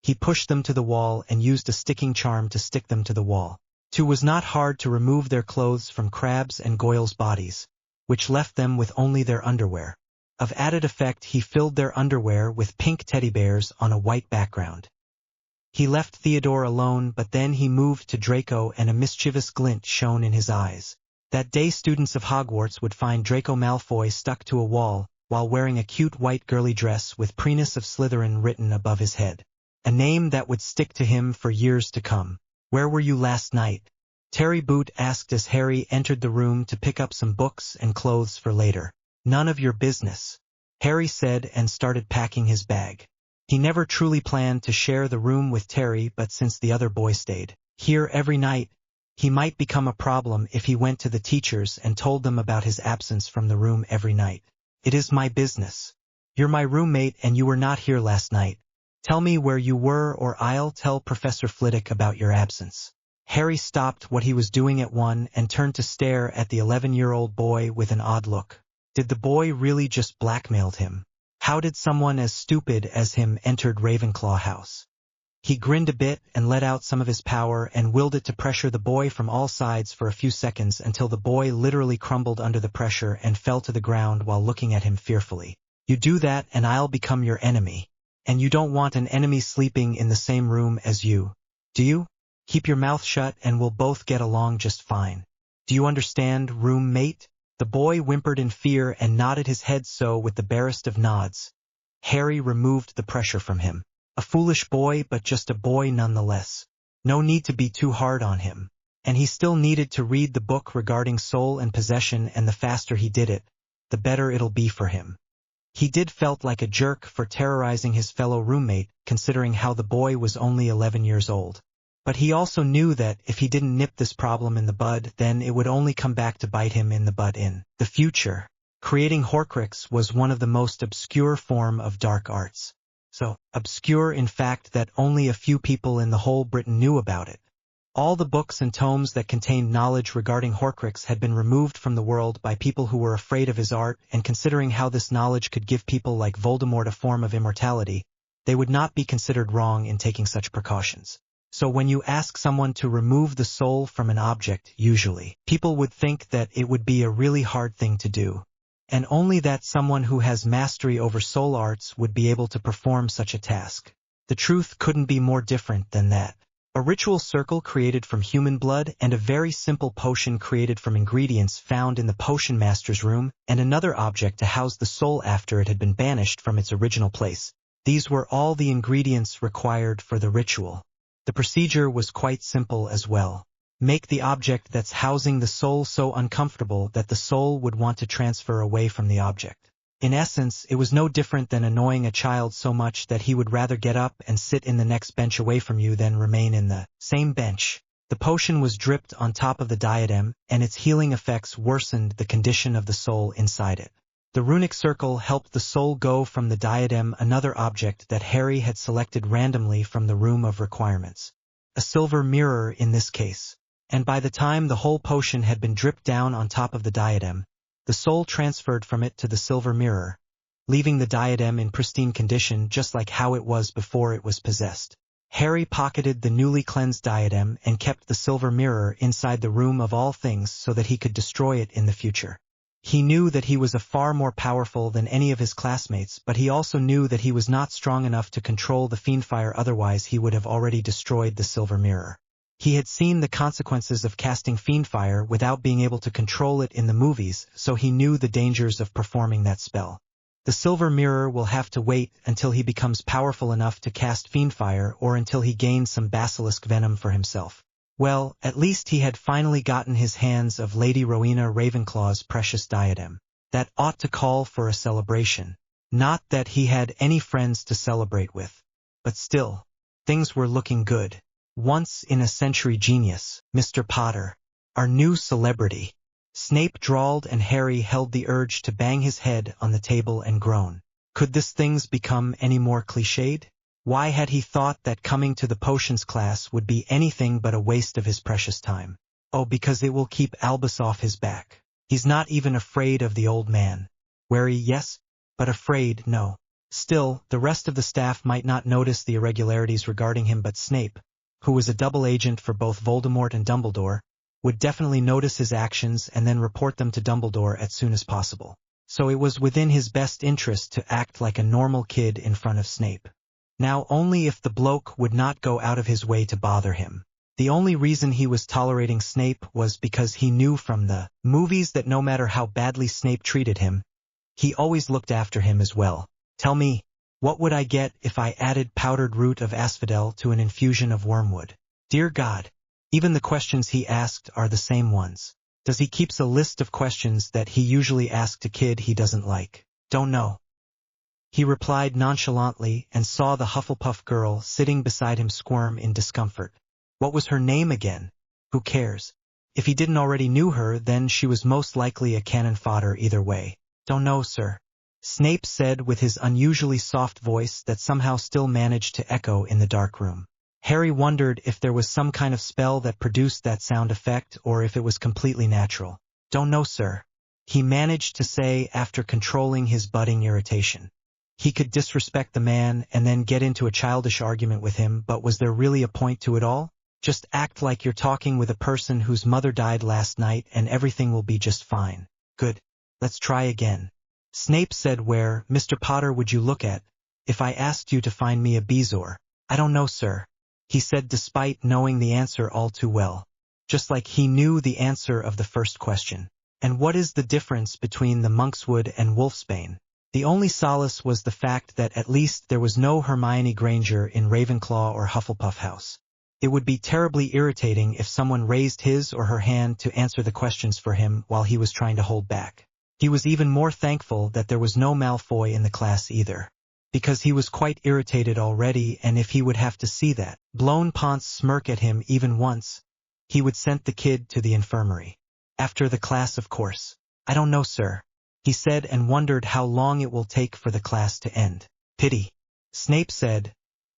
he pushed them to the wall and used a sticking charm to stick them to the wall. It was not hard to remove their clothes from Crabbe's and Goyle's bodies, which left them with only their underwear. Of added effect, he filled their underwear with pink teddy bears on a white background. He left Theodore alone, but then he moved to Draco, and a mischievous glint shone in his eyes. That day students of Hogwarts would find Draco Malfoy stuck to a wall, while wearing a cute white girly dress with Primus of Slytherin written above his head. A name that would stick to him for years to come. "Where were you last night?" Terry Boot asked as Harry entered the room to pick up some books and clothes for later. "None of your business," Harry said and started packing his bag. He never truly planned to share the room with Terry, but since the other boy stayed here every night, he might become a problem if he went to the teachers and told them about his absence from the room every night. "It is my business. You're my roommate and you were not here last night. Tell me where you were or I'll tell Professor Flitwick about your absence." Harry stopped what he was doing at one and turned to stare at the 11-year-old boy with an odd look. Did the boy really just blackmailed him? How did someone as stupid as him entered Ravenclaw house? He grinned a bit and let out some of his power and willed it to pressure the boy from all sides for a few seconds until the boy literally crumbled under the pressure and fell to the ground while looking at him fearfully. "You do that and I'll become your enemy. And you don't want an enemy sleeping in the same room as you, do you? Keep your mouth shut and we'll both get along just fine. Do you understand, roommate?" The boy whimpered in fear and nodded his head, so with the barest of nods, Harry removed the pressure from him. A foolish boy, but just a boy nonetheless. No need to be too hard on him. And he still needed to read the book regarding soul and possession, and the faster he did it, the better it'll be for him. He did felt like a jerk for terrorizing his fellow roommate, considering how the boy was only 11 years old. But he also knew that if he didn't nip this problem in the bud, then it would only come back to bite him in the butt in the future. Creating horcrux was one of the most obscure form of dark arts. So obscure, in fact, that only a few people in the whole Britain knew about it. All the books and tomes that contained knowledge regarding horcrux had been removed from the world by people who were afraid of his art, and considering how this knowledge could give people like Voldemort a form of immortality, they would not be considered wrong in taking such precautions. So when you ask someone to remove the soul from an object, usually, people would think that it would be a really hard thing to do, and only that someone who has mastery over soul arts would be able to perform such a task. The truth couldn't be more different than that. A ritual circle created from human blood, and a very simple potion created from ingredients found in the potion master's room, and another object to house the soul after it had been banished from its original place. These were all the ingredients required for the ritual. The procedure was quite simple as well. Make the object that's housing the soul so uncomfortable that the soul would want to transfer away from the object. In essence, it was no different than annoying a child so much that he would rather get up and sit in the next bench away from you than remain in the same bench. The potion was dripped on top of the diadem, and its healing effects worsened the condition of the soul inside it. The runic circle helped the soul go from the diadem, another object that Harry had selected randomly from the room of requirements. A silver mirror in this case. And by the time the whole potion had been dripped down on top of the diadem, the soul transferred from it to the silver mirror, leaving the diadem in pristine condition just like how it was before it was possessed. Harry pocketed the newly cleansed diadem and kept the silver mirror inside the room of all things so that he could destroy it in the future. He knew that he was far more powerful than any of his classmates, but he also knew that he was not strong enough to control the fiendfire, otherwise he would have already destroyed the silver mirror. He had seen the consequences of casting fiendfire without being able to control it in the movies, so he knew the dangers of performing that spell. The silver mirror will have to wait until he becomes powerful enough to cast fiendfire or until he gains some basilisk venom for himself. Well, at least he had finally gotten his hands of Lady Rowena Ravenclaw's precious diadem. That ought to call for a celebration. Not that he had any friends to celebrate with. But still, things were looking good. Once-in-a-century genius, Mr. Potter. Our new celebrity. Snape drawled, and Harry held the urge to bang his head on the table and groan. Could this things become any more cliched? Why had he thought that coming to the potions class would be anything but a waste of his precious time? Oh, because it will keep Albus off his back. He's not even afraid of the old man. Wary, yes, but afraid, no. Still, the rest of the staff might not notice the irregularities regarding him, but Snape, who was a double agent for both Voldemort and Dumbledore, would definitely notice his actions and then report them to Dumbledore as soon as possible. So it was within his best interest to act like a normal kid in front of Snape. Now only if the bloke would not go out of his way to bother him. The only reason he was tolerating Snape was because he knew from the movies that no matter how badly Snape treated him, he always looked after him as well. Tell me, what would I get if I added powdered root of asphodel to an infusion of wormwood? Dear God, even the questions he asked are the same ones. Does he keeps a list of questions that he usually asks a kid he doesn't like? Don't know. He replied nonchalantly and saw the Hufflepuff girl sitting beside him squirm in discomfort. What was her name again? Who cares? If he didn't already knew her, then she was most likely a cannon fodder either way. Don't know, sir. Snape said with his unusually soft voice that somehow still managed to echo in the dark room. Harry wondered if there was some kind of spell that produced that sound effect or if it was completely natural. Don't know, sir. He managed to say after controlling his budding irritation. He could disrespect the man and then get into a childish argument with him, but was there really a point to it all? Just act like you're talking with a person whose mother died last night and everything will be just fine. Good. Let's try again. Snape said, where, Mr. Potter, would you look at if I asked you to find me a bezoar? I don't know, sir. He said despite knowing the answer all too well. Just like he knew the answer of the first question. And what is the difference between the Monkswood and Wolfsbane? The only solace was the fact that at least there was no Hermione Granger in Ravenclaw or Hufflepuff house. It would be terribly irritating if someone raised his or her hand to answer the questions for him while he was trying to hold back. He was even more thankful that there was no Malfoy in the class either, because he was quite irritated already, and if he would have to see that blown Ponce smirk at him even once, he would send the kid to the infirmary. After the class, of course. I don't know, sir. He said, and wondered how long it will take for the class to end. Pity. Snape said,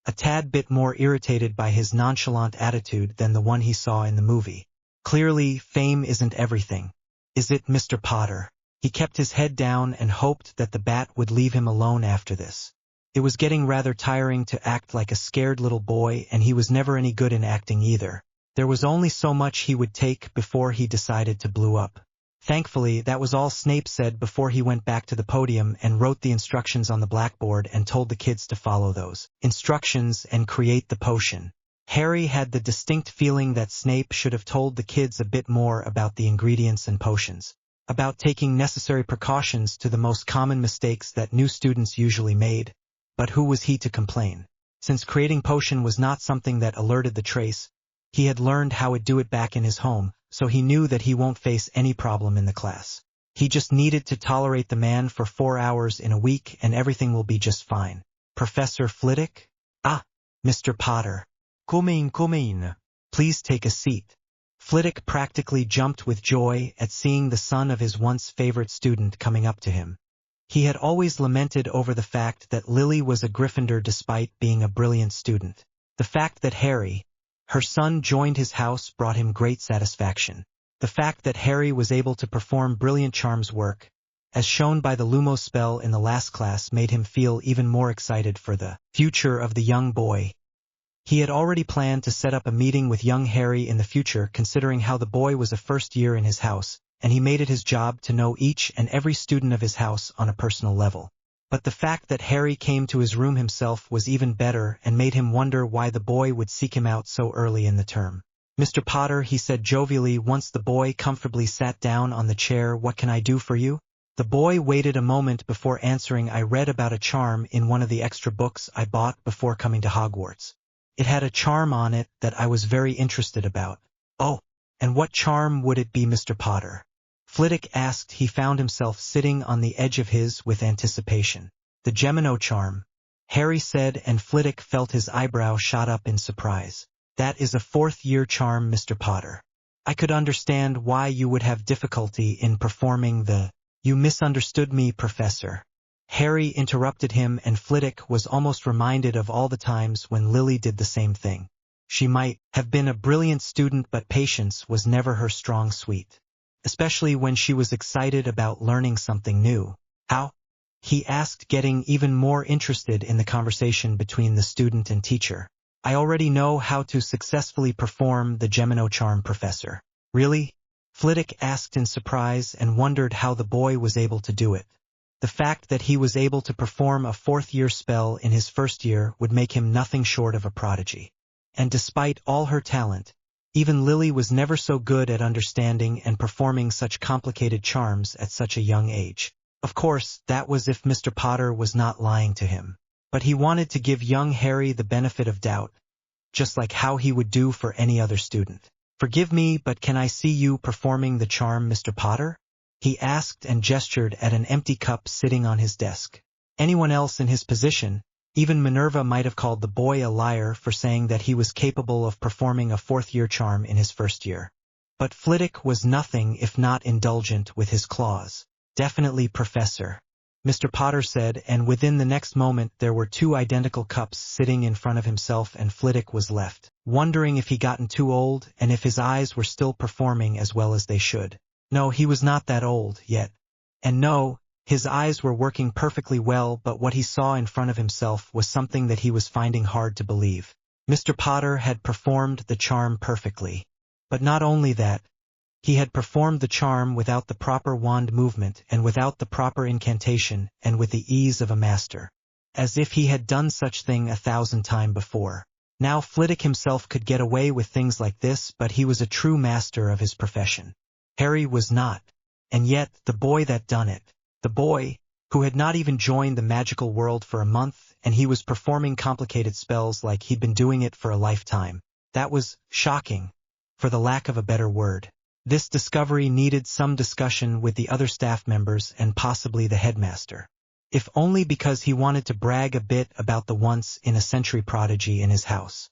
a tad bit more irritated by his nonchalant attitude than the one he saw in the movie. Clearly, fame isn't everything. Is it, Mr. Potter? He kept his head down and hoped that the bat would leave him alone after this. It was getting rather tiring to act like a scared little boy, and he was never any good in acting either. There was only so much he would take before he decided to blow up. Thankfully, that was all Snape said before he went back to the podium and wrote the instructions on the blackboard and told the kids to follow those instructions and create the potion. Harry had the distinct feeling that Snape should have told the kids a bit more about the ingredients and potions, about taking necessary precautions to the most common mistakes that new students usually made. But who was he to complain? Since creating potion was not something that alerted the trace, he had learned how to do it back in his home, so he knew that he won't face any problem in the class. He just needed to tolerate the man for 4 hours in a week and everything will be just fine. Professor Flitwick? Ah, Mr. Potter. Come in. Please take a seat. Flitwick practically jumped with joy at seeing the son of his once favorite student coming up to him. He had always lamented over the fact that Lily was a Gryffindor despite being a brilliant student. The fact that Harry, her son, joined his house brought him great satisfaction. The fact that Harry was able to perform brilliant charms work, as shown by the Lumo spell in the last class, made him feel even more excited for the future of the young boy. He had already planned to set up a meeting with young Harry in the future, considering how the boy was a first year in his house, and he made it his job to know each and every student of his house on a personal level. But the fact that Harry came to his room himself was even better and made him wonder why the boy would seek him out so early in the term. "Mr. Potter," he said jovially once the boy comfortably sat down on the chair, "what can I do for you?" The boy waited a moment before answering. "I read about a charm in one of the extra books I bought before coming to Hogwarts. It had a charm on it that I was very interested about." "Oh, and what charm would it be, Mr. Potter?" Flitwick asked. He found himself sitting on the edge of his with anticipation. "The Gemino charm," Harry said, and Flitwick felt his eyebrow shot up in surprise. "That is a fourth-year charm, Mr. Potter. I could understand why you would have difficulty in performing the—" "You misunderstood me, Professor," Harry interrupted him, and Flitwick was almost reminded of all the times when Lily did the same thing. She might have been a brilliant student, but patience was never her strong suit, especially when she was excited about learning something new. "How?" he asked, getting even more interested in the conversation between the student and teacher. "I already know how to successfully perform the Gemino charm, Professor." "Really?" Flitwick asked in surprise and wondered how the boy was able to do it. The fact that he was able to perform a fourth-year spell in his first year would make him nothing short of a prodigy. And despite all her talent, even Lily was never so good at understanding and performing such complicated charms at such a young age. Of course, that was if Mr. Potter was not lying to him. But he wanted to give young Harry the benefit of doubt, just like how he would do for any other student. "Forgive me, but can I see you performing the charm, Mr. Potter?" he asked and gestured at an empty cup sitting on his desk. Anyone else in his position, even Minerva, might have called the boy a liar for saying that he was capable of performing a fourth-year charm in his first year. But Flitwick was nothing if not indulgent with his claws. "Definitely, Professor," Mr. Potter said, and within the next moment there were two identical cups sitting in front of himself, and Flitwick was left wondering if he gotten too old and if his eyes were still performing as well as they should. No, he was not that old yet. And no, his eyes were working perfectly well, but what he saw in front of himself was something that he was finding hard to believe. Mr. Potter had performed the charm perfectly. But not only that, he had performed the charm without the proper wand movement and without the proper incantation and with the ease of a master, as if he had done such thing 1,000 times before. Now Flitwick himself could get away with things like this, but he was a true master of his profession. Harry was not. And yet, the boy that done it, the boy who had not even joined the magical world for a month, and he was performing complicated spells like he'd been doing it for a lifetime. That was shocking, for the lack of a better word. This discovery needed some discussion with the other staff members and possibly the headmaster. If only because he wanted to brag a bit about the once-in-a-century prodigy in his house.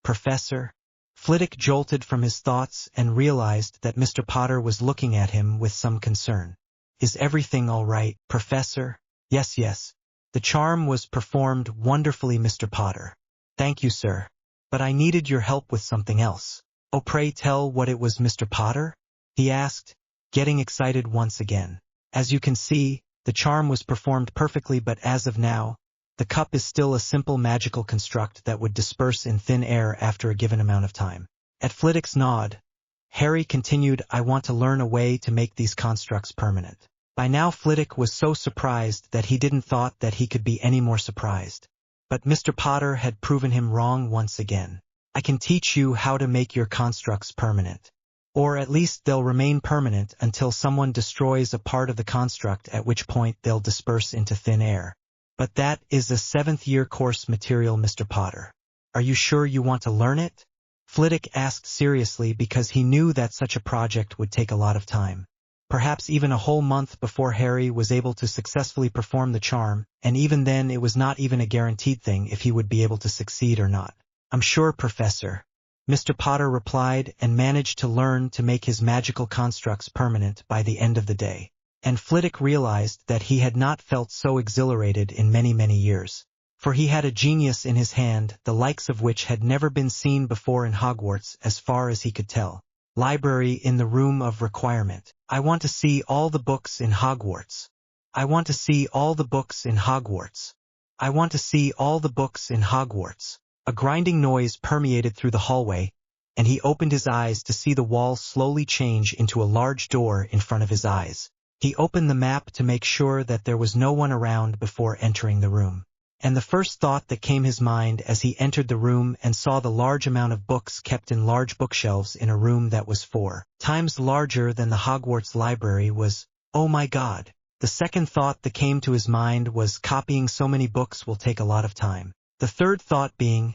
Professor, Flitwick jolted from his thoughts and realized that Mr. Potter was looking at him with some concern. "Is everything all right, Professor?" Yes. The charm was performed wonderfully, Mr. Potter." "Thank you, sir. But I needed your help with something else." "Oh, pray tell what it was, Mr. Potter?" he asked, getting excited once again. "As you can see, the charm was performed perfectly, but as of now, the cup is still a simple magical construct that would disperse in thin air after a given amount of time." At Flitwick's nod, Harry continued, "I want to learn a way to make these constructs permanent." By now Flitwick was so surprised that he didn't thought that he could be any more surprised. But Mr. Potter had proven him wrong once again. "I can teach you how to make your constructs permanent. Or at least they'll remain permanent until someone destroys a part of the construct, at which point they'll disperse into thin air. But that is a 7th-year course material, Mr. Potter. Are you sure you want to learn it?" Flitwick asked seriously, because he knew that such a project would take a lot of time. Perhaps even a whole month before Harry was able to successfully perform the charm, and even then it was not even a guaranteed thing if he would be able to succeed or not. "I'm sure, Professor," Mr. Potter replied, and managed to learn to make his magical constructs permanent by the end of the day. And Flitwick realized that he had not felt so exhilarated in many, many years. For he had a genius in his hand, the likes of which had never been seen before in Hogwarts as far as he could tell. Library in the room of requirement. I want to see all the books in Hogwarts. I want to see all the books in Hogwarts. I want to see all the books in Hogwarts. A grinding noise permeated through the hallway, and he opened his eyes to see the wall slowly change into a large door in front of his eyes. He opened the map to make sure that there was no one around before entering the room. And the first thought that came his mind as he entered the room and saw the large amount of books kept in large bookshelves in a room that was 4 times larger than the Hogwarts library was, oh my God. The second thought that came to his mind was copying so many books will take a lot of time. The third thought being,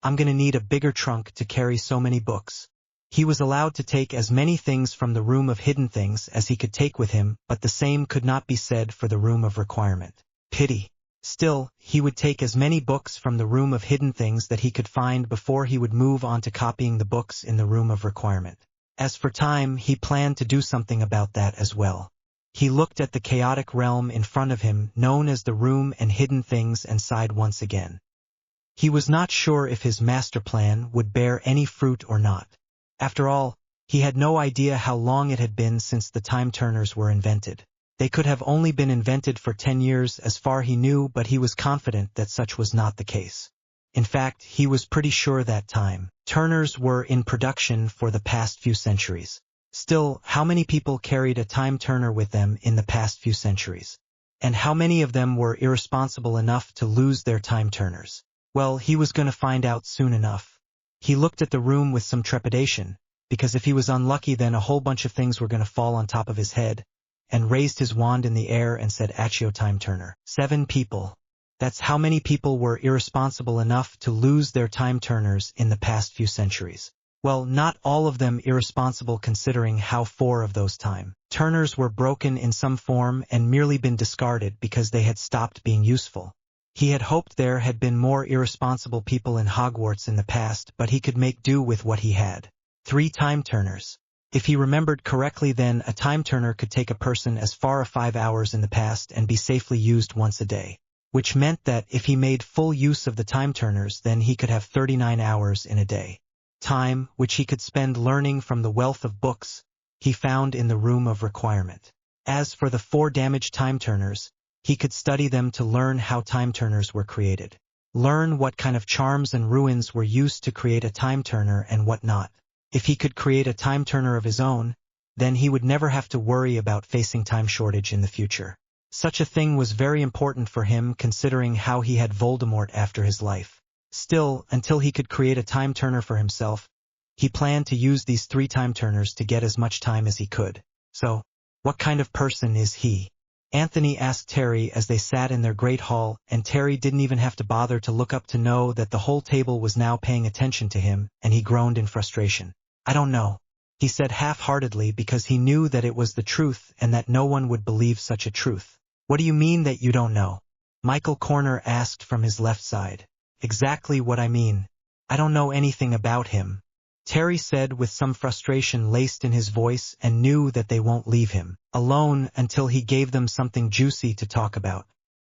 I'm going to need a bigger trunk to carry so many books. He was allowed to take as many things from the room of hidden things as he could take with him, but the same could not be said for the room of requirement. Pity. Still, he would take as many books from the room of hidden things that he could find before he would move on to copying the books in the room of requirement. As for time, he planned to do something about that as well. He looked at the chaotic realm in front of him, known as the room and hidden things, and sighed once again. He was not sure if his master plan would bear any fruit or not. After all, he had no idea how long it had been since the time-turners were invented. They could have only been invented for 10 years as far he knew, but he was confident that such was not the case. In fact, he was pretty sure that time-turners were in production for the past few centuries. Still, how many people carried a time-turner with them in the past few centuries? And how many of them were irresponsible enough to lose their time-turners? Well, he was going to find out soon enough. He looked at the room with some trepidation, because if he was unlucky then a whole bunch of things were going to fall on top of his head, and raised his wand in the air and said, Accio time-turner. 7 people. That's how many people were irresponsible enough to lose their time-turners in the past few centuries. Well, not all of them irresponsible considering how 4 of those time-turners were broken in some form and merely been discarded because they had stopped being useful. He had hoped there had been more irresponsible people in Hogwarts in the past, but he could make do with what he had. 3 time-turners. If he remembered correctly then, a time-turner could take a person as far as 5 hours in the past and be safely used once a day. Which meant that if he made full use of the time-turners then he could have 39 hours in a day. Time, which he could spend learning from the wealth of books he found in the room of requirement. As for the 4 damaged time-turners, he could study them to learn how time-turners were created. Learn what kind of charms and ruins were used to create a time-turner and what not. If he could create a time-turner of his own, then he would never have to worry about facing time shortage in the future. Such a thing was very important for him considering how he had Voldemort after his life. Still, until he could create a time-turner for himself, he planned to use these 3 time-turners to get as much time as he could. So, what kind of person is he? Anthony asked Terry as they sat in their great hall, and Terry didn't even have to bother to look up to know that the whole table was now paying attention to him, and he groaned in frustration. I don't know, he said half-heartedly because he knew that it was the truth and that no one would believe such a truth. What do you mean that you don't know? Michael Corner asked from his left side. Exactly what I mean. I don't know anything about him, Terry said with some frustration laced in his voice, and knew that they won't leave him alone until he gave them something juicy to talk about.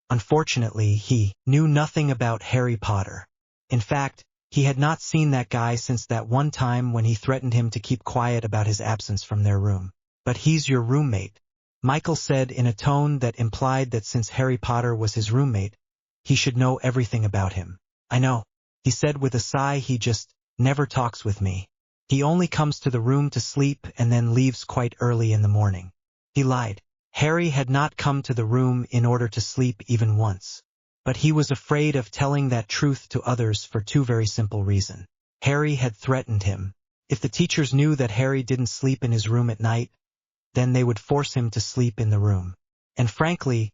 Unfortunately, he knew nothing about Harry Potter. In fact, he had not seen that guy since that one time when he threatened him to keep quiet about his absence from their room. But he's your roommate, Michael said in a tone that implied that since Harry Potter was his roommate, he should know everything about him. I know, he said with a sigh. He just never talks with me. He only comes to the room to sleep and then leaves quite early in the morning. He lied. Harry had not come to the room in order to sleep even once. But he was afraid of telling that truth to others for 2 very simple reasons. Harry had threatened him. If the teachers knew that Harry didn't sleep in his room at night, then they would force him to sleep in the room. And frankly,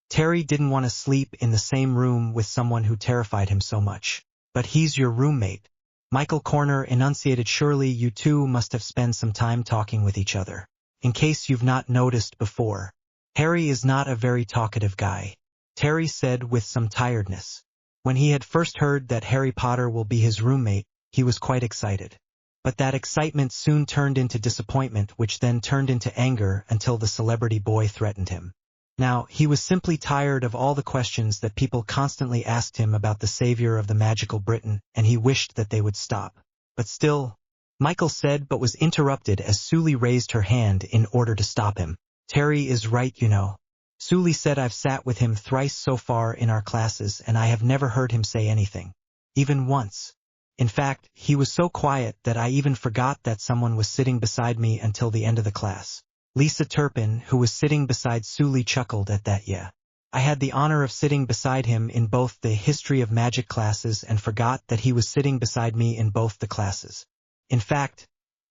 Terry didn't want to sleep in the same room with someone who terrified him so much. But he's your roommate, Michael Corner enunciated. Surely you two must have spent some time talking with each other. In case you've not noticed before, Harry is not a very talkative guy, Terry said with some tiredness. When he had first heard that Harry Potter will be his roommate, he was quite excited. But that excitement soon turned into disappointment, which then turned into anger until the celebrity boy threatened him. Now, he was simply tired of all the questions that people constantly asked him about the savior of the magical Britain, and he wished that they would stop. But still, Michael said, but was interrupted as Sully raised her hand in order to stop him. Terry is right, you know. Sully said I've sat with him thrice so far in our classes and I have never heard him say anything. Even once. In fact, he was so quiet that I even forgot that someone was sitting beside me until the end of the class. Lisa Turpin, who was sitting beside Sully, chuckled at that. Yeah. I had the honor of sitting beside him in both the History of Magic classes and forgot that he was sitting beside me in both the classes. In fact,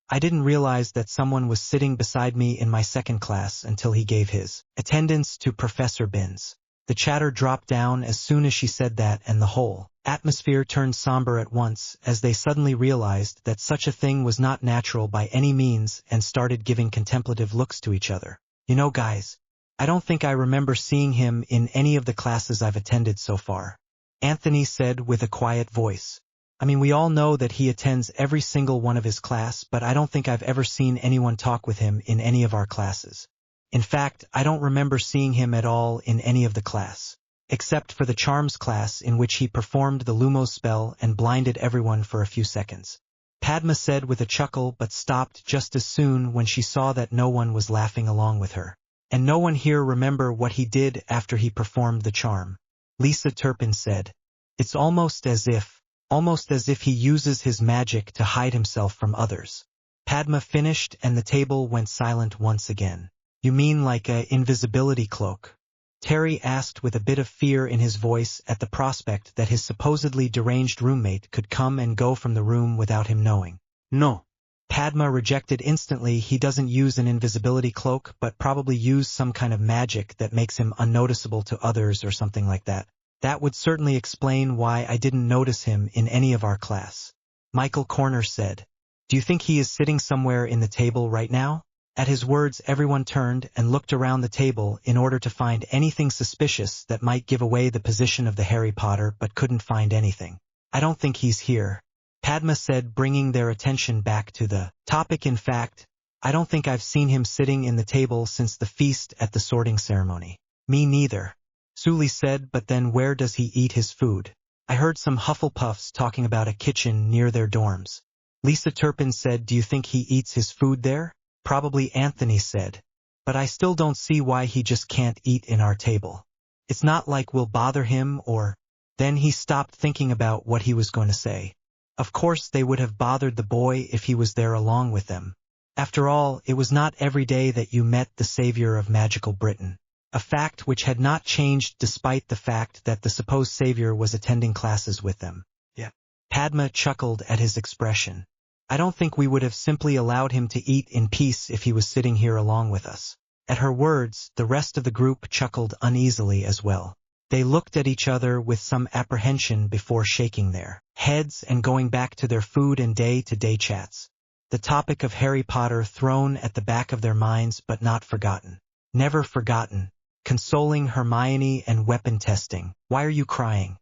I didn't realize that someone was sitting beside me in my second class until he gave his attendance to Professor Binns. The chatter dropped down as soon as she said that, and the whole atmosphere turned somber at once as they suddenly realized that such a thing was not natural by any means and started giving contemplative looks to each other. You know, guys, I don't think I remember seeing him in any of the classes I've attended so far, Anthony said with a quiet voice. I mean, we all know that he attends every single one of his class, but I don't think I've ever seen anyone talk with him in any of our classes. In fact, I don't remember seeing him at all in any of the class, except for the charms class in which he performed the Lumo spell and blinded everyone for a few seconds. Padma said with a chuckle, but stopped just as soon when she saw that no one was laughing along with her. And no one here remember what he did after he performed the charm. Lisa Turpin said. It's almost as if he uses his magic to hide himself from others. Padma finished and the table went silent once again. You mean like a invisibility cloak? Terry asked with a bit of fear in his voice at the prospect that his supposedly deranged roommate could come and go from the room without him knowing. No. Padma rejected instantly. He doesn't use an invisibility cloak, but probably use some kind of magic that makes him unnoticeable to others or something like that. That would certainly explain why I didn't notice him in any of our class. Michael Corner said. Do you think he is sitting somewhere in the table right now? At his words, everyone turned and looked around the table in order to find anything suspicious that might give away the position of the Harry Potter, but couldn't find anything. I don't think he's here, Padma said, bringing their attention back to the topic. In fact, I don't think I've seen him sitting in the table since the feast at the sorting ceremony. Me neither, Sully said, but then where does he eat his food? I heard some Hufflepuffs talking about a kitchen near their dorms. Lisa Turpin said, do you think he eats his food there? Probably, Anthony said. But I still don't see why he just can't eat in our table. It's not like we'll bother him or... Then he stopped thinking about what he was going to say. Of course they would have bothered the boy if he was there along with them. After all, it was not every day that you met the savior of magical Britain. A fact which had not changed despite the fact that the supposed savior was attending classes with them. Yeah. Padma chuckled at his expression. I don't think we would have simply allowed him to eat in peace if he was sitting here along with us. At her words, the rest of the group chuckled uneasily as well. They looked at each other with some apprehension before shaking their heads and going back to their food and day-to-day chats. The topic of Harry Potter thrown at the back of their minds but not forgotten. Never forgotten. Consoling Hermione and weapon testing. Why are you crying?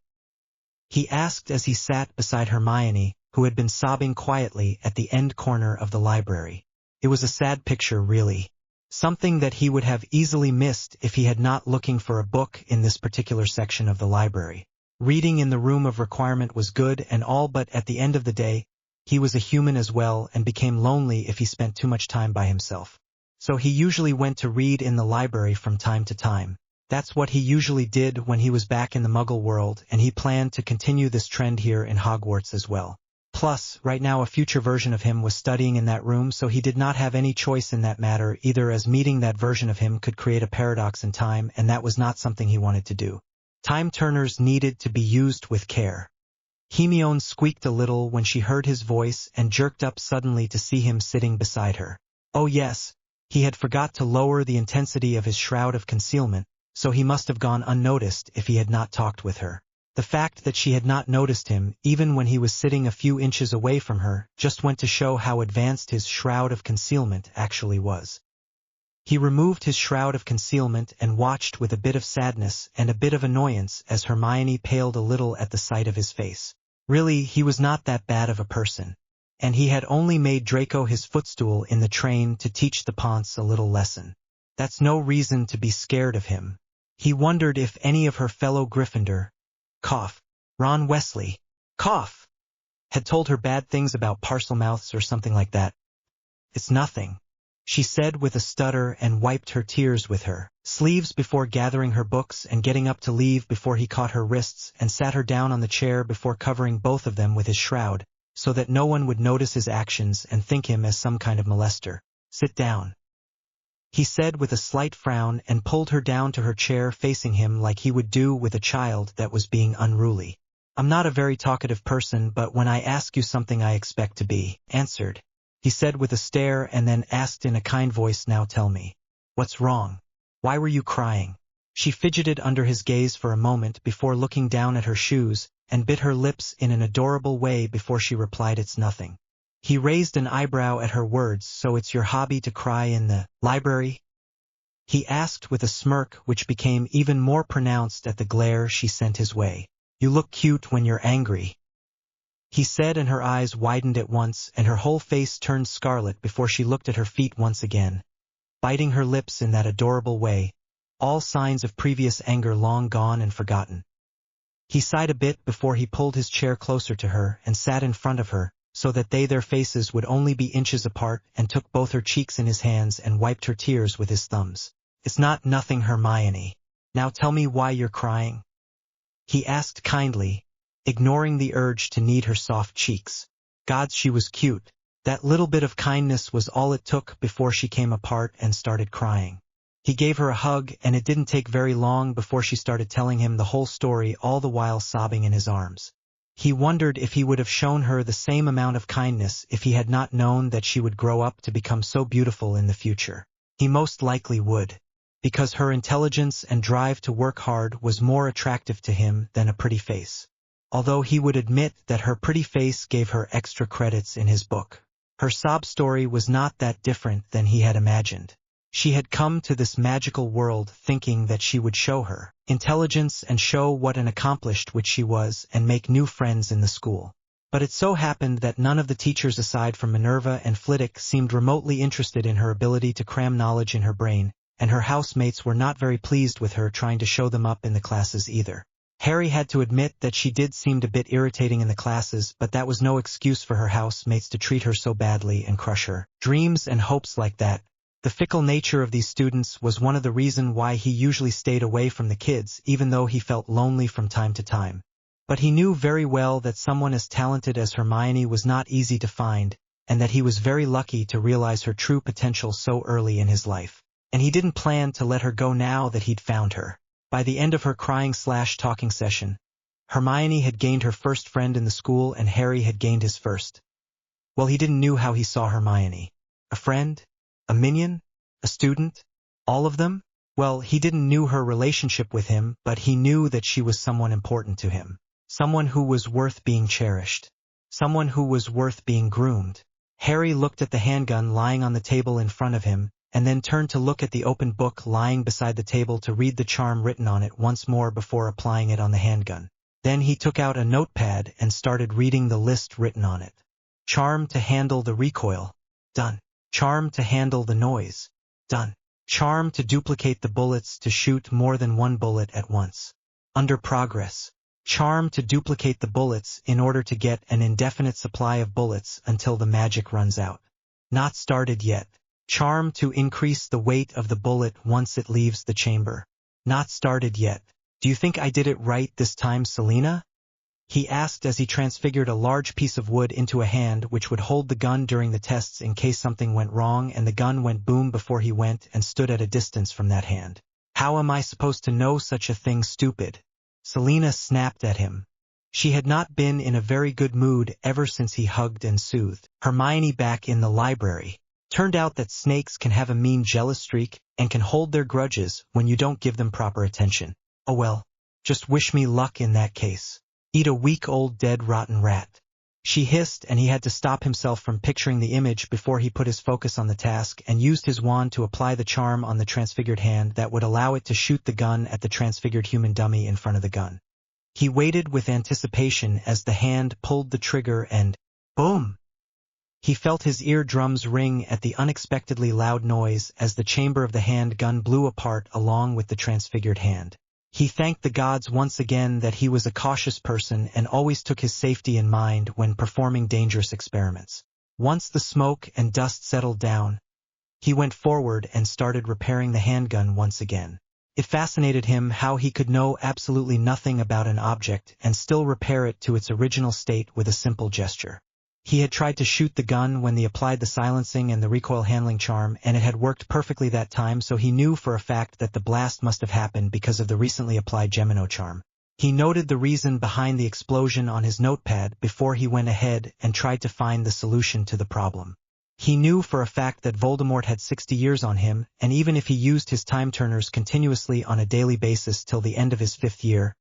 He asked as he sat beside Hermione, who had been sobbing quietly at the end corner of the library. It was a sad picture, really. Something that he would have easily missed if he had not looking for a book in this particular section of the library. Reading in the room of requirement was good and all, but at the end of the day, he was a human as well and became lonely if he spent too much time by himself. So he usually went to read in the library from time to time. That's what he usually did when he was back in the Muggle world, and he planned to continue this trend here in Hogwarts as well. Plus, right now a future version of him was studying in that room, so he did not have any choice in that matter, either, as meeting that version of him could create a paradox in time, and that was not something he wanted to do. Time turners needed to be used with care. Hermione squeaked a little when she heard his voice and jerked up suddenly to see him sitting beside her. Oh yes, he had forgot to lower the intensity of his shroud of concealment, so he must have gone unnoticed if he had not talked with her. The fact that she had not noticed him, even when he was sitting a few inches away from her, just went to show how advanced his shroud of concealment actually was. He removed his shroud of concealment and watched with a bit of sadness and a bit of annoyance as Hermione paled a little at the sight of his face. Really, he was not that bad of a person. and he had only made Draco his footstool in the train to teach the Ponce a little lesson. That's no reason to be scared of him. He wondered if any of her fellow Gryffindor, Ron Weasley, had told her bad things about Parselmouths or something like that. It's nothing, she said with a stutter and wiped her tears with her sleeves before gathering her books and getting up to leave before he caught her wrists and sat her down on the chair before covering both of them with his shroud, so that no one would notice his actions and think him as some kind of molester. Sit down, he said with a slight frown and pulled her down to her chair facing him like he would do with a child that was being unruly. I'm not a very talkative person, but when I ask you something I expect to be answered, he said with a stare and then asked in a kind voice, now tell me. What's wrong? Why were you crying? She fidgeted under his gaze for a moment before looking down at her shoes and bit her lips in an adorable way before she replied, it's nothing. He raised an eyebrow at her words. So it's your hobby to cry in the library? He asked with a smirk which became even more pronounced at the glare she sent his way. You look cute when you're angry, he said, and her eyes widened at once and her whole face turned scarlet before she looked at her feet once again, biting her lips in that adorable way, all signs of previous anger long gone and forgotten. He sighed a bit before he pulled his chair closer to her and sat in front of her, so that their faces would only be inches apart, and took both her cheeks in his hands and wiped her tears with his thumbs. It's not nothing, Hermione. Now tell me why you're crying, he asked kindly, ignoring the urge to knead her soft cheeks. Gods, she was cute. That little bit of kindness was all it took before she came apart and started crying. He gave her a hug, and it didn't take very long before she started telling him the whole story, all the while sobbing in his arms. He wondered if he would have shown her the same amount of kindness if he had not known that she would grow up to become so beautiful in the future. He most likely would, because her intelligence and drive to work hard was more attractive to him than a pretty face. Although he would admit that her pretty face gave her extra credits in his book. Her sob story was not that different than he had imagined. She had come to this magical world thinking that she would show her intelligence and show what an accomplished witch she was and make new friends in the school. But it so happened that none of the teachers aside from Minerva and Flitwick seemed remotely interested in her ability to cram knowledge in her brain, and her housemates were not very pleased with her trying to show them up in the classes either. Harry had to admit that she did seem a bit irritating in the classes, but that was no excuse for her housemates to treat her so badly and crush her dreams and hopes like that. The fickle nature of these students was one of the reasons why he usually stayed away from the kids, even though he felt lonely from time to time. But he knew very well that someone as talented as Hermione was not easy to find, and that he was very lucky to realize her true potential so early in his life. And he didn't plan to let her go now that he'd found her. By the end of her crying/talking session, Hermione had gained her first friend in the school and Harry had gained his first. Well, he didn't know how he saw Hermione. A friend? A minion? A student? All of them? Well, he didn't know her relationship with him, but he knew that she was someone important to him. Someone who was worth being cherished. Someone who was worth being groomed. Harry looked at the handgun lying on the table in front of him, and then turned to look at the open book lying beside the table to read the charm written on it once more before applying it on the handgun. Then he took out a notepad and started reading the list written on it. Charm to handle the recoil. Done. Charm to handle the noise. Done. Charm to duplicate the bullets to shoot more than one bullet at once. Under progress. Charm to duplicate the bullets in order to get an indefinite supply of bullets until the magic runs out. Not started yet. Charm to increase the weight of the bullet once it leaves the chamber. Not started yet. Do you think I did it right this time, Selena? He asked as he transfigured a large piece of wood into a hand which would hold the gun during the tests in case something went wrong, and the gun went boom before he went and stood at a distance from that hand. How am I supposed to know such a thing, stupid? Selena snapped at him. She had not been in a very good mood ever since he hugged and soothed Hermione back in the library. Turned out that snakes can have a mean jealous streak and can hold their grudges when you don't give them proper attention. Oh well, just wish me luck in that case. Eat a weak old dead rotten rat. She hissed, and he had to stop himself from picturing the image before he put his focus on the task and used his wand to apply the charm on the transfigured hand that would allow it to shoot the gun at the transfigured human dummy in front of the gun. He waited with anticipation as the hand pulled the trigger and boom! He felt his eardrums ring at the unexpectedly loud noise as the chamber of the handgun blew apart along with the transfigured hand. He thanked the gods once again that he was a cautious person and always took his safety in mind when performing dangerous experiments. Once the smoke and dust settled down, he went forward and started repairing the handgun once again. It fascinated him how he could know absolutely nothing about an object and still repair it to its original state with a simple gesture. He had tried to shoot the gun when they applied the silencing and the recoil handling charm, and it had worked perfectly that time, so he knew for a fact that the blast must have happened because of the recently applied Gemino charm. He noted the reason behind the explosion on his notepad before he went ahead and tried to find the solution to the problem. He knew for a fact that Voldemort had 60 years on him, and even if he used his time turners continuously on a daily basis till the end of his 5th year,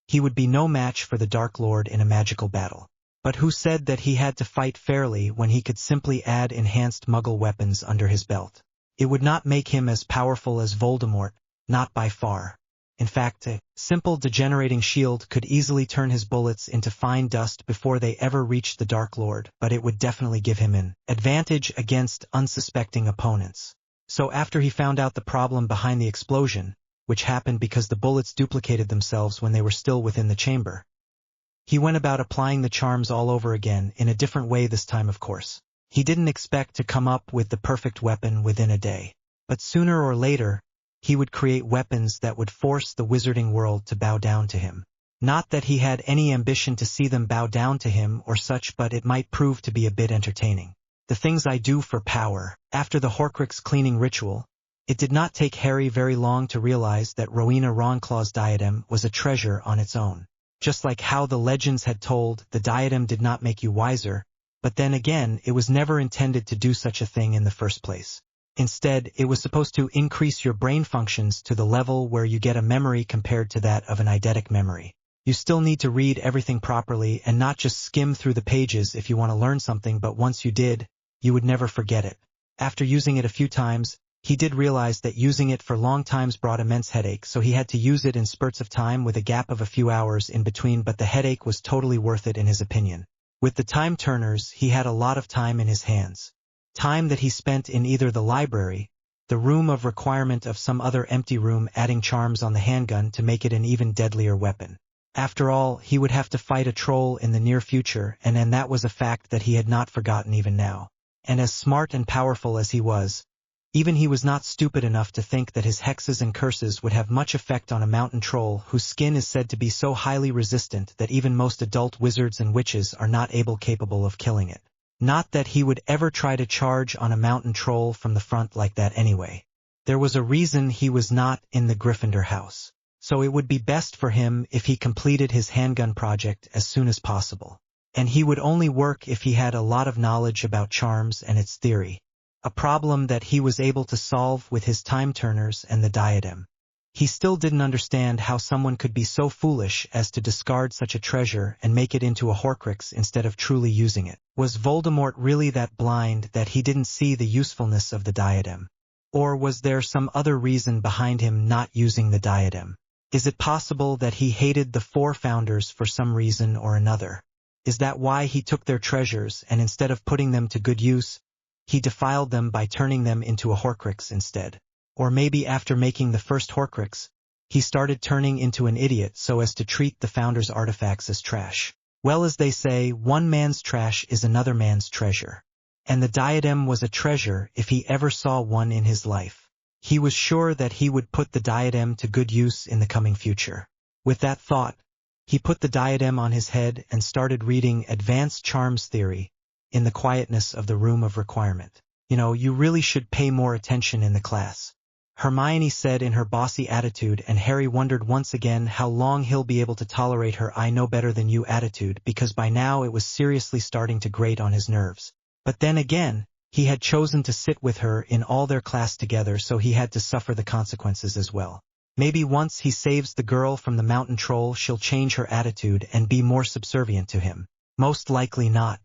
he would be no match for the Dark Lord in a magical battle. But who said that he had to fight fairly when he could simply add enhanced Muggle weapons under his belt? It would not make him as powerful as Voldemort, not by far. In fact, a simple degenerating shield could easily turn his bullets into fine dust before they ever reached the Dark Lord, but it would definitely give him an advantage against unsuspecting opponents. So after he found out the problem behind the explosion, which happened because the bullets duplicated themselves when they were still within the chamber, he went about applying the charms all over again, in a different way this time of course. He didn't expect to come up with the perfect weapon within a day. But sooner or later, he would create weapons that would force the wizarding world to bow down to him. Not that he had any ambition to see them bow down to him or such, but it might prove to be a bit entertaining. The things I do for power. After the horcrux cleaning ritual, it did not take Harry very long to realize that Rowena Ravenclaw's diadem was a treasure on its own. Just like how the legends had told, the diadem did not make you wiser, but then again, it was never intended to do such a thing in the first place. Instead, it was supposed to increase your brain functions to the level where you get a memory compared to that of an eidetic memory. You still need to read everything properly and not just skim through the pages if you want to learn something, but once you did, you would never forget it. After using it a few times, he did realize that using it for long times brought immense headache, so he had to use it in spurts of time with a gap of a few hours in between, but the headache was totally worth it in his opinion. With the time turners, he had a lot of time in his hands. Time that he spent in either the library, the room of requirement of some other empty room, adding charms on the handgun to make it an even deadlier weapon. After all, he would have to fight a troll in the near future, and that was a fact that he had not forgotten even now. And as smart and powerful as he was, even he was not stupid enough to think that his hexes and curses would have much effect on a mountain troll whose skin is said to be so highly resistant that even most adult wizards and witches are not capable of killing it. Not that he would ever try to charge on a mountain troll from the front like that anyway. There was a reason he was not in the Gryffindor house. So it would be best for him if he completed his handgun project as soon as possible. And he would only work if he had a lot of knowledge about charms and its theory. A problem that he was able to solve with his time turners and the diadem. He still didn't understand how someone could be so foolish as to discard such a treasure and make it into a horcrux instead of truly using it. Was Voldemort really that blind that he didn't see the usefulness of the diadem? Or was there some other reason behind him not using the diadem? Is it possible that he hated the 4 founders for some reason or another? Is that why he took their treasures and instead of putting them to good use, he defiled them by turning them into a horcrux instead? Or maybe after making the first horcrux, he started turning into an idiot so as to treat the founders' artifacts as trash. Well, as they say, one man's trash is another man's treasure. And the diadem was a treasure if he ever saw one in his life. He was sure that he would put the diadem to good use in the coming future. With that thought, he put the diadem on his head and started reading Advanced Charms Theory in the quietness of the room of requirement. You really should pay more attention in the class, Hermione said in her bossy attitude, and Harry wondered once again how long he'll be able to tolerate her "I know better than you" attitude, because by now it was seriously starting to grate on his nerves. But then again, he had chosen to sit with her in all their class together, so he had to suffer the consequences as well. Maybe once he saves the girl from the mountain troll, she'll change her attitude and be more subservient to him. Most likely not,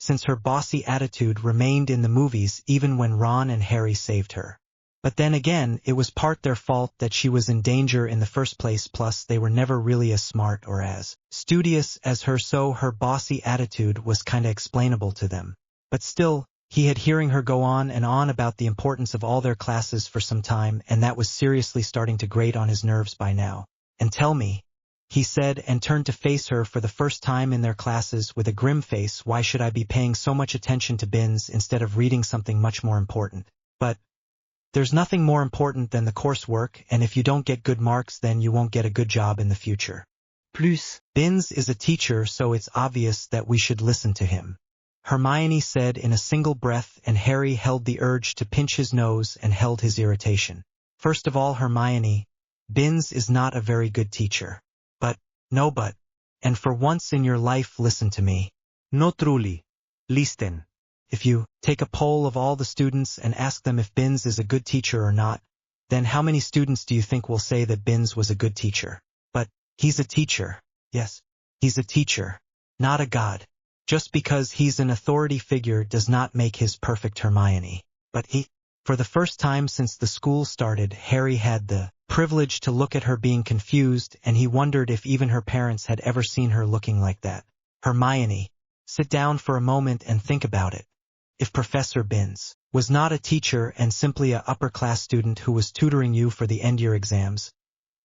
since her bossy attitude remained in the movies even when Ron and Harry saved her. But then again, it was part their fault that she was in danger in the first place, plus they were never really as smart or as studious as her, so her bossy attitude was kinda explainable to them. But still, he had hearing her go on and on about the importance of all their classes for some time, and that was seriously starting to grate on his nerves by now. And tell me, he said, and turned to face her for the first time in their classes with a grim face, why should I be paying so much attention to bins instead of reading something much more important? But there's nothing more important than the coursework, and if you don't get good marks then you won't get a good job in the future. Plus, Binns is a teacher, so it's obvious that we should listen to him, Hermione said in a single breath, and Harry held the urge to pinch his nose and held his irritation. First of all, Hermione, Binns is not a very good teacher. But, and for once in your life listen to me. No truly. Listen. If you take a poll of all the students and ask them if Binns is a good teacher or not, then how many students do you think will say that Binns was a good teacher? But, he's a teacher. Yes, he's a teacher, not a god. Just because he's an authority figure does not make his perfect, Hermione. But for the first time since the school started, Harry had the privilege to look at her being confused, and he wondered if even her parents had ever seen her looking like that. Hermione, sit down for a moment and think about it. If Professor Binns was not a teacher and simply a upper-class student who was tutoring you for the end-year exams,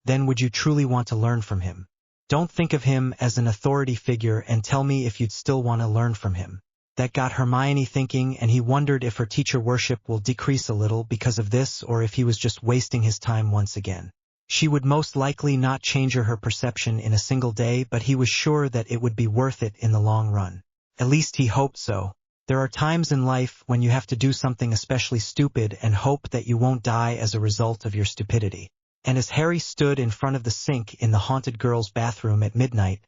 then would you truly want to learn from him? Don't think of him as an authority figure and tell me if you'd still want to learn from him. That got Hermione thinking, and he wondered if her teacher worship will decrease a little because of this, or if he was just wasting his time once again. She would most likely not change her perception in a single day, but he was sure that it would be worth it in the long run. At least he hoped so. There are times in life when you have to do something especially stupid and hope that you won't die as a result of your stupidity. And as Harry stood in front of the sink in the haunted girls' bathroom at midnight,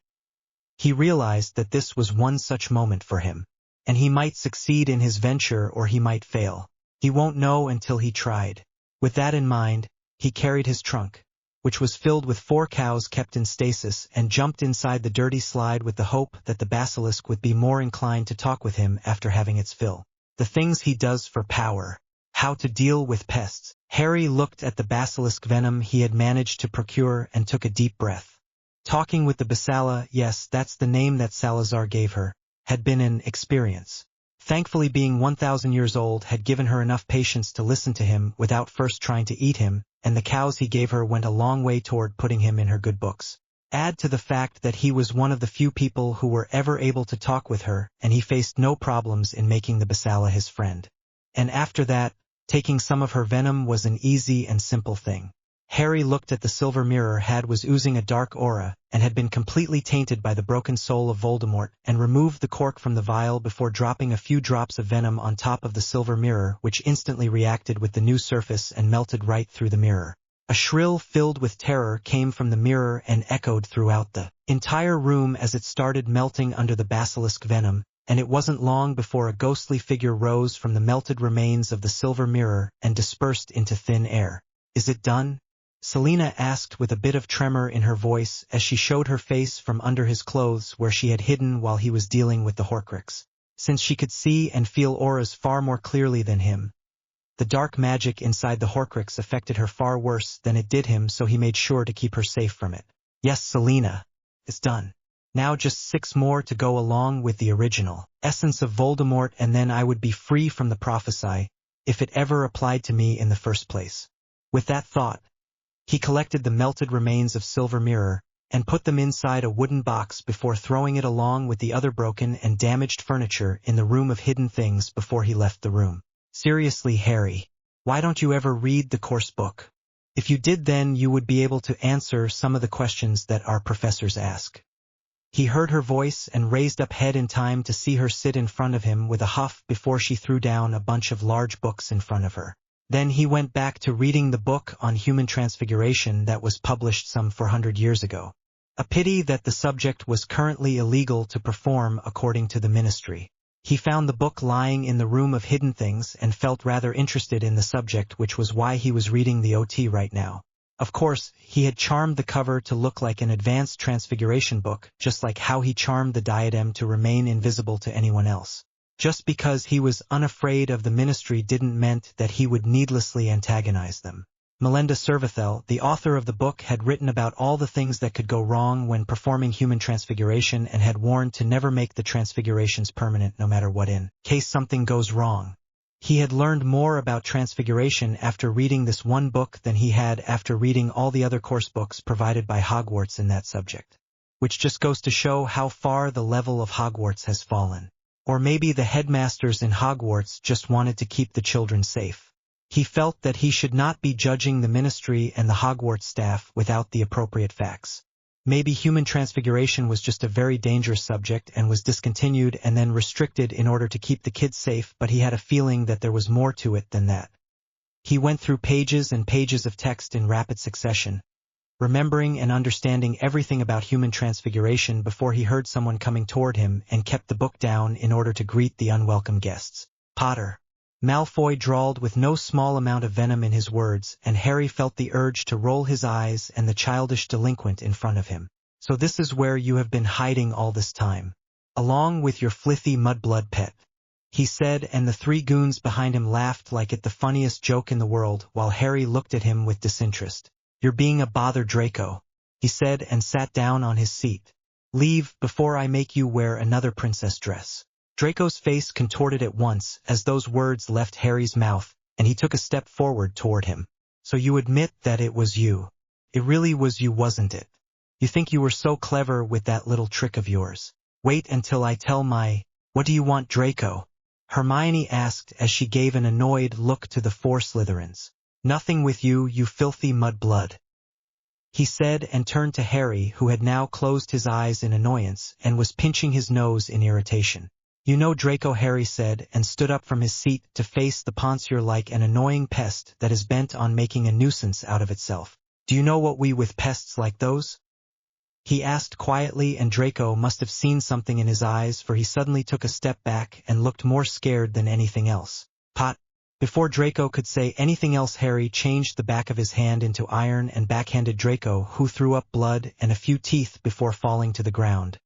he realized that this was one such moment for him. And he might succeed in his venture or he might fail. He won't know until he tried. With that in mind, he carried his trunk, which was filled with 4 cows kept in stasis, and jumped inside the dirty slide with the hope that the basilisk would be more inclined to talk with him after having its fill. The things he does for power. How to deal with pests. Harry looked at the basilisk venom he had managed to procure and took a deep breath. Talking with the basala, yes, that's the name that Salazar gave her, had been an experience. Thankfully, being 1,000 years old had given her enough patience to listen to him without first trying to eat him, and the cows he gave her went a long way toward putting him in her good books. Add to the fact that he was one of the few people who were ever able to talk with her, and he faced no problems in making the basala his friend. And after that, taking some of her venom was an easy and simple thing. Harry looked at the silver mirror was oozing a dark aura, and had been completely tainted by the broken soul of Voldemort, and removed the cork from the vial before dropping a few drops of venom on top of the silver mirror, which instantly reacted with the new surface and melted right through the mirror. A shrill filled with terror came from the mirror and echoed throughout the entire room as it started melting under the basilisk venom, and it wasn't long before a ghostly figure rose from the melted remains of the silver mirror and dispersed into thin air. Is it done? Selena asked with a bit of tremor in her voice as she showed her face from under his clothes where she had hidden while he was dealing with the horcrux. Since she could see and feel auras far more clearly than him, the dark magic inside the horcrux affected her far worse than it did him, so he made sure to keep her safe from it. Yes, Selena, it's done. Now just 6 more to go along with the original essence of Voldemort, and then I would be free from the prophecy, if it ever applied to me in the first place. With that thought, he collected the melted remains of Silver Mirror and put them inside a wooden box before throwing it along with the other broken and damaged furniture in the room of hidden things before he left the room. Seriously, Harry, why don't you ever read the course book? If you did, then you would be able to answer some of the questions that our professors ask. He heard her voice and raised up head in time to see her sit in front of him with a huff before she threw down a bunch of large books in front of her. Then he went back to reading the book on human transfiguration that was published some 400 years ago. A pity that the subject was currently illegal to perform according to the ministry. He found the book lying in the room of hidden things and felt rather interested in the subject, which was why he was reading the OT right now. Of course, he had charmed the cover to look like an advanced transfiguration book, just like how he charmed the diadem to remain invisible to anyone else. Just because he was unafraid of the ministry didn't mean that he would needlessly antagonize them. Melinda Servithel, the author of the book, had written about all the things that could go wrong when performing human transfiguration and had warned to never make the transfigurations permanent no matter what in case something goes wrong. He had learned more about transfiguration after reading this one book than he had after reading all the other course books provided by Hogwarts in that subject. Which just goes to show how far the level of Hogwarts has fallen. Or maybe the headmasters in Hogwarts just wanted to keep the children safe. He felt that he should not be judging the ministry and the Hogwarts staff without the appropriate facts. Maybe human transfiguration was just a very dangerous subject and was discontinued and then restricted in order to keep the kids safe, but he had a feeling that there was more to it than that. He went through pages and pages of text in rapid succession, remembering and understanding everything about human transfiguration before he heard someone coming toward him and kept the book down in order to greet the unwelcome guests. Potter. Malfoy drawled with no small amount of venom in his words, and Harry felt the urge to roll his eyes and the childish delinquent in front of him. So this is where you have been hiding all this time, along with your flithy mudblood pet, he said, and the three goons behind him laughed like it the funniest joke in the world, while Harry looked at him with disinterest. You're being a bother, Draco, he said, and sat down on his seat. Leave before I make you wear another princess dress. Draco's face contorted at once as those words left Harry's mouth, and he took a step forward toward him. So you admit that it was you. It really was you, wasn't it? You think you were so clever with that little trick of yours. Wait until I tell my— What do you want, Draco? Hermione asked as she gave an annoyed look to the four Slytherins. Nothing with you, you filthy mudblood, he said, and turned to Harry, who had now closed his eyes in annoyance and was pinching his nose in irritation. You know, Draco, Harry said, and stood up from his seat to face the Monsieur like an annoying pest that is bent on making a nuisance out of itself. Do you know what we with pests like those? He asked quietly, and Draco must have seen something in his eyes, for he suddenly took a step back and looked more scared than anything else. Pot. Before Draco could say anything else, Harry changed the back of his hand into iron and backhanded Draco, who threw up blood and a few teeth before falling to the ground,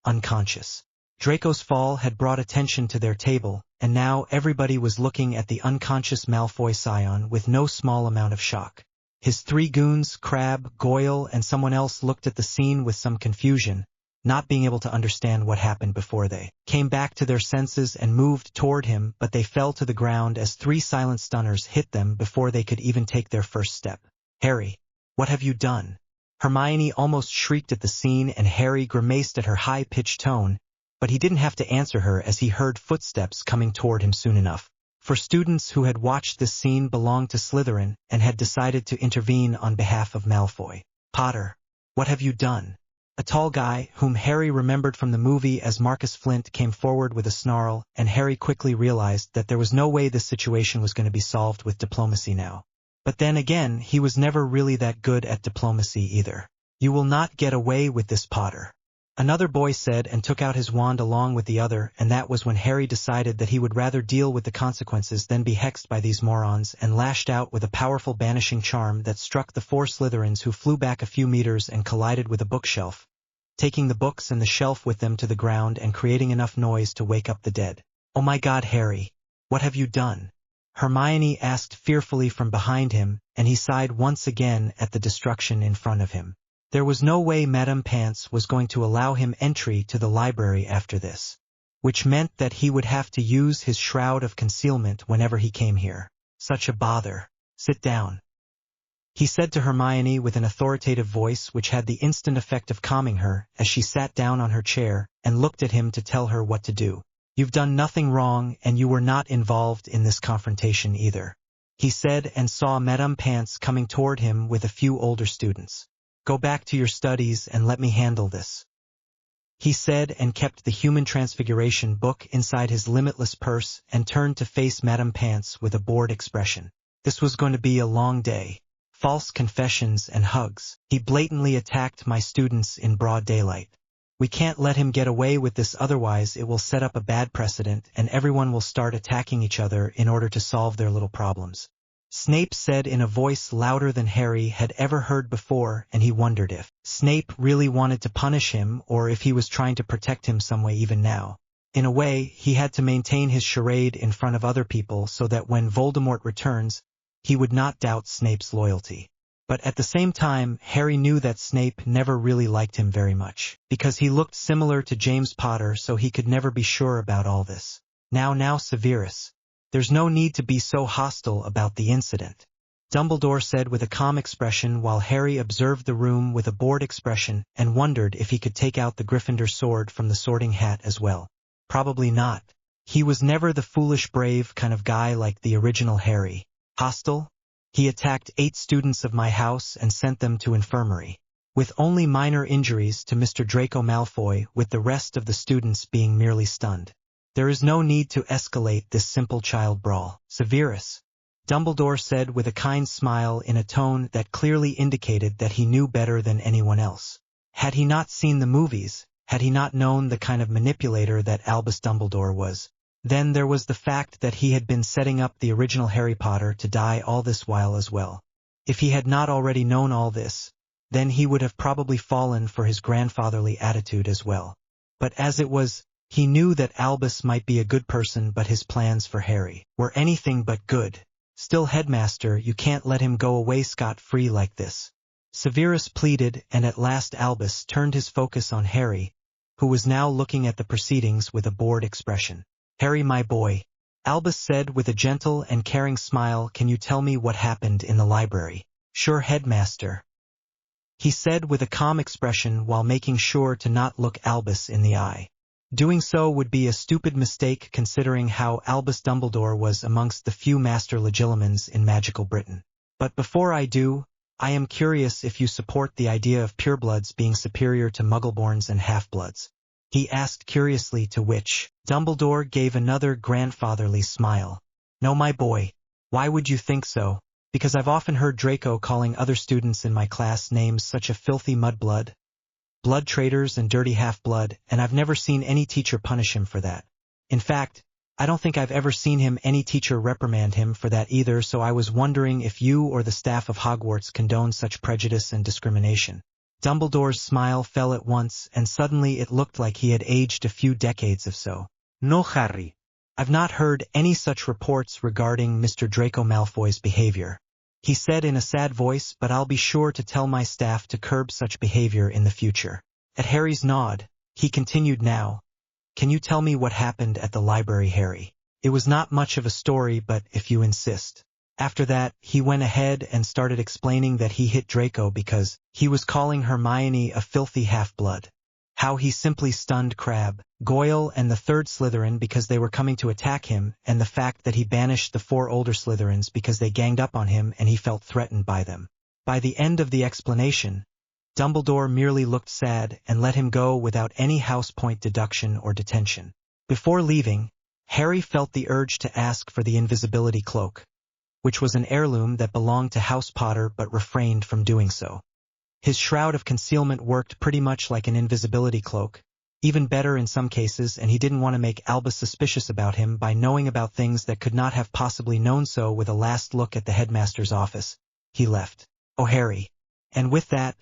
unconscious. Draco's fall had brought attention to their table, and now everybody was looking at the unconscious Malfoy scion with no small amount of shock. His three goons, Crabbe, Goyle, and someone else, looked at the scene with some confusion, not being able to understand what happened before they came back to their senses and moved toward him, but they fell to the ground as three silent stunners hit them before they could even take their first step. Harry, what have you done? Hermione almost shrieked at the scene, and Harry grimaced at her high-pitched tone, but he didn't have to answer her as he heard footsteps coming toward him soon enough. For students who had watched this scene belonged to Slytherin and had decided to intervene on behalf of Malfoy. Potter, what have you done? A tall guy, whom Harry remembered from the movie as Marcus Flint, came forward with a snarl, and Harry quickly realized that there was no way this situation was going to be solved with diplomacy now. But then again, he was never really that good at diplomacy either. You will not get away with this, Potter, another boy said, and took out his wand along with the other, and that was when Harry decided that he would rather deal with the consequences than be hexed by these morons, and lashed out with a powerful banishing charm that struck the four Slytherins, who flew back a few meters and collided with a bookshelf, taking the books and the shelf with them to the ground and creating enough noise to wake up the dead. Oh my God, Harry, what have you done? Hermione asked fearfully from behind him, and he sighed once again at the destruction in front of him. There was no way Madame Pants was going to allow him entry to the library after this, which meant that he would have to use his shroud of concealment whenever he came here. Such a bother. Sit down, he said to Hermione with an authoritative voice which had the instant effect of calming her as she sat down on her chair and looked at him to tell her what to do. You've done nothing wrong, and you were not involved in this confrontation either, he said, and saw Madame Pants coming toward him with a few older students. Go back to your studies and let me handle this, he said, and kept the Human Transfiguration book inside his limitless purse and turned to face Madame Pants with a bored expression. This was going to be a long day. False confessions and hugs. He blatantly attacked my students in broad daylight. We can't let him get away with this, otherwise it will set up a bad precedent and everyone will start attacking each other in order to solve their little problems, Snape said in a voice louder than Harry had ever heard before, and he wondered if Snape really wanted to punish him or if he was trying to protect him some way even now. In a way, he had to maintain his charade in front of other people so that when Voldemort returns, he would not doubt Snape's loyalty. But at the same time, Harry knew that Snape never really liked him very much, because he looked similar to James Potter, so he could never be sure about all this. Now, Severus. There's no need to be so hostile about the incident, Dumbledore said with a calm expression while Harry observed the room with a bored expression and wondered if he could take out the Gryffindor sword from the sorting hat as well. Probably not. He was never the foolish brave kind of guy like the original Harry. Hostile? He attacked 8 students of my house and sent them to infirmary, with only minor injuries to Mr. Draco Malfoy, with the rest of the students being merely stunned. There is no need to escalate this simple child brawl, Severus, Dumbledore said with a kind smile in a tone that clearly indicated that he knew better than anyone else. Had he not seen the movies, had he not known the kind of manipulator that Albus Dumbledore was, then there was the fact that he had been setting up the original Harry Potter to die all this while as well. If he had not already known all this, then he would have probably fallen for his grandfatherly attitude as well. But as it was, he knew that Albus might be a good person, but his plans for Harry were anything but good. Still, Headmaster, you can't let him go away scot-free like this, Severus pleaded, and at last Albus turned his focus on Harry, who was now looking at the proceedings with a bored expression. Harry, my boy, Albus said with a gentle and caring smile, can you tell me what happened in the library? Sure, Headmaster, he said with a calm expression while making sure to not look Albus in the eye. Doing so would be a stupid mistake considering how Albus Dumbledore was amongst the few Master Legilimens in magical Britain. But before I do, I am curious if you support the idea of purebloods being superior to muggleborns and half-bloods, he asked curiously, to which Dumbledore gave another grandfatherly smile. No, my boy. Why would you think so? Because I've often heard Draco calling other students in my class names such a filthy mudblood, blood traitors and dirty half-blood, and I've never seen any teacher punish him for that. In fact, I don't think I've ever seen any teacher reprimand him for that either, so I was wondering if you or the staff of Hogwarts condone such prejudice and discrimination. Dumbledore's smile fell at once, and suddenly it looked like he had aged a few decades or so. No, Harry. I've not heard any such reports regarding Mr. Draco Malfoy's behavior, he said in a sad voice, but I'll be sure to tell my staff to curb such behavior in the future. At Harry's nod, he continued, now, can you tell me what happened at the library, Harry? It was not much of a story, but if you insist. After that, he went ahead and started explaining that he hit Draco because he was calling Hermione a filthy half-blood. How he simply stunned Crabbe, Goyle and the 3rd Slytherin because they were coming to attack him, and the fact that he banished the 4 older Slytherins because they ganged up on him and he felt threatened by them. By the end of the explanation, Dumbledore merely looked sad and let him go without any house point deduction or detention. Before leaving, Harry felt the urge to ask for the invisibility cloak, which was an heirloom that belonged to House Potter but refrained from doing so. His shroud of concealment worked pretty much like an invisibility cloak, even better in some cases, and he didn't want to make Albus suspicious about him by knowing about things that could not have possibly known. So with a last look at the headmaster's office, he left. Oh, Harry. And with that,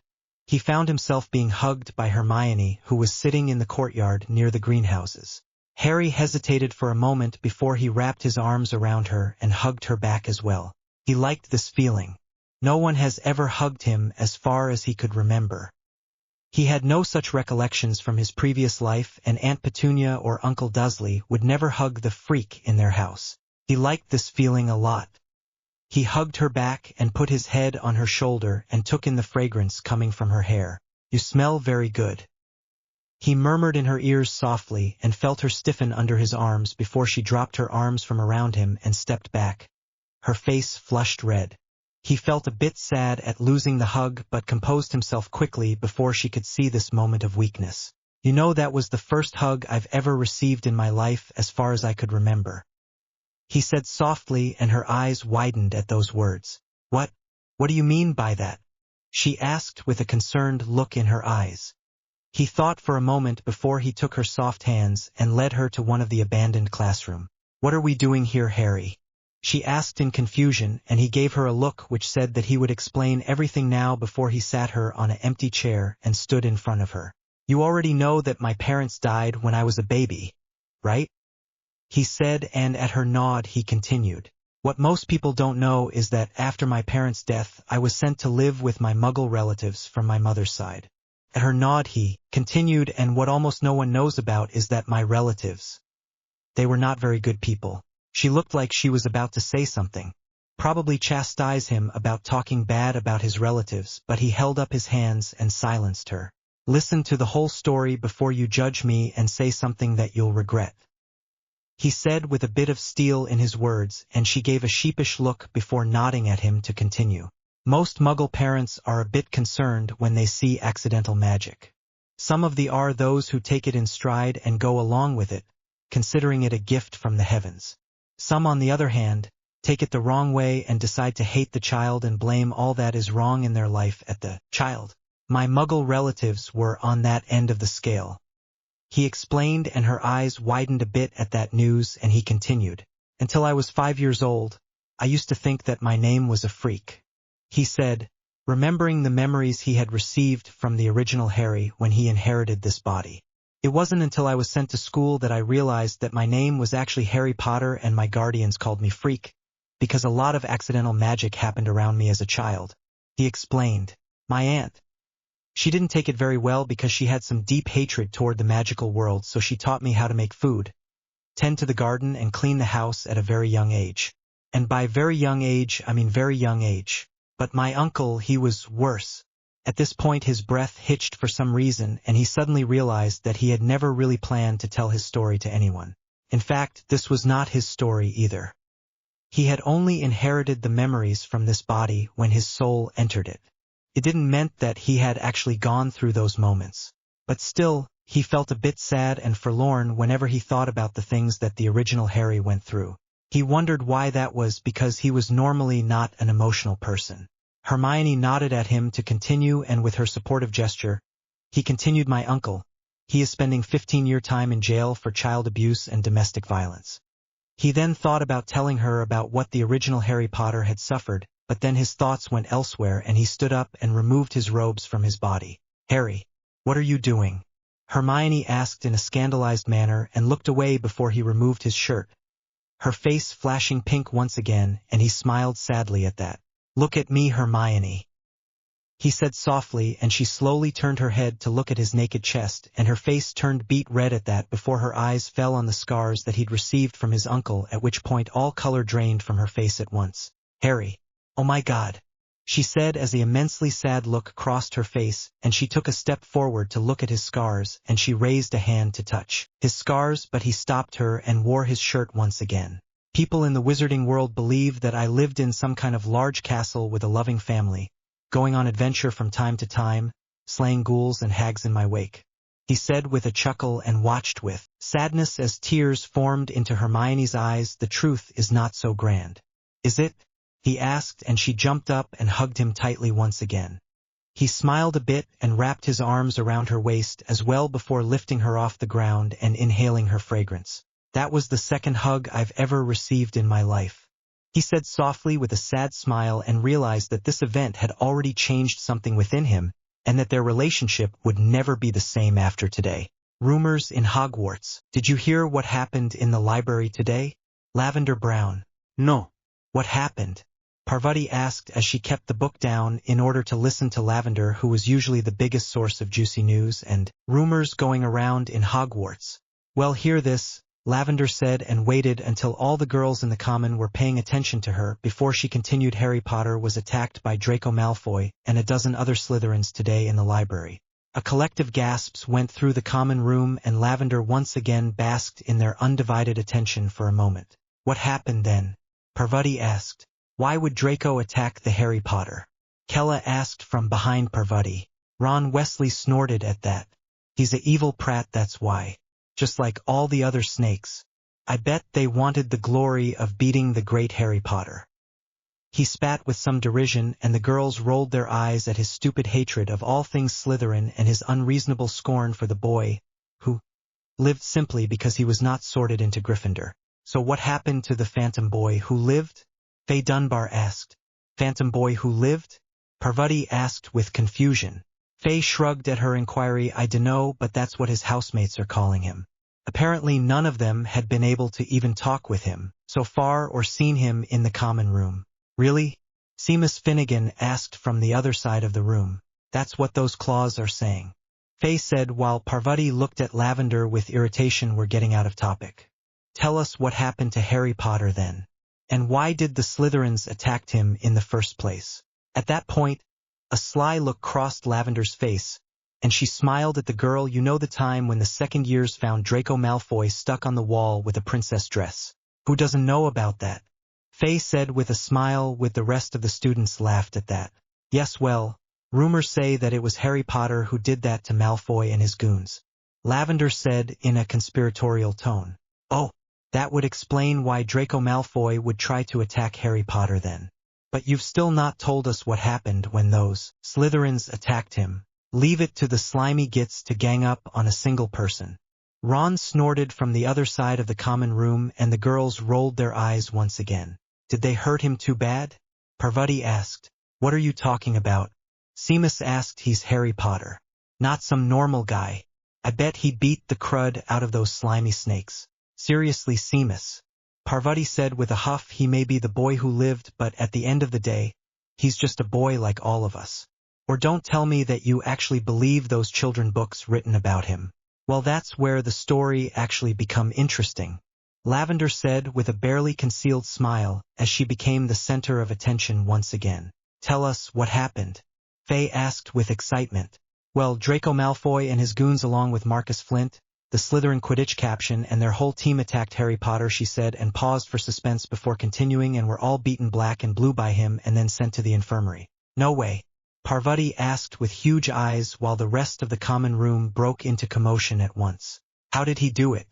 he found himself being hugged by Hermione, who was sitting in the courtyard near the greenhouses. Harry hesitated for a moment before he wrapped his arms around her and hugged her back as well. He liked this feeling. No one has ever hugged him as far as he could remember. He had no such recollections from his previous life, and Aunt Petunia or Uncle Dursley would never hug the freak in their house. He liked this feeling a lot. He hugged her back and put his head on her shoulder and took in the fragrance coming from her hair. You smell very good, he murmured in her ears softly, and felt her stiffen under his arms before she dropped her arms from around him and stepped back. Her face flushed red. He felt a bit sad at losing the hug, but composed himself quickly before she could see this moment of weakness. You know, that was the first hug I've ever received in my life as far as I could remember, he said softly, and her eyes widened at those words. What do you mean by that? She asked with a concerned look in her eyes. He thought for a moment before he took her soft hands and led her to one of the abandoned classroom. What are we doing here, Harry? She asked in confusion, and he gave her a look which said that he would explain everything now before he sat her on an empty chair and stood in front of her. You already know that my parents died when I was a baby, right? He said, and at her nod he continued. What most people don't know is that after my parents' death, I was sent to live with my Muggle relatives from my mother's side. At her nod he continued, and what almost no one knows about is that my relatives, they were not very good people. She looked like she was about to say something, probably chastise him about talking bad about his relatives, but he held up his hands and silenced her. Listen to the whole story before you judge me and say something that you'll regret, he said with a bit of steel in his words, and she gave a sheepish look before nodding at him to continue. Most Muggle parents are a bit concerned when they see accidental magic. Some of the are those who take it in stride and go along with it, considering it a gift from the heavens. Some, on the other hand, take it the wrong way and decide to hate the child and blame all that is wrong in their life at the child. My Muggle relatives were on that end of the scale, he explained, and her eyes widened a bit at that news, and he continued. Until I was 5 years old, I used to think that my name was a freak, he said, remembering the memories he had received from the original Harry when he inherited this body. It wasn't until I was sent to school that I realized that my name was actually Harry Potter, and my guardians called me Freak, because a lot of accidental magic happened around me as a child, he explained. My aunt, she didn't take it very well because she had some deep hatred toward the magical world, so she taught me how to make food, tend to the garden, and clean the house at a very young age. And by very young age, I mean very young age. But my uncle, he was worse. At this point his breath hitched for some reason, and he suddenly realized that he had never really planned to tell his story to anyone. In fact, this was not his story either. He had only inherited the memories from this body when his soul entered it. It didn't mean that he had actually gone through those moments. But still, he felt a bit sad and forlorn whenever he thought about the things that the original Harry went through. He wondered why that was, because he was normally not an emotional person. Hermione nodded at him to continue, and with her supportive gesture, he continued, my uncle, he is spending 15-year time in jail for child abuse and domestic violence. He then thought about telling her about what the original Harry Potter had suffered, but then his thoughts went elsewhere and he stood up and removed his robes from his body. Harry, what are you doing? Hermione asked in a scandalized manner and looked away before he removed his shirt, her face flashing pink once again, and he smiled sadly at that. Look at me, Hermione, he said softly, and she slowly turned her head to look at his naked chest, and her face turned beet red at that before her eyes fell on the scars that he'd received from his uncle, at which point all color drained from her face at once. Harry, oh my God, she said as the immensely sad look crossed her face, and she took a step forward to look at his scars, and she raised a hand to touch his scars, but he stopped her and wore his shirt once again. People in the wizarding world believe that I lived in some kind of large castle with a loving family, going on adventure from time to time, slaying ghouls and hags in my wake, he said with a chuckle, and watched with sadness as tears formed into Hermione's eyes. The truth is not so grand, is it? He asked, and she jumped up and hugged him tightly once again. He smiled a bit and wrapped his arms around her waist as well before lifting her off the ground and inhaling her fragrance. That was the second hug I've ever received in my life, he said softly with a sad smile, and realized that this event had already changed something within him, and that their relationship would never be the same after today. Rumors in Hogwarts. Did you hear what happened in the library today? Lavender Brown. No. What happened? Parvati asked as she kept the book down in order to listen to Lavender, who was usually the biggest source of juicy news and rumors going around in Hogwarts. Well, hear this, Lavender said, and waited until all the girls in the common were paying attention to her before she continued. Harry Potter was attacked by Draco Malfoy and a dozen other Slytherins today in the library. A collective gasps went through the common room, and Lavender once again basked in their undivided attention for a moment. What happened then? Parvati asked. Why would Draco attack the Harry Potter? Kella asked from behind Parvati. Ron Weasley snorted at that. He's a evil prat, that's why. Just like all the other snakes. I bet they wanted the glory of beating the great Harry Potter. He spat with some derision, and the girls rolled their eyes at his stupid hatred of all things Slytherin and his unreasonable scorn for the boy, who lived simply because he was not sorted into Gryffindor. So what happened to the phantom boy who lived? Faye Dunbar asked. Phantom boy who lived? Parvati asked with confusion. Faye shrugged at her inquiry. I dunno, but that's what his housemates are calling him. Apparently none of them had been able to even talk with him so far or seen him in the common room. Really? Seamus Finnegan asked from the other side of the room. That's what those claws are saying. Faye said while Parvati looked at Lavender with irritation. We're getting out of topic. Tell us what happened to Harry Potter then. And why did the Slytherins attack him in the first place? At that point, a sly look crossed Lavender's face, and she smiled at the girl. You know the time when the second years found Draco Malfoy stuck on the wall with a princess dress. Who doesn't know about that? Faye said with a smile. With the rest of the students laughed at that. Yes, well, rumors say that it was Harry Potter who did that to Malfoy and his goons. Lavender said in a conspiratorial tone. Oh, that would explain why Draco Malfoy would try to attack Harry Potter then. But you've still not told us what happened when those Slytherins attacked him. Leave it to the slimy gits to gang up on a single person. Ron snorted from the other side of the common room, and the girls rolled their eyes once again. Did they hurt him too bad? Parvati asked. What are you talking about? Seamus asked. He's Harry Potter. Not some normal guy. I bet he beat the crud out of those slimy snakes. Seriously, Seamus. Parvati said with a huff. He may be the boy who lived, but at the end of the day, he's just a boy like all of us. Or don't tell me that you actually believe those children books written about him. Well, that's where the story actually become interesting. Lavender said with a barely concealed smile as she became the center of attention once again. Tell us what happened. Faye asked with excitement. Well, Draco Malfoy and his goons along with Marcus Flint, the Slytherin Quidditch captain, and their whole team attacked Harry Potter, she said, and paused for suspense before continuing, and were all beaten black and blue by him and then sent to the infirmary. No way. Parvati asked with huge eyes while the rest of the common room broke into commotion at once. How did he do it?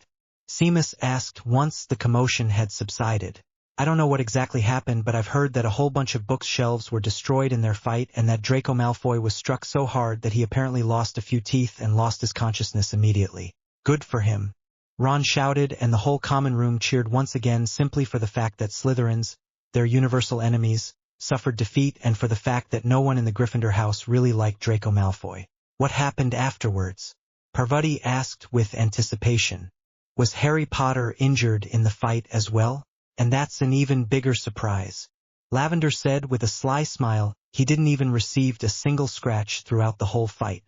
Seamus asked once the commotion had subsided. I don't know what exactly happened, but I've heard that a whole bunch of bookshelves were destroyed in their fight and that Draco Malfoy was struck so hard that he apparently lost a few teeth and lost his consciousness immediately. Good for him. Ron shouted, and the whole common room cheered once again, simply for the fact that Slytherins, their universal enemies, suffered defeat, and for the fact that no one in the Gryffindor house really liked Draco Malfoy. What happened afterwards? Parvati asked with anticipation. Was Harry Potter injured in the fight as well? And that's an even bigger surprise. Lavender said with a sly smile. He didn't even receive a single scratch throughout the whole fight.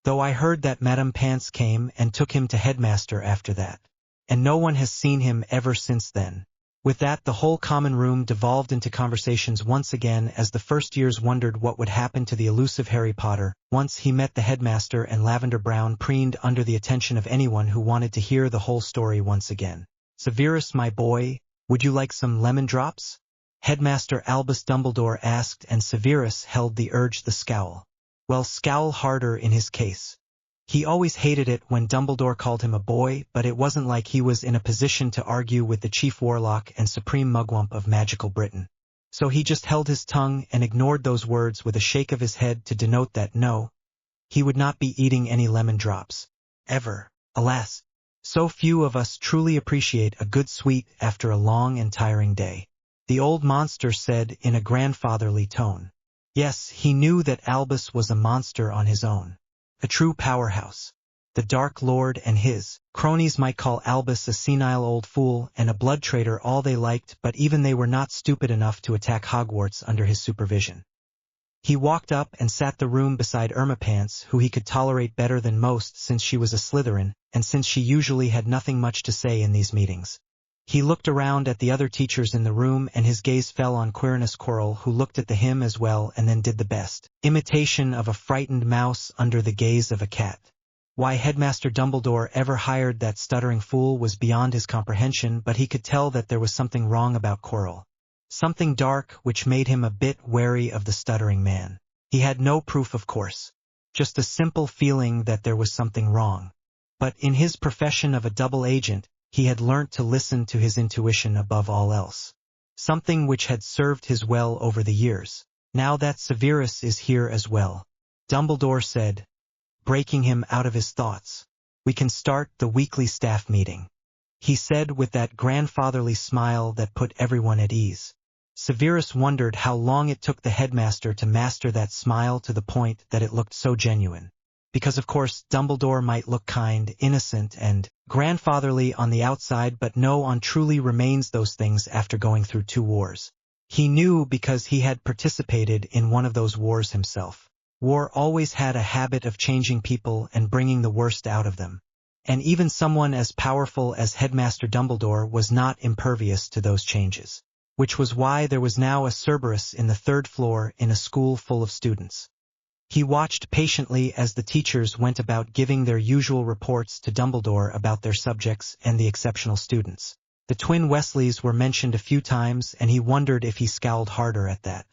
Though I heard that Madame Pants came and took him to headmaster after that. And no one has seen him ever since then. With that, the whole common room devolved into conversations once again as the first years wondered what would happen to the elusive Harry Potter once he met the headmaster, and Lavender Brown preened under the attention of anyone who wanted to hear the whole story once again. Severus, my boy, would you like some lemon drops? Headmaster Albus Dumbledore asked, and Severus held the urge. The scowl. Well, scowl harder in his case. He always hated it when Dumbledore called him a boy, but it wasn't like he was in a position to argue with the chief warlock and supreme mugwump of magical Britain. So he just held his tongue and ignored those words with a shake of his head to denote that no, he would not be eating any lemon drops. Ever. Alas, so few of us truly appreciate a good sweet after a long and tiring day. The old monster said in a grandfatherly tone. Yes, he knew that Albus was a monster on his own. A true powerhouse. The Dark Lord and his cronies might call Albus a senile old fool and a blood traitor all they liked, but even they were not stupid enough to attack Hogwarts under his supervision. He walked up and sat the room beside Irma Pants, who he could tolerate better than most since she was a Slytherin, and since she usually had nothing much to say in these meetings. He looked around at the other teachers in the room, and his gaze fell on Quirinus Quirrell, who looked at him as well and then did the best imitation of a frightened mouse under the gaze of a cat. Why Headmaster Dumbledore ever hired that stuttering fool was beyond his comprehension, but he could tell that there was something wrong about Quirrell. Something dark which made him a bit wary of the stuttering man. He had no proof, of course. Just a simple feeling that there was something wrong. But in his profession of a double agent, he had learnt to listen to his intuition above all else. Something which had served his well over the years. Now that Severus is here as well, Dumbledore said, breaking him out of his thoughts. We can start the weekly staff meeting. He said with that grandfatherly smile that put everyone at ease. Severus wondered how long it took the headmaster to master that smile to the point that it looked so genuine. because of course Dumbledore might look kind, innocent, and grandfatherly on the outside, but no one truly remains those things after going through 2 wars. He knew because he had participated in one of those wars himself. War always had a habit of changing people and bringing the worst out of them. And even someone as powerful as Headmaster Dumbledore was not impervious to those changes. Which was why there was now a Cerberus in the 3rd floor in a school full of students. He watched patiently as the teachers went about giving their usual reports to Dumbledore about their subjects and the exceptional students. The twin Wesleys were mentioned a few times, and he wondered if he scowled harder at that.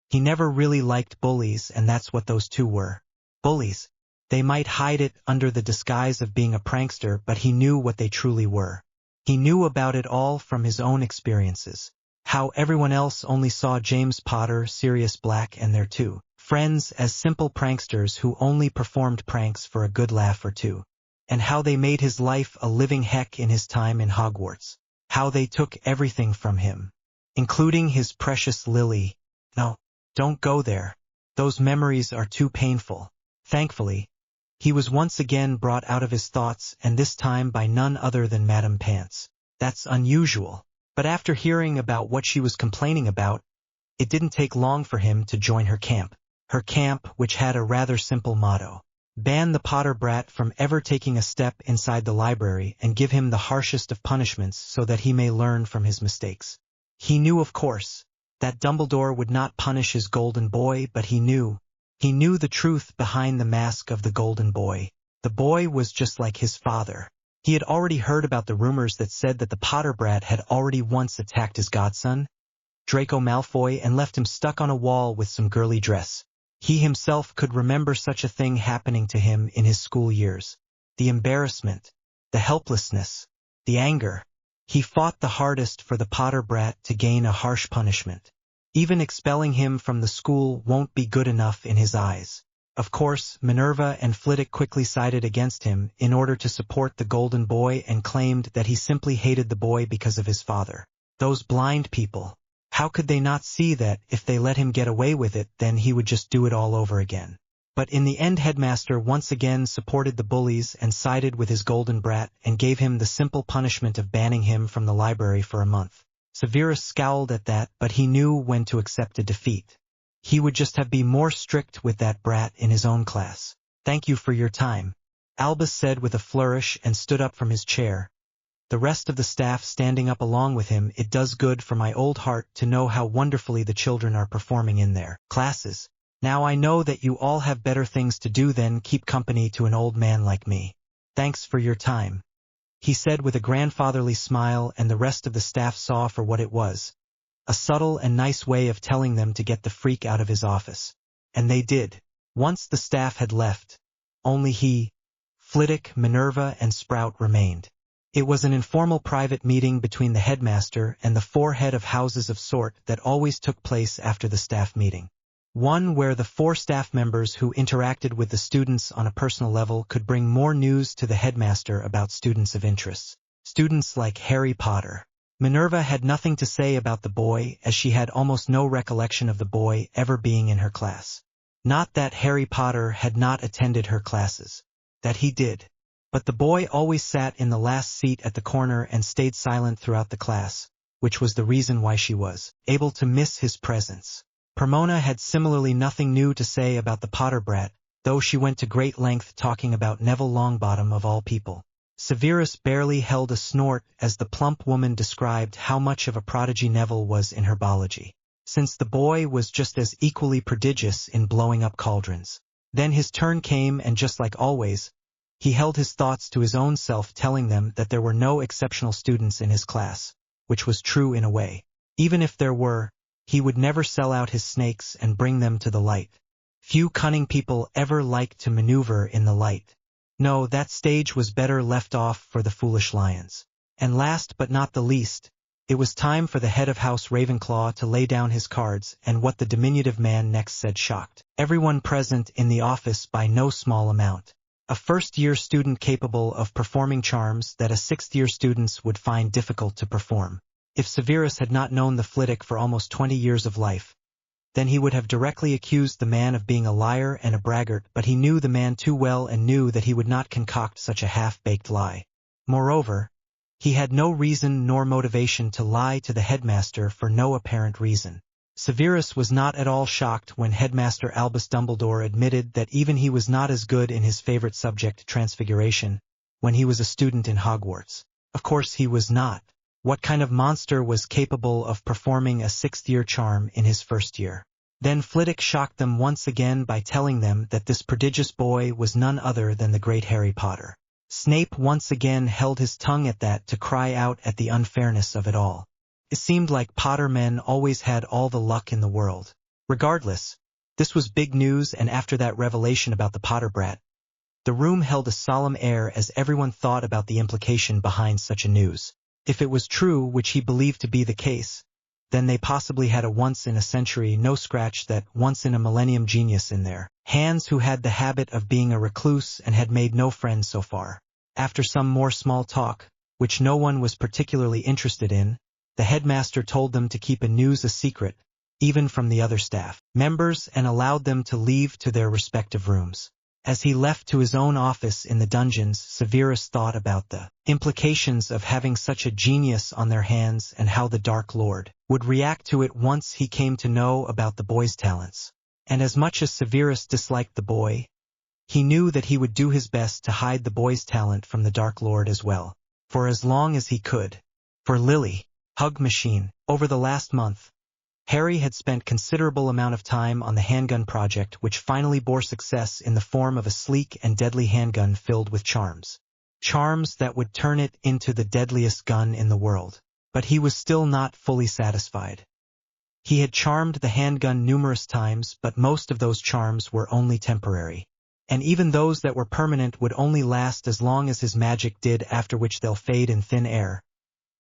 He never really liked bullies, and that's what those 2 were. Bullies. They might hide it under the disguise of being a prankster, but he knew what they truly were. He knew about it all from his own experiences. How everyone else only saw James Potter, Sirius Black, and their 2 friends as simple pranksters who only performed pranks for a good laugh or 2. And how they made his life a living heck in his time in Hogwarts. How they took everything from him. Including his precious Lily. No, don't go there. Those memories are too painful. Thankfully, he was once again brought out of his thoughts, and this time by none other than Madame Pants. That's unusual. But after hearing about what she was complaining about, it didn't take long for him to join her camp. Her camp, which had a rather simple motto. Ban the Potter brat from ever taking a step inside the library and give him the harshest of punishments so that he may learn from his mistakes. He knew, of course, that Dumbledore would not punish his golden boy, but he knew the truth behind the mask of the golden boy. The boy was just like his father. He had already heard about the rumors that said that the Potter brat had already once attacked his godson, Draco Malfoy, and left him stuck on a wall with some girly dress. He himself could remember such a thing happening to him in his school years. The embarrassment, the helplessness, the anger. He fought the hardest for the Potter brat to gain a harsh punishment. Even expelling him from the school won't be good enough in his eyes. Of course, Minerva and Flitwick quickly sided against him in order to support the golden boy and claimed that he simply hated the boy because of his father. Those blind people. How could they not see that if they let him get away with it, then he would just do it all over again? But in the end, Headmaster once again supported the bullies and sided with his golden brat and gave him the simple punishment of banning him from the library for a month. Severus scowled at that, but he knew when to accept a defeat. He would just have been more strict with that brat in his own class. Thank you for your time, Albus said with a flourish and stood up from his chair. The rest of the staff standing up along with him. It does good for my old heart to know how wonderfully the children are performing in their classes. Now I know that you all have better things to do than keep company to an old man like me. Thanks for your time, he said with a grandfatherly smile, and the rest of the staff saw for what it was. A subtle and nice way of telling them to get the freak out of his office. And they did. Once the staff had left, only he, Flitwick, Minerva, and Sprout remained. It was an informal private meeting between the headmaster and the 4 head of houses of sort that always took place after the staff meeting. One where the 4 staff members who interacted with the students on a personal level could bring more news to the headmaster about students of interest. Students like Harry Potter. Minerva had nothing to say about the boy, as she had almost no recollection of the boy ever being in her class. Not that Harry Potter had not attended her classes. That he did. But the boy always sat in the last seat at the corner and stayed silent throughout the class, which was the reason why she was able to miss his presence. Pomona had similarly nothing new to say about the Potter brat, though she went to great length talking about Neville Longbottom of all people. Severus barely held a snort as the plump woman described how much of a prodigy Neville was in herbology, since the boy was just as equally prodigious in blowing up cauldrons. Then his turn came, and just like always, he held his thoughts to his own self, telling them that there were no exceptional students in his class, which was true in a way. Even if there were, he would never sell out his snakes and bring them to the light. Few cunning people ever liked to maneuver in the light. No, that stage was better left off for the foolish lions. And last but not the least, it was time for the head of House Ravenclaw to lay down his cards, and what the diminutive man next said shocked everyone present in the office by no small amount. A first-year student capable of performing charms that a sixth-year students would find difficult to perform. If Severus had not known the Flitwick for almost 20 years of life, then he would have directly accused the man of being a liar and a braggart, but he knew the man too well and knew that he would not concoct such a half-baked lie. Moreover, he had no reason nor motivation to lie to the headmaster for no apparent reason. Severus was not at all shocked when Headmaster Albus Dumbledore admitted that even he was not as good in his favorite subject, Transfiguration, when he was a student in Hogwarts. Of course he was not. What kind of monster was capable of performing a sixth-year charm in his first year? Then Flitwick shocked them once again by telling them that this prodigious boy was none other than the great Harry Potter. Snape once again held his tongue at that to cry out at the unfairness of it all. It seemed like Potter men always had all the luck in the world. Regardless, this was big news, and after that revelation about the Potter brat, the room held a solemn air as everyone thought about the implication behind such a news. If it was true, which he believed to be the case, then they possibly had a once-in-a-century no-scratch that once-in-a-millennium genius in their hands who had the habit of being a recluse and had made no friends so far. After some more small talk, which no one was particularly interested in, the headmaster told them to keep the news a secret, even from the other staff members, and allowed them to leave to their respective rooms. As he left to his own office in the dungeons, Severus thought about the implications of having such a genius on their hands and how the Dark Lord would react to it once he came to know about the boy's talents. And as much as Severus disliked the boy, he knew that he would do his best to hide the boy's talent from the Dark Lord as well, for as long as he could. For Lily, Hug Machine, over the last month, Harry had spent considerable amount of time on the handgun project, which finally bore success in the form of a sleek and deadly handgun filled with charms. Charms that would turn it into the deadliest gun in the world. But he was still not fully satisfied. He had charmed the handgun numerous times, but most of those charms were only temporary. And even those that were permanent would only last as long as his magic did, after which they'll fade in thin air,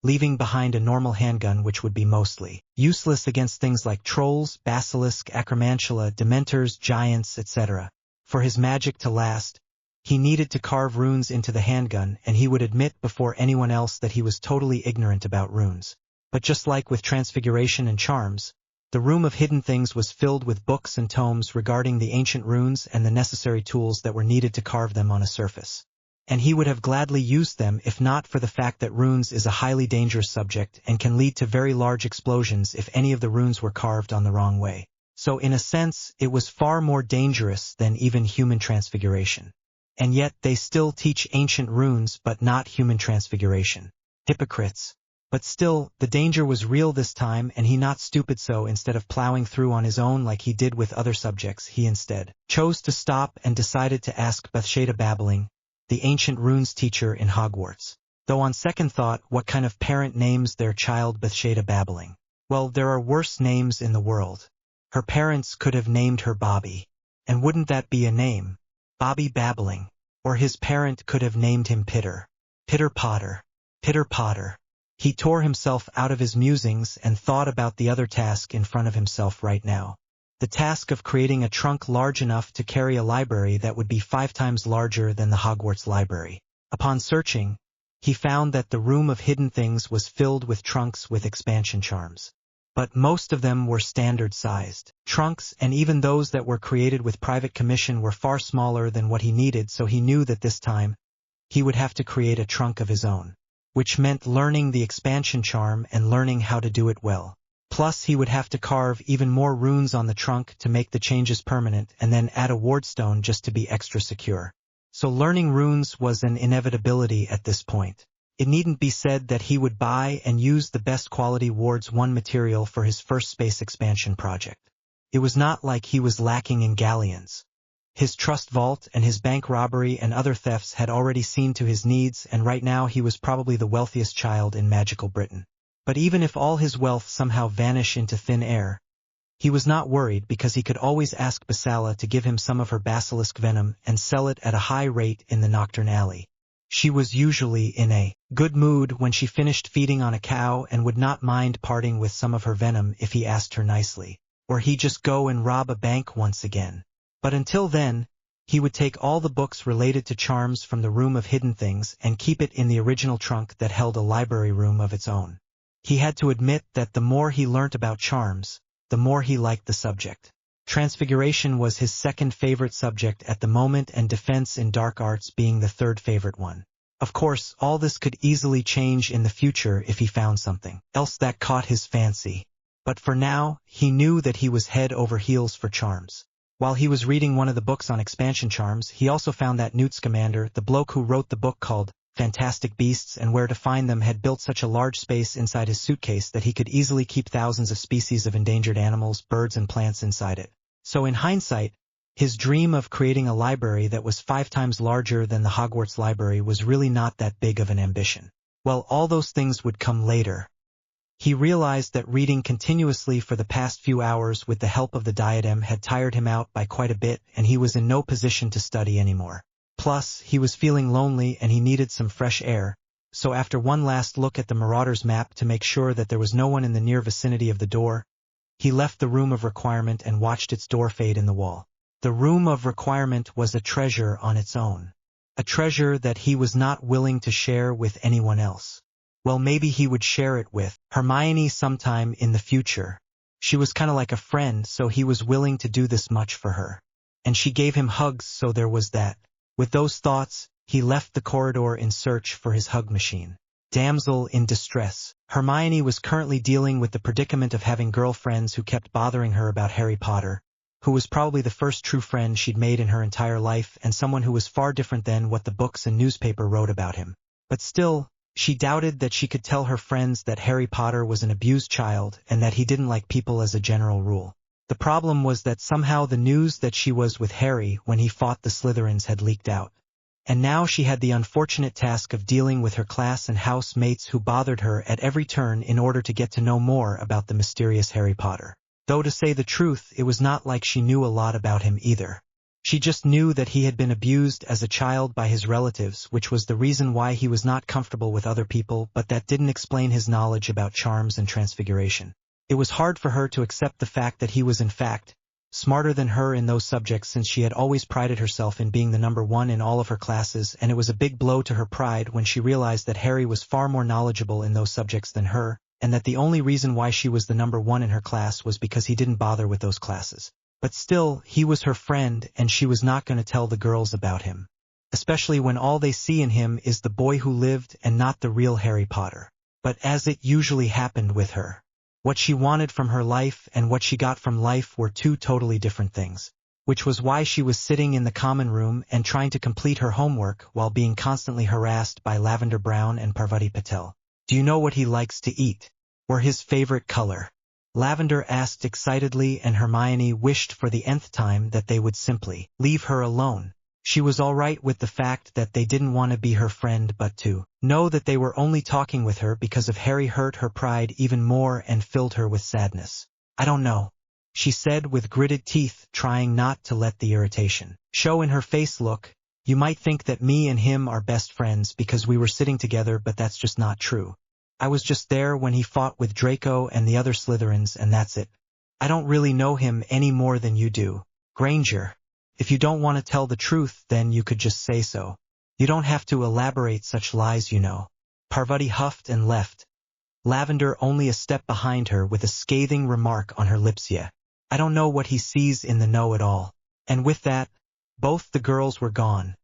leaving behind a normal handgun which would be mostly useless against things like trolls, basilisk, acromantula, dementors, giants, etc. For his magic to last, he needed to carve runes into the handgun, and he would admit before anyone else that he was totally ignorant about runes. But just like with Transfiguration and charms, the room of hidden things was filled with books and tomes regarding the ancient runes and the necessary tools that were needed to carve them on a surface. And he would have gladly used them if not for the fact that runes is a highly dangerous subject and can lead to very large explosions if any of the runes were carved on the wrong way. So in a sense, it was far more dangerous than even human transfiguration. And yet they still teach ancient runes but not human transfiguration. Hypocrites. But still, the danger was real this time, and he not stupid, so instead of plowing through on his own like he did with other subjects, he instead chose to stop and decided to ask Bathsheba Babbling, the ancient runes teacher in Hogwarts. Though on second thought, what kind of parent names their child Bathsheba Babbling? Well, there are worse names in the world. Her parents could have named her Bobby. And wouldn't that be a name? Bobby Babbling. Or his parent could have named him Pitter. Pitter Potter. Pitter Potter. He tore himself out of his musings and thought about the other task in front of himself right now. The task of creating a trunk large enough to carry a library that would be 5 times larger than the Hogwarts library. Upon searching, he found that the room of hidden things was filled with trunks with expansion charms. But most of them were standard-sized trunks, and even those that were created with private commission were far smaller than what he needed, so he knew that this time he would have to create a trunk of his own, which meant learning the expansion charm and learning how to do it well. Plus he would have to carve even more runes on the trunk to make the changes permanent, and then add a wardstone just to be extra secure. So learning runes was an inevitability at this point. It needn't be said that he would buy and use the best quality Wards 1 material for his first space expansion project. It was not like he was lacking in galleons. His trust vault and his bank robbery and other thefts had already seen to his needs, and right now he was probably the wealthiest child in magical Britain. But even if all his wealth somehow vanished into thin air, he was not worried, because he could always ask Basala to give him some of her basilisk venom and sell it at a high rate in the Nocturne Alley. She was usually in a good mood when she finished feeding on a cow and would not mind parting with some of her venom if he asked her nicely, or he'd just go and rob a bank once again. But until then, he would take all the books related to charms from the room of hidden things and keep it in the original trunk that held a library room of its own. He had to admit that the more he learnt about charms, the more he liked the subject. Transfiguration was his second favorite subject at the moment, and defense in dark arts being the third favorite one. Of course, all this could easily change in the future if he found something else that caught his fancy. But for now, he knew that he was head over heels for charms. While he was reading one of the books on expansion charms, he also found that Newt Scamander, the bloke who wrote the book called Fantastic Beasts and Where to Find Them, had built such a large space inside his suitcase that he could easily keep thousands of species of endangered animals, birds and plants inside it. So in hindsight, his dream of creating a library that was 5 times larger than the Hogwarts library was really not that big of an ambition. Well, all those things would come later. He realized that reading continuously for the past few hours with the help of the diadem had tired him out by quite a bit, and he was in no position to study anymore. Plus, he was feeling lonely and he needed some fresh air, so after one last look at the Marauder's map to make sure that there was no one in the near vicinity of the door, he left the Room of Requirement and watched its door fade in the wall. The Room of Requirement was a treasure on its own. A treasure that he was not willing to share with anyone else. Well, maybe he would share it with Hermione sometime in the future. She was kind of like a friend, so he was willing to do this much for her. And she gave him hugs, so there was that. With those thoughts, he left the corridor in search for his hug machine. Damsel in distress. Hermione was currently dealing with the predicament of having girlfriends who kept bothering her about Harry Potter, who was probably the first true friend she'd made in her entire life and someone who was far different than what the books and newspaper wrote about him. But still, she doubted that she could tell her friends that Harry Potter was an abused child and that he didn't like people as a general rule. The problem was that somehow the news that she was with Harry when he fought the Slytherins had leaked out. And now she had the unfortunate task of dealing with her class and house mates who bothered her at every turn in order to get to know more about the mysterious Harry Potter. Though to say the truth, it was not like she knew a lot about him either. She just knew that he had been abused as a child by his relatives, which was the reason why he was not comfortable with other people, but that didn't explain his knowledge about charms and transfiguration. It was hard for her to accept the fact that he was in fact smarter than her in those subjects, since she had always prided herself in being the number one in all of her classes, and it was a big blow to her pride when she realized that Harry was far more knowledgeable in those subjects than her, and that the only reason why she was the number one in her class was because he didn't bother with those classes. But still, he was her friend, and she was not going to tell the girls about him. Especially when all they see in him is the boy who lived and not the real Harry Potter. But as it usually happened with her, what she wanted from her life and what she got from life were two totally different things. Which was why she was sitting in the common room and trying to complete her homework while being constantly harassed by Lavender Brown and Parvati Patel. "Do you know what he likes to eat? Or his favorite color?" Lavender asked excitedly, and Hermione wished for the nth time that they would simply leave her alone. She was all right with the fact that they didn't want to be her friend, but to know that they were only talking with her because of Harry hurt her pride even more and filled her with sadness. "I don't know," she said with gritted teeth, trying not to let the irritation show in her face. "Look, you might think that me and him are best friends because we were sitting together, but that's just not true. I was just there when he fought with Draco and the other Slytherins, and that's it. I don't really know him any more than you do. Granger, if you don't want to tell the truth, then you could just say so. You don't have to elaborate such lies, you know." Parvati huffed and left. Lavender only a step behind her with a scathing remark on her lips. "Yeah, I don't know what he sees in the know at all." And with that, both the girls were gone,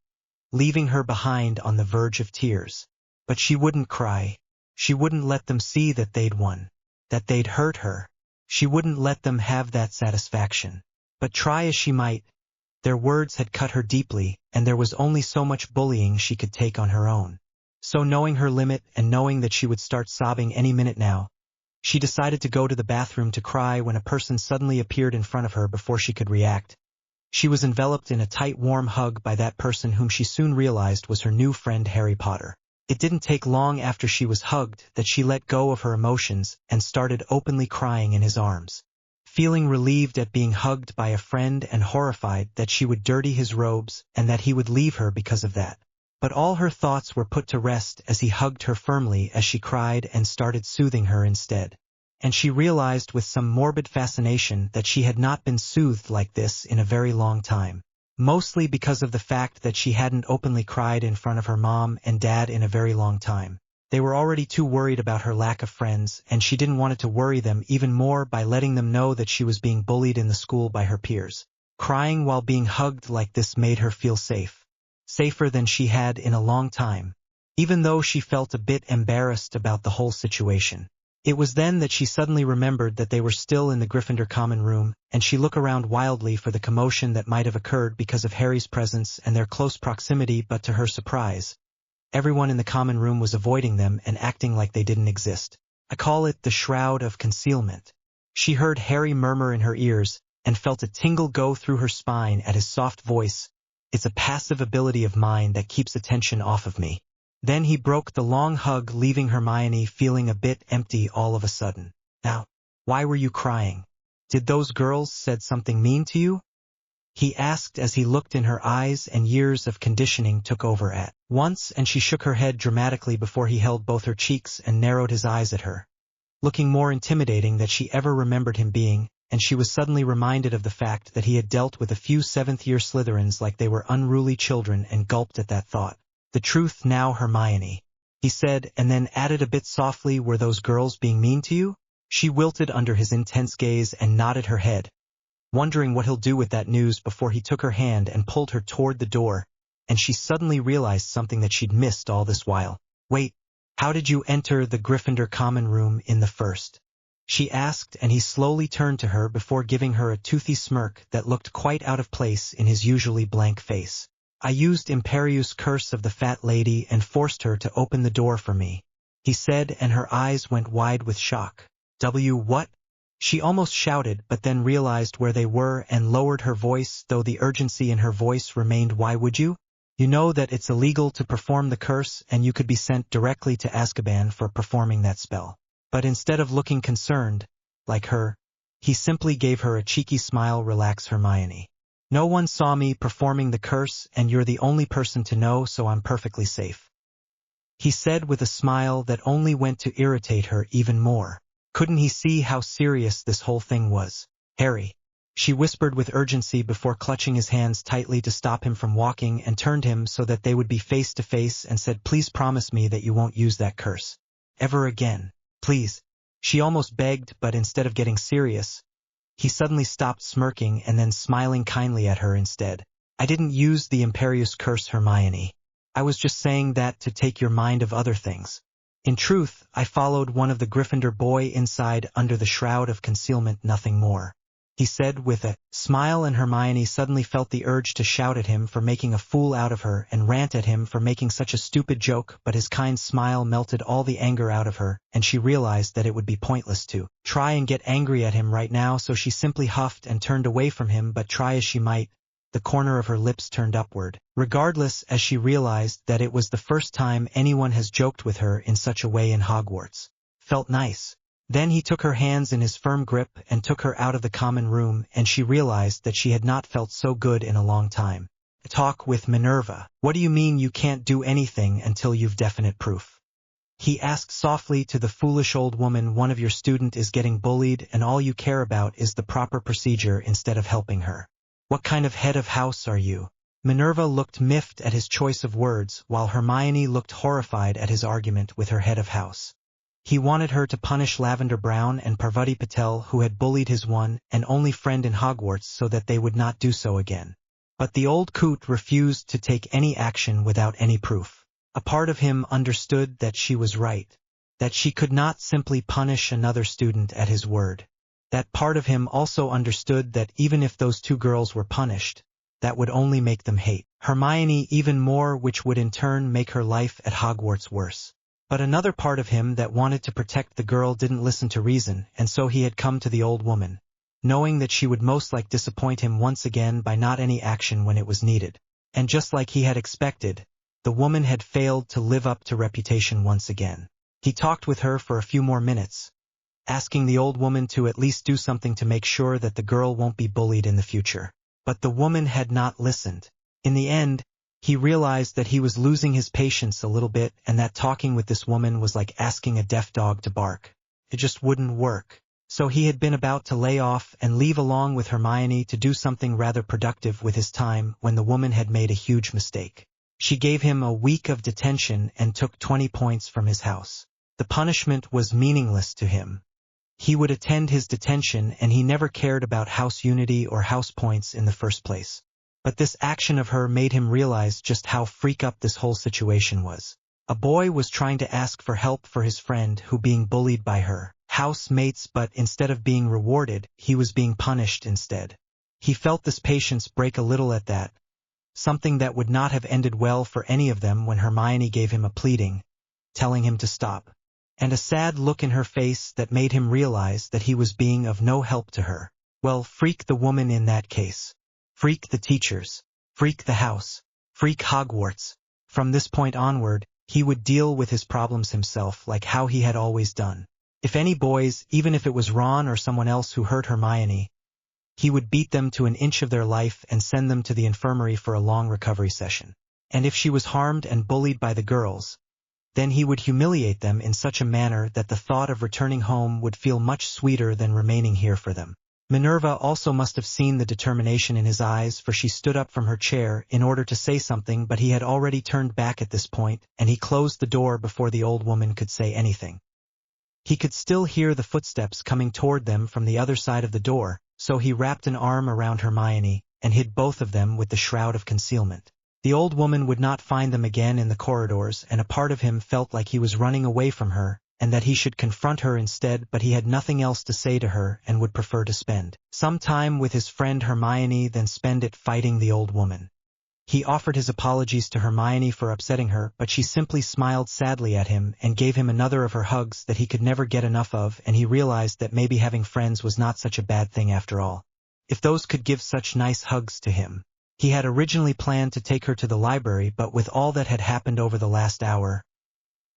leaving her behind on the verge of tears. But she wouldn't cry. She wouldn't let them see that they'd won, that they'd hurt her. She wouldn't let them have that satisfaction. But try as she might, their words had cut her deeply, and there was only so much bullying she could take on her own. So knowing her limit and knowing that she would start sobbing any minute now, she decided to go to the bathroom to cry when a person suddenly appeared in front of her before she could react. She was enveloped in a tight, warm hug by that person whom she soon realized was her new friend Harry Potter. It didn't take long after she was hugged that she let go of her emotions and started openly crying in his arms, feeling relieved at being hugged by a friend and horrified that she would dirty his robes and that he would leave her because of that. But all her thoughts were put to rest as he hugged her firmly as she cried and started soothing her instead. And she realized with some morbid fascination that she had not been soothed like this in a very long time. Mostly because of the fact that she hadn't openly cried in front of her mom and dad in a very long time. They were already too worried about her lack of friends, and she didn't want it to worry them even more by letting them know that she was being bullied in the school by her peers. Crying while being hugged like this made her feel safe. Safer than she had in a long time. Even though she felt a bit embarrassed about the whole situation. It was then that she suddenly remembered that they were still in the Gryffindor common room, and she looked around wildly for the commotion that might have occurred because of Harry's presence and their close proximity, but to her surprise, everyone in the common room was avoiding them and acting like they didn't exist. I call it the shroud of concealment. She heard Harry murmur in her ears, and felt a tingle go through her spine at his soft voice. It's a passive ability of mine that keeps attention off of me. Then he broke the long hug, leaving Hermione feeling a bit empty all of a sudden. Now, why were you crying? Did those girls said something mean to you? He asked as he looked in her eyes, and years of conditioning took over at once, and she shook her head dramatically before he held both her cheeks and narrowed his eyes at her, looking more intimidating than she ever remembered him being, and she was suddenly reminded of the fact that he had dealt with a few seventh-year Slytherins like they were unruly children, and gulped at that thought. The truth now, Hermione, he said, and then added a bit softly, were those girls being mean to you? She wilted under his intense gaze and nodded her head, wondering what he'll do with that news before he took her hand and pulled her toward the door, and she suddenly realized something that she'd missed all this while. Wait, how did you enter the Gryffindor common room in the first? She asked, and he slowly turned to her before giving her a toothy smirk that looked quite out of place in his usually blank face. I used Imperius Curse of the Fat Lady and forced her to open the door for me, he said, and her eyes went wide with shock. What? She almost shouted, but then realized where they were and lowered her voice, though the urgency in her voice remained. Why would you? You know that it's illegal to perform the curse, and you could be sent directly to Azkaban for performing that spell. But instead of looking concerned, like her, he simply gave her a cheeky smile. Relax, Hermione. No one saw me performing the curse, and you're the only person to know, so I'm perfectly safe, he said with a smile that only went to irritate her even more. Couldn't he see how serious this whole thing was? Harry, she whispered with urgency before clutching his hands tightly to stop him from walking, and turned him so that they would be face to face, and said, please promise me that you won't use that curse ever again. Please, she almost begged, but instead of getting serious, he suddenly stopped smirking and then smiling kindly at her instead. I didn't use the Imperius Curse, Hermione. I was just saying that to take your mind of other things. In truth, I followed one of the Gryffindor boy inside under the shroud of concealment, nothing more, he said with a smile, and Hermione suddenly felt the urge to shout at him for making a fool out of her and rant at him for making such a stupid joke, but his kind smile melted all the anger out of her, and she realized that it would be pointless to try and get angry at him right now, so she simply huffed and turned away from him, but try as she might, the corner of her lips turned upward, regardless, as she realized that it was the first time anyone has joked with her in such a way in Hogwarts. Felt nice. Then he took her hands in his firm grip and took her out of the common room, and she realized that she had not felt so good in a long time. Talk with Minerva. What do you mean you can't do anything until you've definite proof? He asked softly to the foolish old woman. One of your student is getting bullied, and all you care about is the proper procedure instead of helping her. What kind of head of house are you? Minerva looked miffed at his choice of words, while Hermione looked horrified at his argument with her head of house. He wanted her to punish Lavender Brown and Parvati Patel, who had bullied his one and only friend in Hogwarts, so that they would not do so again. But the old coot refused to take any action without any proof. A part of him understood that she was right, that she could not simply punish another student at his word. That part of him also understood that even if those two girls were punished, that would only make them hate Hermione even more, which would in turn make her life at Hogwarts worse. But another part of him that wanted to protect the girl didn't listen to reason, and so he had come to the old woman, knowing that she would most likely disappoint him once again by not any action when it was needed. And just like he had expected, the woman had failed to live up to reputation once again. He talked with her for a few more minutes, asking the old woman to at least do something to make sure that the girl won't be bullied in the future. But the woman had not listened. In the end, he realized that he was losing his patience a little bit, and that talking with this woman was like asking a deaf dog to bark. It just wouldn't work. So he had been about to lay off and leave along with Hermione to do something rather productive with his time when the woman had made a huge mistake. She gave him a week of detention and took 20 points from his house. The punishment was meaningless to him. He would attend his detention and he never cared about house unity or house points in the first place. But this action of her made him realize just how freak up this whole situation was. A boy was trying to ask for help for his friend who being bullied by her housemates, but instead of being rewarded, he was being punished instead. He felt this patience break a little at that, something that would not have ended well for any of them when Hermione gave him a pleading, telling him to stop, and a sad look in her face that made him realize that he was being of no help to her. Well, freak the woman in that case. Freak the teachers. Freak the house. Freak Hogwarts. From this point onward, he would deal with his problems himself like how he had always done. If any boys, even if it was Ron or someone else who hurt Hermione, he would beat them to an inch of their life and send them to the infirmary for a long recovery session. And if she was harmed and bullied by the girls, then he would humiliate them in such a manner that the thought of returning home would feel much sweeter than remaining here for them. Minerva also must have seen the determination in his eyes, for she stood up from her chair in order to say something, but he had already turned back at this point, and he closed the door before the old woman could say anything. He could still hear the footsteps coming toward them from the other side of the door, so he wrapped an arm around Hermione and hid both of them with the shroud of concealment. The old woman would not find them again in the corridors, and a part of him felt like he was running away from her, and that he should confront her instead, but he had nothing else to say to her and would prefer to spend some time with his friend Hermione than spend it fighting the old woman. He offered his apologies to Hermione for upsetting her, but she simply smiled sadly at him and gave him another of her hugs that he could never get enough of, and he realized that maybe having friends was not such a bad thing after all. If those could give such nice hugs to him. He had originally planned to take her to the library, but with all that had happened over the last hour,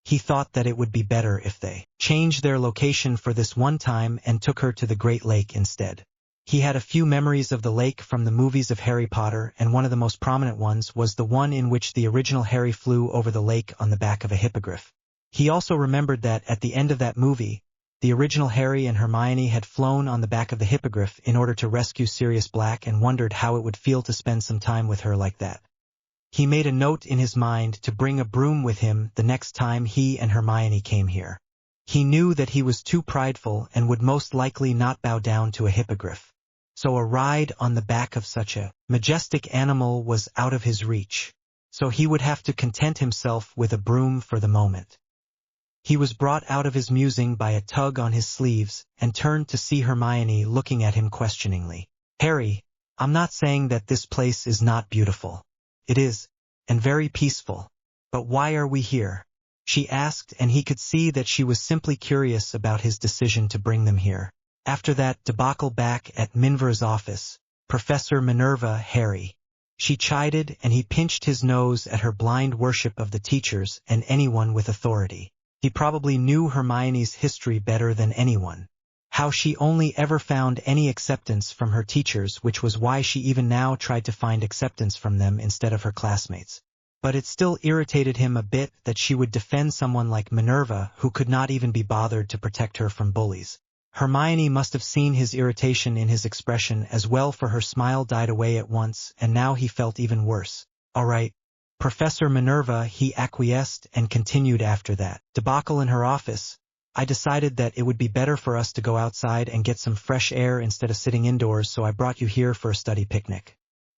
he thought that it would be better if they changed their location for this one time and took her to the Great Lake instead. He had a few memories of the lake from the movies of Harry Potter, and one of the most prominent ones was the one in which the original Harry flew over the lake on the back of a hippogriff. He also remembered that at the end of that movie, the original Harry and Hermione had flown on the back of the hippogriff in order to rescue Sirius Black, and wondered how it would feel to spend some time with her like that. He made a note in his mind to bring a broom with him the next time he and Hermione came here. He knew that he was too prideful and would most likely not bow down to a hippogriff. So a ride on the back of such a majestic animal was out of his reach. So he would have to content himself with a broom for the moment. He was brought out of his musing by a tug on his sleeves and turned to see Hermione looking at him questioningly. "Harry, I'm not saying that this place is not beautiful. It is, and very peaceful. But why are we here?" she asked, and he could see that she was simply curious about his decision to bring them here. After that debacle back at Minerva's office, Professor Minerva, Harry. She chided, and he pinched his nose at her blind worship of the teachers and anyone with authority. He probably knew Hermione's history better than anyone. How she only ever found any acceptance from her teachers, which was why she even now tried to find acceptance from them instead of her classmates. But it still irritated him a bit that she would defend someone like Minerva who could not even be bothered to protect her from bullies. Hermione must have seen his irritation in his expression as well, for her smile died away at once, and now he felt even worse. "All right, Professor Minerva," he acquiesced and continued. "After that debacle in her office, I decided that it would be better for us to go outside and get some fresh air instead of sitting indoors, so I brought you here for a study picnic,"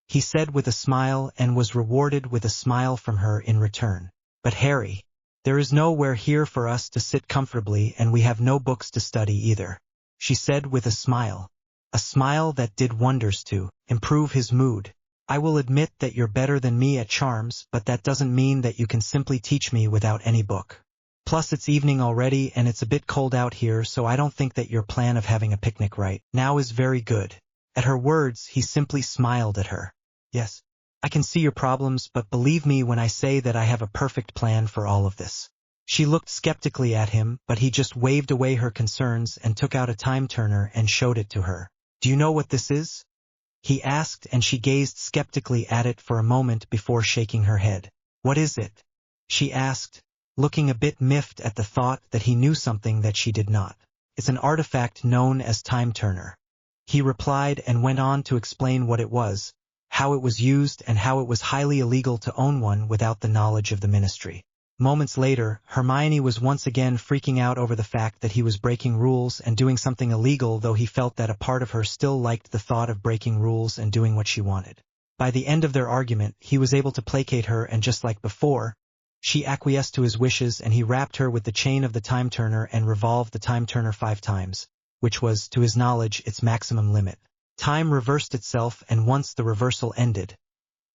he said with a smile, and was rewarded with a smile from her in return. "But Harry, there is nowhere here for us to sit comfortably, and we have no books to study either," she said with a smile that did wonders to improve his mood. "I will admit that you're better than me at charms, but that doesn't mean that you can simply teach me without any book. Plus it's evening already and it's a bit cold out here, so I don't think that your plan of having a picnic right now is very good." At her words, he simply smiled at her. "Yes, I can see your problems, but believe me when I say that I have a perfect plan for all of this." She looked skeptically at him, but he just waved away her concerns and took out a time turner and showed it to her. "Do you know what this is?" he asked, and she gazed skeptically at it for a moment before shaking her head. "What is it?" she asked, looking a bit miffed at the thought that he knew something that she did not. "It's an artifact known as time turner," he replied, and went on to explain what it was, how it was used, and how it was highly illegal to own one without the knowledge of the ministry. Moments later, Hermione was once again freaking out over the fact that he was breaking rules and doing something illegal, though he felt that a part of her still liked the thought of breaking rules and doing what she wanted. By the end of their argument, he was able to placate her, and just like before, she acquiesced to his wishes, and he wrapped her with the chain of the time turner and revolved the time turner 5 times, which was, to his knowledge, its maximum limit. Time reversed itself, and once the reversal ended,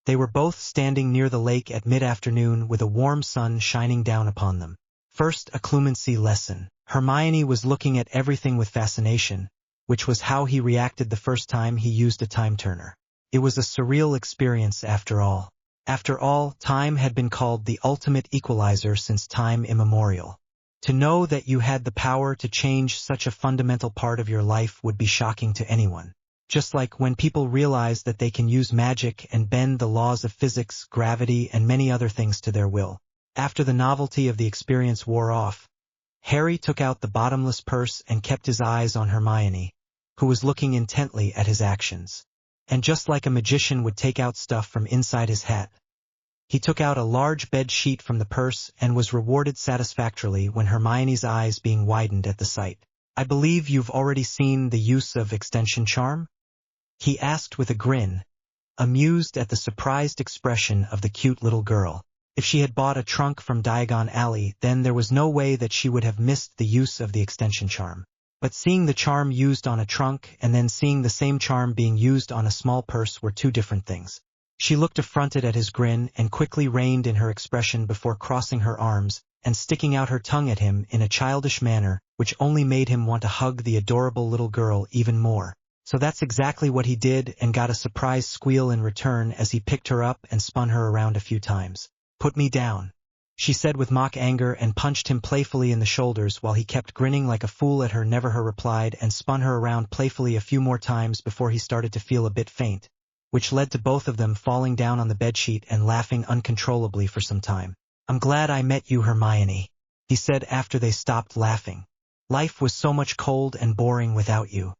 they were both standing near the lake at mid-afternoon with a warm sun shining down upon them. First, a clumency lesson. Hermione was looking at everything with fascination, which was how he reacted the first time he used a time turner. It was a surreal experience after all. After all, time had been called the ultimate equalizer since time immemorial. To know that you had the power to change such a fundamental part of your life would be shocking to anyone. Just like when people realize that they can use magic and bend the laws of physics, gravity, and many other things to their will. After the novelty of the experience wore off, Harry took out the bottomless purse and kept his eyes on Hermione, who was looking intently at his actions. And just like a magician would take out stuff from inside his hat, he took out a large bed sheet from the purse and was rewarded satisfactorily when Hermione's eyes being widened at the sight. "I believe you've already seen the use of extension charm?" he asked with a grin, amused at the surprised expression of the cute little girl. If she had bought a trunk from Diagon Alley, then there was no way that she would have missed the use of the extension charm. But seeing the charm used on a trunk and then seeing the same charm being used on a small purse were two different things. She looked affronted at his grin and quickly reined in her expression before crossing her arms and sticking out her tongue at him in a childish manner, which only made him want to hug the adorable little girl even more. So that's exactly what he did, and got a surprised squeal in return as he picked her up and spun her around a few times. "Put me down," she said with mock anger, and punched him playfully in the shoulders while he kept grinning like a fool at her. "Never," her replied, and spun her around playfully a few more times before he started to feel a bit faint, which led to both of them falling down on the bedsheet and laughing uncontrollably for some time. "I'm glad I met you, Hermione," he said after they stopped laughing. "Life was so much cold and boring without you."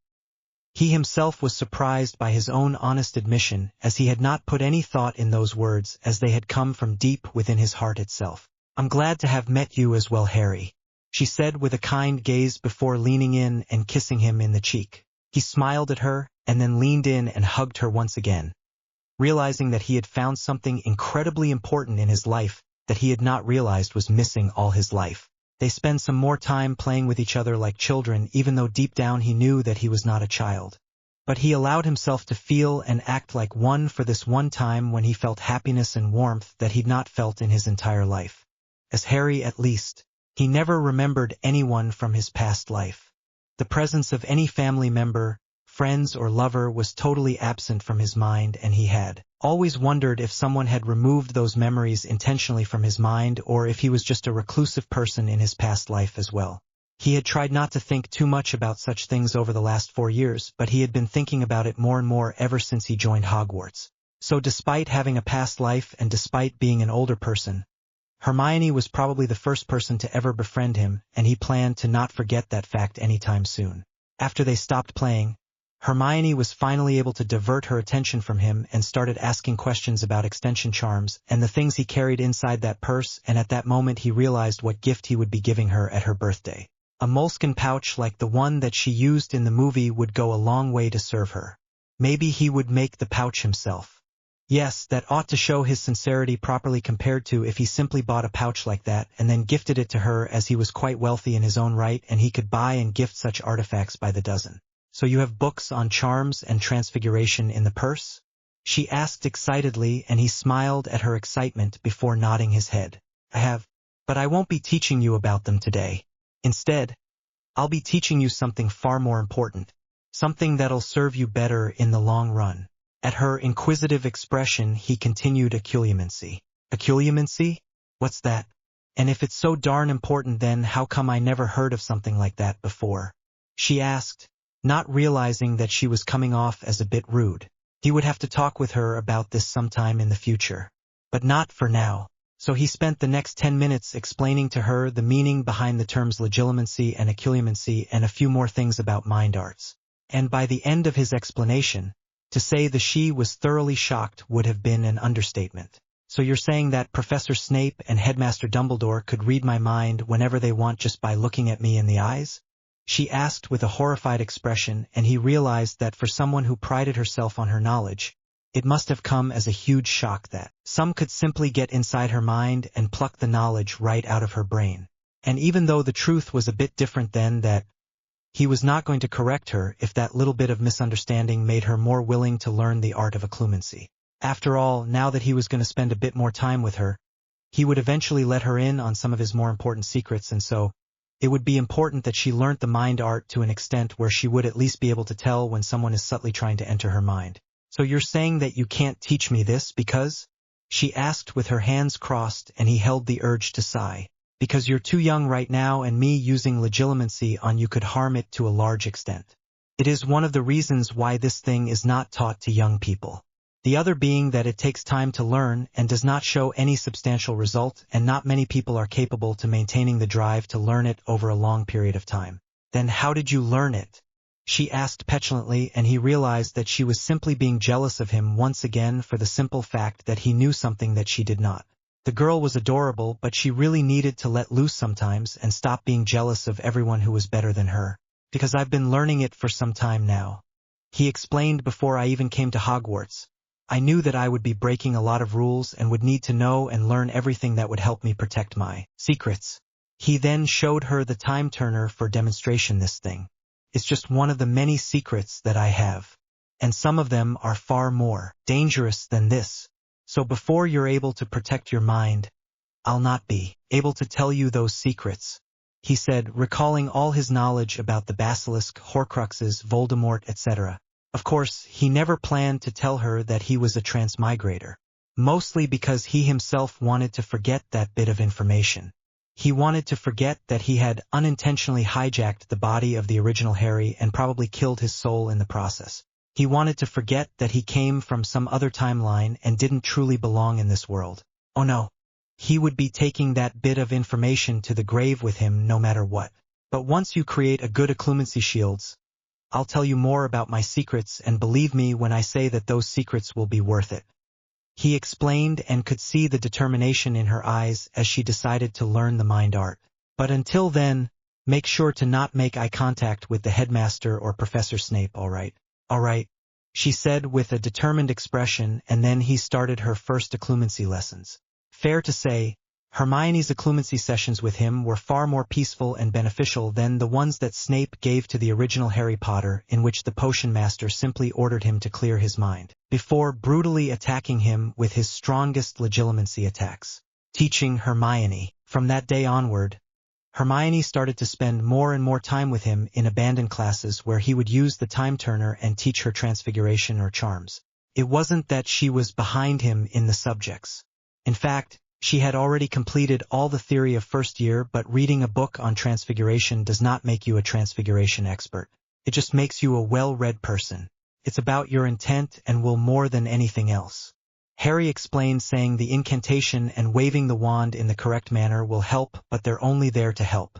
He himself was surprised by his own honest admission, as he had not put any thought in those words, as they had come from deep within his heart itself. "I'm glad to have met you as well, Harry," she said with a kind gaze before leaning in and kissing him in the cheek. He smiled at her, and then leaned in and hugged her once again, realizing that he had found something incredibly important in his life that he had not realized was missing all his life. They spend some more time playing with each other like children, even though deep down he knew that he was not a child. But he allowed himself to feel and act like one for this one time when he felt happiness and warmth that he'd not felt in his entire life. As Harry, at least, he never remembered anyone from his past life. The presence of any family member, friends, or lover was totally absent from his mind, and he had always wondered if someone had removed those memories intentionally from his mind, or if he was just a reclusive person in his past life as well. He had tried not to think too much about such things over the last 4 years, but he had been thinking about it more and more ever since he joined Hogwarts. So despite having a past life and despite being an older person, Hermione was probably the first person to ever befriend him, and he planned to not forget that fact anytime soon. After they stopped playing, Hermione was finally able to divert her attention from him and started asking questions about extension charms and the things he carried inside that purse, and at that moment he realized what gift he would be giving her at her birthday. A moleskin pouch like the one that she used in the movie would go a long way to serve her. Maybe he would make the pouch himself. Yes, that ought to show his sincerity properly, compared to if he simply bought a pouch like that and then gifted it to her, as he was quite wealthy in his own right and he could buy and gift such artifacts by the dozen. "So you have books on charms and transfiguration in the purse?" she asked excitedly, and he smiled at her excitement before nodding his head. "I have, but I won't be teaching you about them today. Instead, I'll be teaching you something far more important, something that'll serve you better in the long run." At her inquisitive expression, he continued, "Acculumancy." "Acculumancy? What's that? And if it's so darn important, then how come I never heard of something like that before?" she asked, not realizing that she was coming off as a bit rude. He would have to talk with her about this sometime in the future, but not for now. So he spent the next 10 minutes explaining to her the meaning behind the terms legilimency and acculumancy and a few more things about mind arts. And by the end of his explanation, To say the she was thoroughly shocked would have been an understatement. So you're saying that Professor Snape and Headmaster Dumbledore could read my mind whenever they want just by looking at me in the eyes? She asked with a horrified expression, and he realized that for someone who prided herself on her knowledge, it must have come as a huge shock that some could simply get inside her mind and pluck the knowledge right out of her brain. And even though the truth was a bit different then, that he was not going to correct her if that little bit of misunderstanding made her more willing to learn the art of occlumency. After all, now that he was going to spend a bit more time with her, he would eventually let her in on some of his more important secrets, and so it would be important that she learnt the mind art to an extent where she would at least be able to tell when someone is subtly trying to enter her mind. So you're saying that you can't teach me this because? She asked with her hands crossed, and he held the urge to sigh. Because you're too young right now, and me using legilimency on you could harm it to a large extent. It is one of the reasons why this thing is not taught to young people. The other being that it takes time to learn and does not show any substantial result, and not many people are capable to maintaining the drive to learn it over a long period of time. Then how did you learn it? She asked petulantly, and he realized that she was simply being jealous of him once again for the simple fact that he knew something that she did not. The girl was adorable, but she really needed to let loose sometimes and stop being jealous of everyone who was better than her. Because I've been learning it for some time now. He explained before I even came to Hogwarts. I knew that I would be breaking a lot of rules and would need to know and learn everything that would help me protect my secrets. He then showed her the time turner for demonstration. This thing is just one of the many secrets that I have. And some of them are far more dangerous than this. So before you're able to protect your mind, I'll not be able to tell you those secrets, he said, recalling all his knowledge about the basilisk, horcruxes, Voldemort, etc. Of course, he never planned to tell her that he was a transmigrator, mostly because he himself wanted to forget that bit of information. He wanted to forget that he had unintentionally hijacked the body of the original Harry and probably killed his soul in the process. He wanted to forget that he came from some other timeline and didn't truly belong in this world. Oh no. He would be taking that bit of information to the grave with him no matter what. But once you create a good occlumency shields, I'll tell you more about my secrets, and believe me when I say that those secrets will be worth it. He explained, and could see the determination in her eyes as she decided to learn the mind art. But until then, make sure to not make eye contact with the headmaster or Professor Snape, all right? All right, she said with a determined expression, and then he started her first occlumency lessons. Fair to say, Hermione's occlumency sessions with him were far more peaceful and beneficial than the ones that Snape gave to the original Harry Potter, in which the potion master simply ordered him to clear his mind, before brutally attacking him with his strongest legilimency attacks. Teaching Hermione. From that day onward, Hermione started to spend more and more time with him in abandoned classes where he would use the time turner and teach her transfiguration or charms. It wasn't that she was behind him in the subjects. In fact, she had already completed all the theory of first year, but reading a book on transfiguration does not make you a transfiguration expert. It just makes you a well-read person. It's about your intent and will more than anything else. Harry explained, saying the incantation and waving the wand in the correct manner will help, but they're only there to help.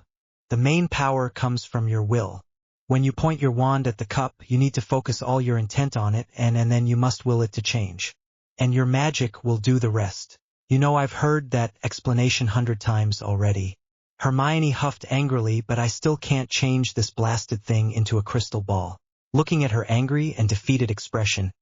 The main power comes from your will. When you point your wand at the cup, you need to focus all your intent on it, and then you must will it to change. And your magic will do the rest. You know, I've heard that explanation 100 times already. Hermione huffed angrily, but I still can't change this blasted thing into a crystal ball. Looking at her angry and defeated expression,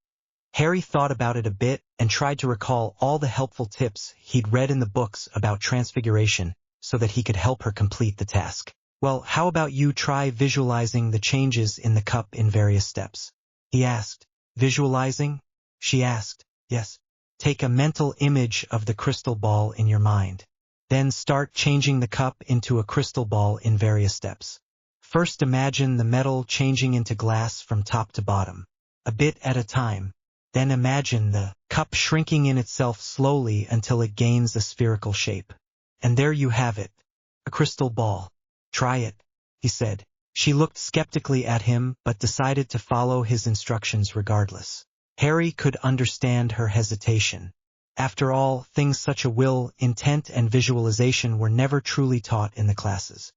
Harry thought about it a bit and tried to recall all the helpful tips he'd read in the books about transfiguration so that he could help her complete the task. Well, how about you try visualizing the changes in the cup in various steps? He asked. Visualizing? She asked. Yes. Take a mental image of the crystal ball in your mind. Then start changing the cup into a crystal ball in various steps. First imagine the metal changing into glass from top to bottom, a bit at a time. Then imagine the cup shrinking in itself slowly until it gains a spherical shape. And there you have it, a crystal ball. Try it, he said. She looked skeptically at him but decided to follow his instructions regardless. Harry could understand her hesitation. After all, things such as will, intent, and visualization were never truly taught in the classes.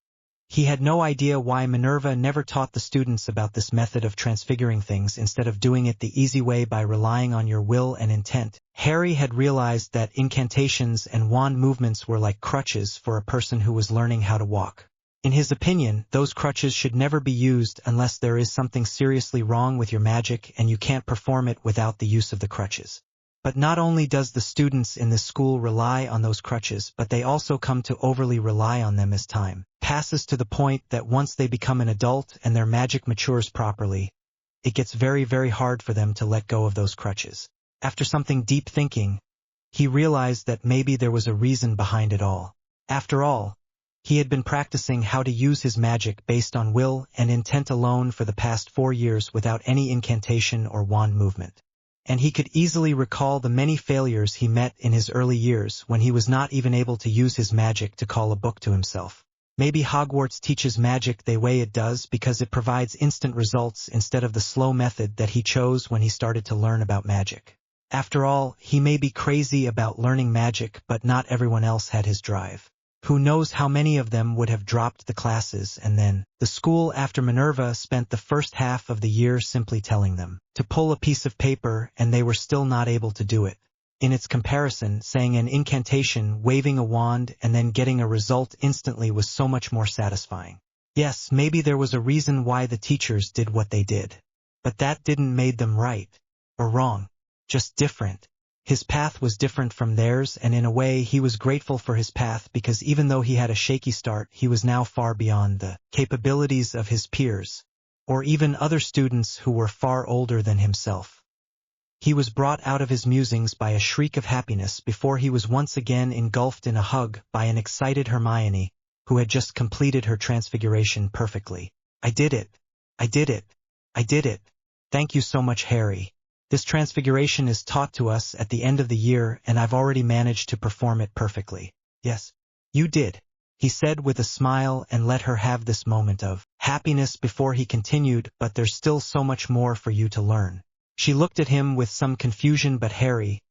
He had no idea why Minerva never taught the students about this method of transfiguring things instead of doing it the easy way by relying on your will and intent. Harry had realized that incantations and wand movements were like crutches for a person who was learning how to walk. In his opinion, those crutches should never be used unless there is something seriously wrong with your magic and you can't perform it without the use of the crutches. But not only does the students in this school rely on those crutches, but they also come to overly rely on them as time passes, to the point that once they become an adult and their magic matures properly, it gets very, very hard for them to let go of those crutches. After something deep thinking, he realized that maybe there was a reason behind it all. After all, he had been practicing how to use his magic based on will and intent alone for the past 4 years without any incantation or wand movement. And he could easily recall the many failures he met in his early years when he was not even able to use his magic to call a book to himself. Maybe Hogwarts teaches magic the way it does because it provides instant results instead of the slow method that he chose when he started to learn about magic. After all, he may be crazy about learning magic, but not everyone else had his drive. Who knows how many of them would have dropped the classes, and then the school after Minerva spent the first half of the year simply telling them to pull a piece of paper, and they were still not able to do it. In its comparison, saying an incantation, waving a wand, and then getting a result instantly was so much more satisfying. Yes, maybe there was a reason why the teachers did what they did. But that didn't make them right or wrong, just different. His path was different from theirs, and in a way he was grateful for his path because even though he had a shaky start, he was now far beyond the capabilities of his peers, or even other students who were far older than himself. He was brought out of his musings by a shriek of happiness before he was once again engulfed in a hug by an excited Hermione, who had just completed her transfiguration perfectly. "I did it! I did it! I did it! Thank you so much, Harry. This transfiguration is taught to us at the end of the year, and I've already managed to perform it perfectly." "Yes, you did," he said with a smile, and let her have this moment of happiness before he continued, "But there's still so much more for you to learn." She looked at him with some confusion. "But Harry,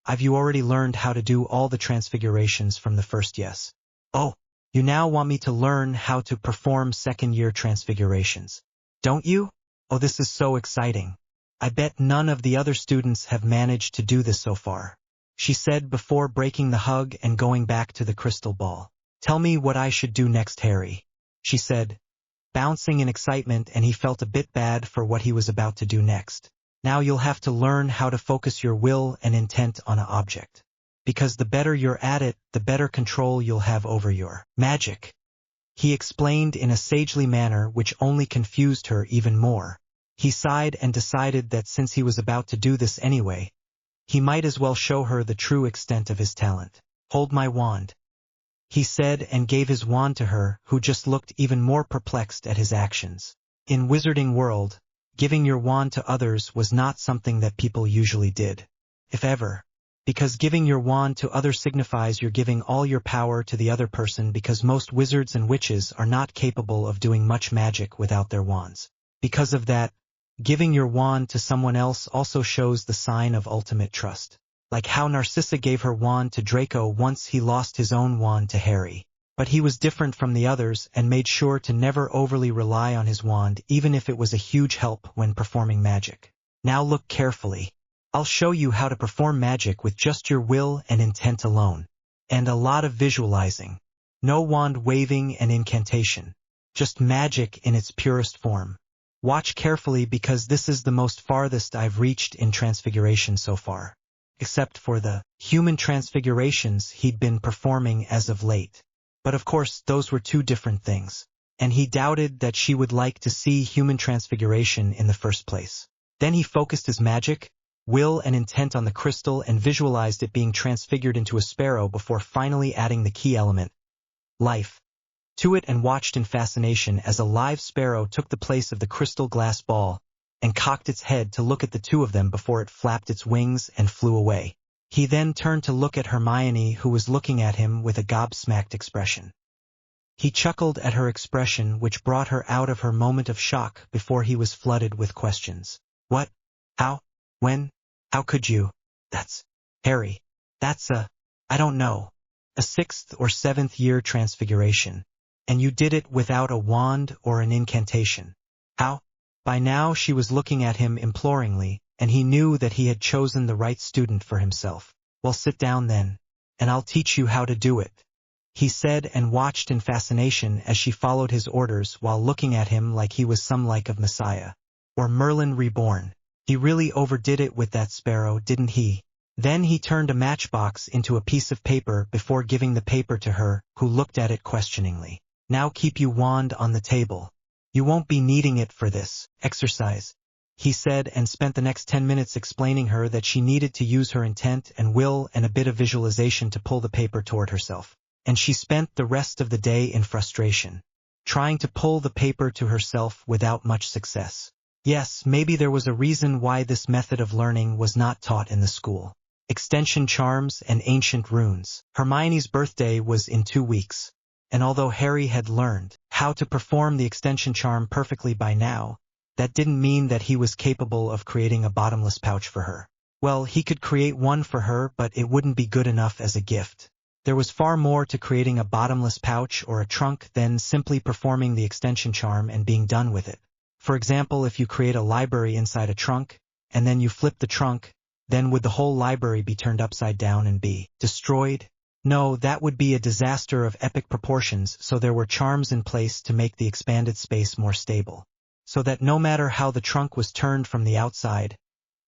have you already learned how to do all the transfigurations from the first?" "Yes." "Oh, you now want me to learn how to perform second-year transfigurations, don't you? Oh, this is so exciting. I bet none of the other students have managed to do this so far," she said before breaking the hug and going back to the crystal ball. "Tell me what I should do next, Harry," she said, bouncing in excitement, and he felt a bit bad for what he was about to do next. "Now you'll have to learn how to focus your will and intent on an object. Because the better you're at it, the better control you'll have over your magic," he explained in a sagely manner which only confused her even more. He sighed and decided that since he was about to do this anyway, he might as well show her the true extent of his talent. "Hold my wand," he said, and gave his wand to her, who just looked even more perplexed at his actions. In Wizarding World, giving your wand to others was not something that people usually did, if ever. Because giving your wand to others signifies you're giving all your power to the other person, because most wizards and witches are not capable of doing much magic without their wands. Because of that, giving your wand to someone else also shows the sign of ultimate trust. Like how Narcissa gave her wand to Draco once he lost his own wand to Harry. But he was different from the others and made sure to never overly rely on his wand, even if it was a huge help when performing magic. "Now look carefully. I'll show you how to perform magic with just your will and intent alone. And a lot of visualizing. No wand waving and incantation. Just magic in its purest form. Watch carefully, because this is the most farthest I've reached in transfiguration so far. Except for the human transfigurations he'd been performing as of late. But of course, those were two different things. And he doubted that she would like to see human transfiguration in the first place. Then he focused his magic, will and intent on the crystal and visualized it being transfigured into a sparrow before finally adding the key element, life, to it, and watched in fascination as a live sparrow took the place of the crystal glass ball and cocked its head to look at the two of them before it flapped its wings and flew away. He then turned to look at Hermione, who was looking at him with a gobsmacked expression. He chuckled at her expression, which brought her out of her moment of shock before he was flooded with questions. "What? How? When? How could you? That's Harry. That's I don't know, a 6th or 7th year transfiguration. And you did it without a wand or an incantation. How? By now she was looking at him imploringly, and he knew that he had chosen the right student for himself. Well, sit down then, and I'll teach you how to do it, he said, and watched in fascination as she followed his orders while looking at him like he was some like of Messiah. Or Merlin reborn. He really overdid it with that sparrow, didn't he? Then he turned a matchbox into a piece of paper before giving the paper to her, who looked at it questioningly. Now keep your wand on the table. You won't be needing it for this exercise, he said, and spent the next 10 minutes explaining her that she needed to use her intent and will and a bit of visualization to pull the paper toward herself. And she spent the rest of the day in frustration, trying to pull the paper to herself without much success. Yes, maybe there was a reason why this method of learning was not taught in the school. Extension charms and ancient runes. Hermione's birthday was in 2 weeks, and although Harry had learned how to perform the extension charm perfectly by now, that didn't mean that he was capable of creating a bottomless pouch for her. Well, he could create one for her, but it wouldn't be good enough as a gift. There was far more to creating a bottomless pouch or a trunk than simply performing the extension charm and being done with it. For example, if you create a library inside a trunk, and then you flip the trunk, then would the whole library be turned upside down and be destroyed? No, that would be a disaster of epic proportions, so there were charms in place to make the expanded space more stable, so that no matter how the trunk was turned from the outside,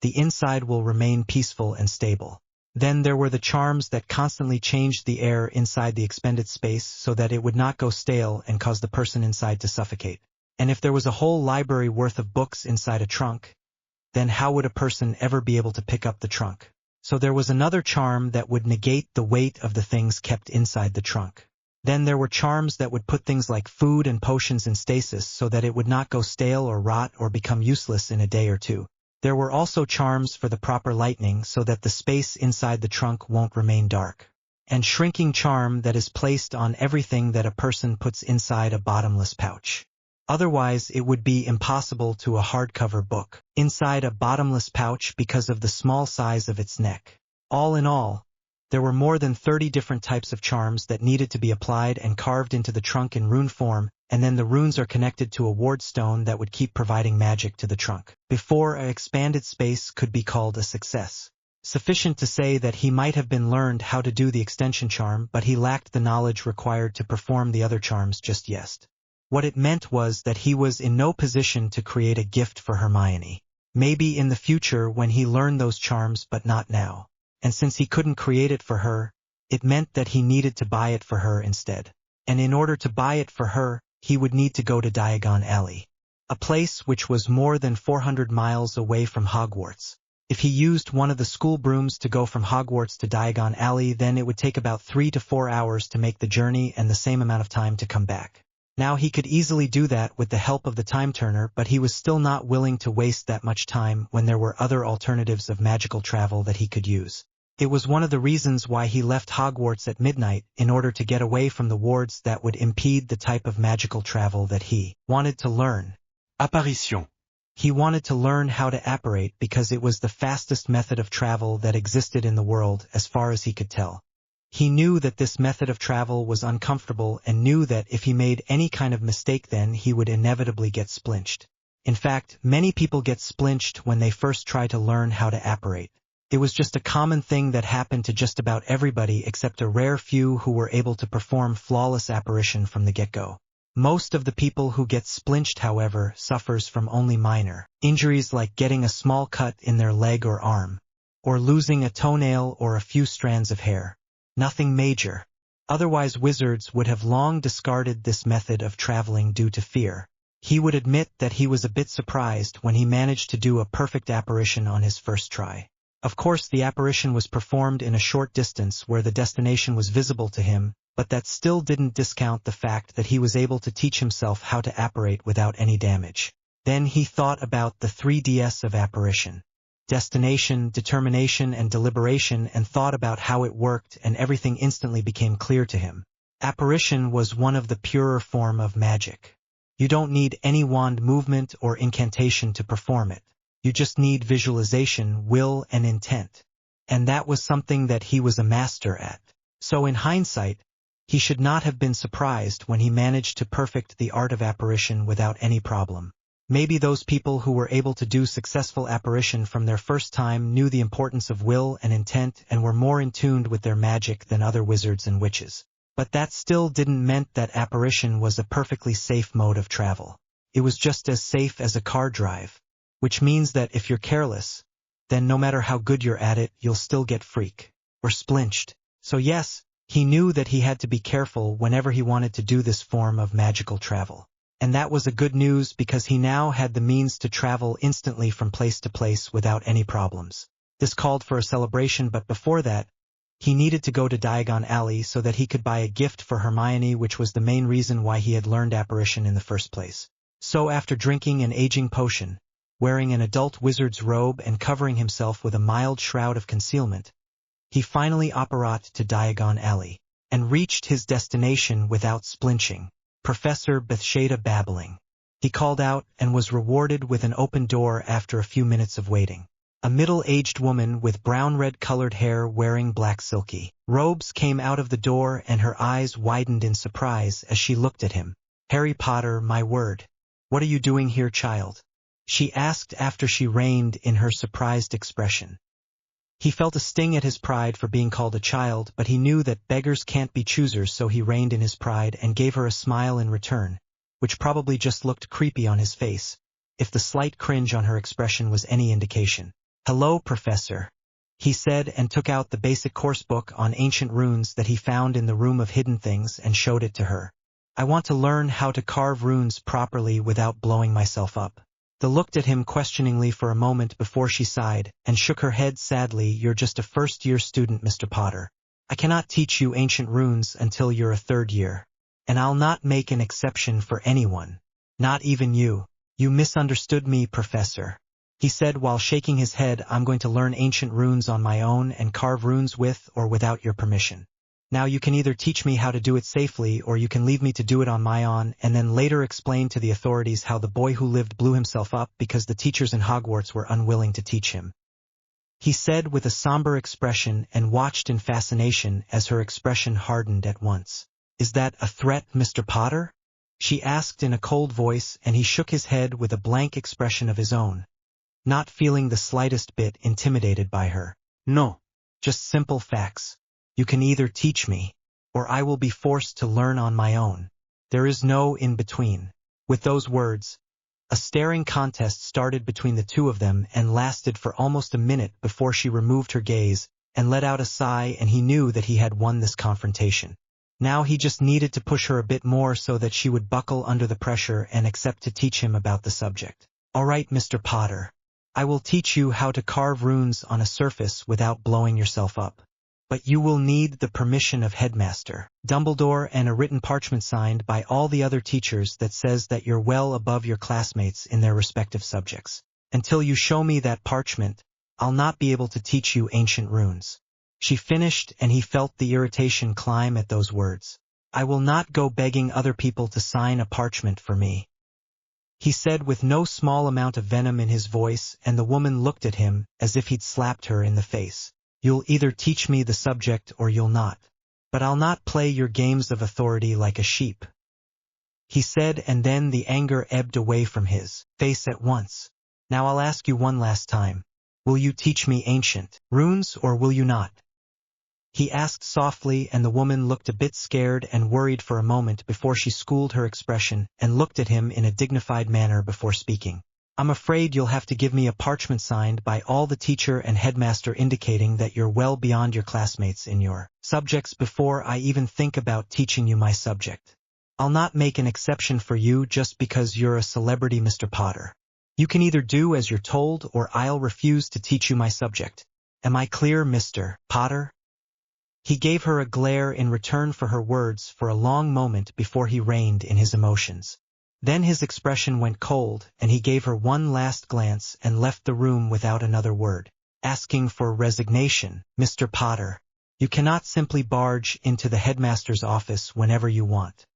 the inside will remain peaceful and stable. Then there were the charms that constantly changed the air inside the expended space so that it would not go stale and cause the person inside to suffocate. And if there was a whole library worth of books inside a trunk, then how would a person ever be able to pick up the trunk? So there was another charm that would negate the weight of the things kept inside the trunk. Then there were charms that would put things like food and potions in stasis so that it would not go stale or rot or become useless in a day or two. There were also charms for the proper lighting so that the space inside the trunk won't remain dark. And shrinking charm that is placed on everything that a person puts inside a bottomless pouch. Otherwise, it would be impossible to a hardcover book inside a bottomless pouch because of the small size of its neck. All in all, there were more than 30 different types of charms that needed to be applied and carved into the trunk in rune form, and then the runes are connected to a ward stone that would keep providing magic to the trunk before an expanded space could be called a success. Sufficient to say that he might have been learned how to do the extension charm, but he lacked the knowledge required to perform the other charms just yet. What it meant was that he was in no position to create a gift for Hermione. Maybe in the future when he learned those charms, but not now. And since he couldn't create it for her, it meant that he needed to buy it for her instead. And in order to buy it for her, he would need to go to Diagon Alley, a place which was more than 400 miles away from Hogwarts. If he used one of the school brooms to go from Hogwarts to Diagon Alley, then it would take about 3 to 4 hours to make the journey and the same amount of time to come back. Now he could easily do that with the help of the time turner, but he was still not willing to waste that much time when there were other alternatives of magical travel that he could use. It was one of the reasons why he left Hogwarts at midnight, in order to get away from the wards that would impede the type of magical travel that he wanted to learn. Apparition. He wanted to learn how to apparate because it was the fastest method of travel that existed in the world as far as he could tell. He knew that this method of travel was uncomfortable and knew that if he made any kind of mistake then he would inevitably get splinched. In fact, many people get splinched when they first try to learn how to apparate. It was just a common thing that happened to just about everybody except a rare few who were able to perform flawless apparition from the get-go. Most of the people who get splinched, however, suffers from only minor injuries like getting a small cut in their leg or arm, or losing a toenail or a few strands of hair. Nothing major. Otherwise wizards would have long discarded this method of traveling due to fear. He would admit that he was a bit surprised when he managed to do a perfect apparition on his first try. Of course, the apparition was performed in a short distance where the destination was visible to him, but that still didn't discount the fact that he was able to teach himself how to apparate without any damage. Then he thought about the 3Ds of apparition. Destination, determination, and deliberation, and thought about how it worked, and everything instantly became clear to him. Apparition was one of the purer form of magic. You don't need any wand movement or incantation to perform it. You just need visualization, will, and intent. And that was something that he was a master at. So in hindsight, He should not have been surprised when he managed to perfect the art of apparition without any problem. Maybe those people who were able to do successful apparition from their first time knew the importance of will and intent and were more in tune with their magic than other wizards and witches. But that still didn't mean that apparition was a perfectly safe mode of travel. It was just as safe as a car drive, which means that if you're careless, then no matter how good you're at it, you'll still get freak or splinched. So yes, he knew that he had to be careful whenever he wanted to do this form of magical travel. And that was a good news because he now had the means to travel instantly from place to place without any problems. This called for a celebration, but before that, he needed to go to Diagon Alley so that he could buy a gift for Hermione, which was the main reason why he had learned apparition in the first place. So after drinking an aging potion, wearing an adult wizard's robe and covering himself with a mild shroud of concealment, he finally apparat to Diagon Alley, and reached his destination without splinching. Professor Bethsaida babbling. He called out and was rewarded with an open door after a few minutes of waiting. A middle-aged woman with brown-red colored hair wearing black silky robes came out of the door and her eyes widened in surprise as she looked at him. "Harry Potter, my word. What are you doing here, child?" she asked after she reined in her surprised expression. He felt a sting at his pride for being called a child, but he knew that beggars can't be choosers, so he reined in his pride and gave her a smile in return, which probably just looked creepy on his face, if the slight cringe on her expression was any indication. "Hello, Professor," he said, and took out the basic course book on ancient runes that he found in the Room of Hidden Things and showed it to her. "I want to learn how to carve runes properly without blowing myself up." They looked at him questioningly for a moment before she sighed and shook her head sadly. "You're just a first-year student, Mr. Potter. I cannot teach you ancient runes until you're a third year. And I'll not make an exception for anyone. Not even you. You misunderstood me, Professor," he said while shaking his head. "I'm going to learn ancient runes on my own and carve runes with or without your permission. Now you can either teach me how to do it safely or you can leave me to do it on my own and then later explain to the authorities how the boy who lived blew himself up because the teachers in Hogwarts were unwilling to teach him," he said with a somber expression and watched in fascination as her expression hardened at once. "Is that a threat, Mr. Potter?" she asked in a cold voice, and he shook his head with a blank expression of his own, not feeling the slightest bit intimidated by her. "No. Just simple facts. You can either teach me, or I will be forced to learn on my own. There is no in-between." With those words, a staring contest started between the two of them and lasted for almost a minute before she removed her gaze and let out a sigh, and he knew that he had won this confrontation. Now he just needed to push her a bit more so that she would buckle under the pressure and accept to teach him about the subject. "All right, Mr. Potter. I will teach you how to carve runes on a surface without blowing yourself up. But you will need the permission of Headmaster Dumbledore and a written parchment signed by all the other teachers that says that you're well above your classmates in their respective subjects. Until you show me that parchment, I'll not be able to teach you ancient runes." She finished, and he felt the irritation climb at those words. "I will not go begging other people to sign a parchment for me," he said with no small amount of venom in his voice, and the woman looked at him as if he'd slapped her in the face. "You'll either teach me the subject or you'll not. But I'll not play your games of authority like a sheep," he said, and then the anger ebbed away from his face at once. "Now I'll ask you one last time. Will you teach me ancient runes or will you not?" he asked softly, and the woman looked a bit scared and worried for a moment before she schooled her expression and looked at him in a dignified manner before speaking. "I'm afraid you'll have to give me a parchment signed by all the teacher and headmaster indicating that you're well beyond your classmates in your subjects before I even think about teaching you my subject. I'll not make an exception for you just because you're a celebrity, Mr. Potter. You can either do as you're told or I'll refuse to teach you my subject. Am I clear, Mr. Potter?" He gave her a glare in return for her words for a long moment before he reined in his emotions. Then his expression went cold, and he gave her one last glance and left the room without another word. "Asking for resignation, Mr. Potter. You cannot simply barge into the headmaster's office whenever you want.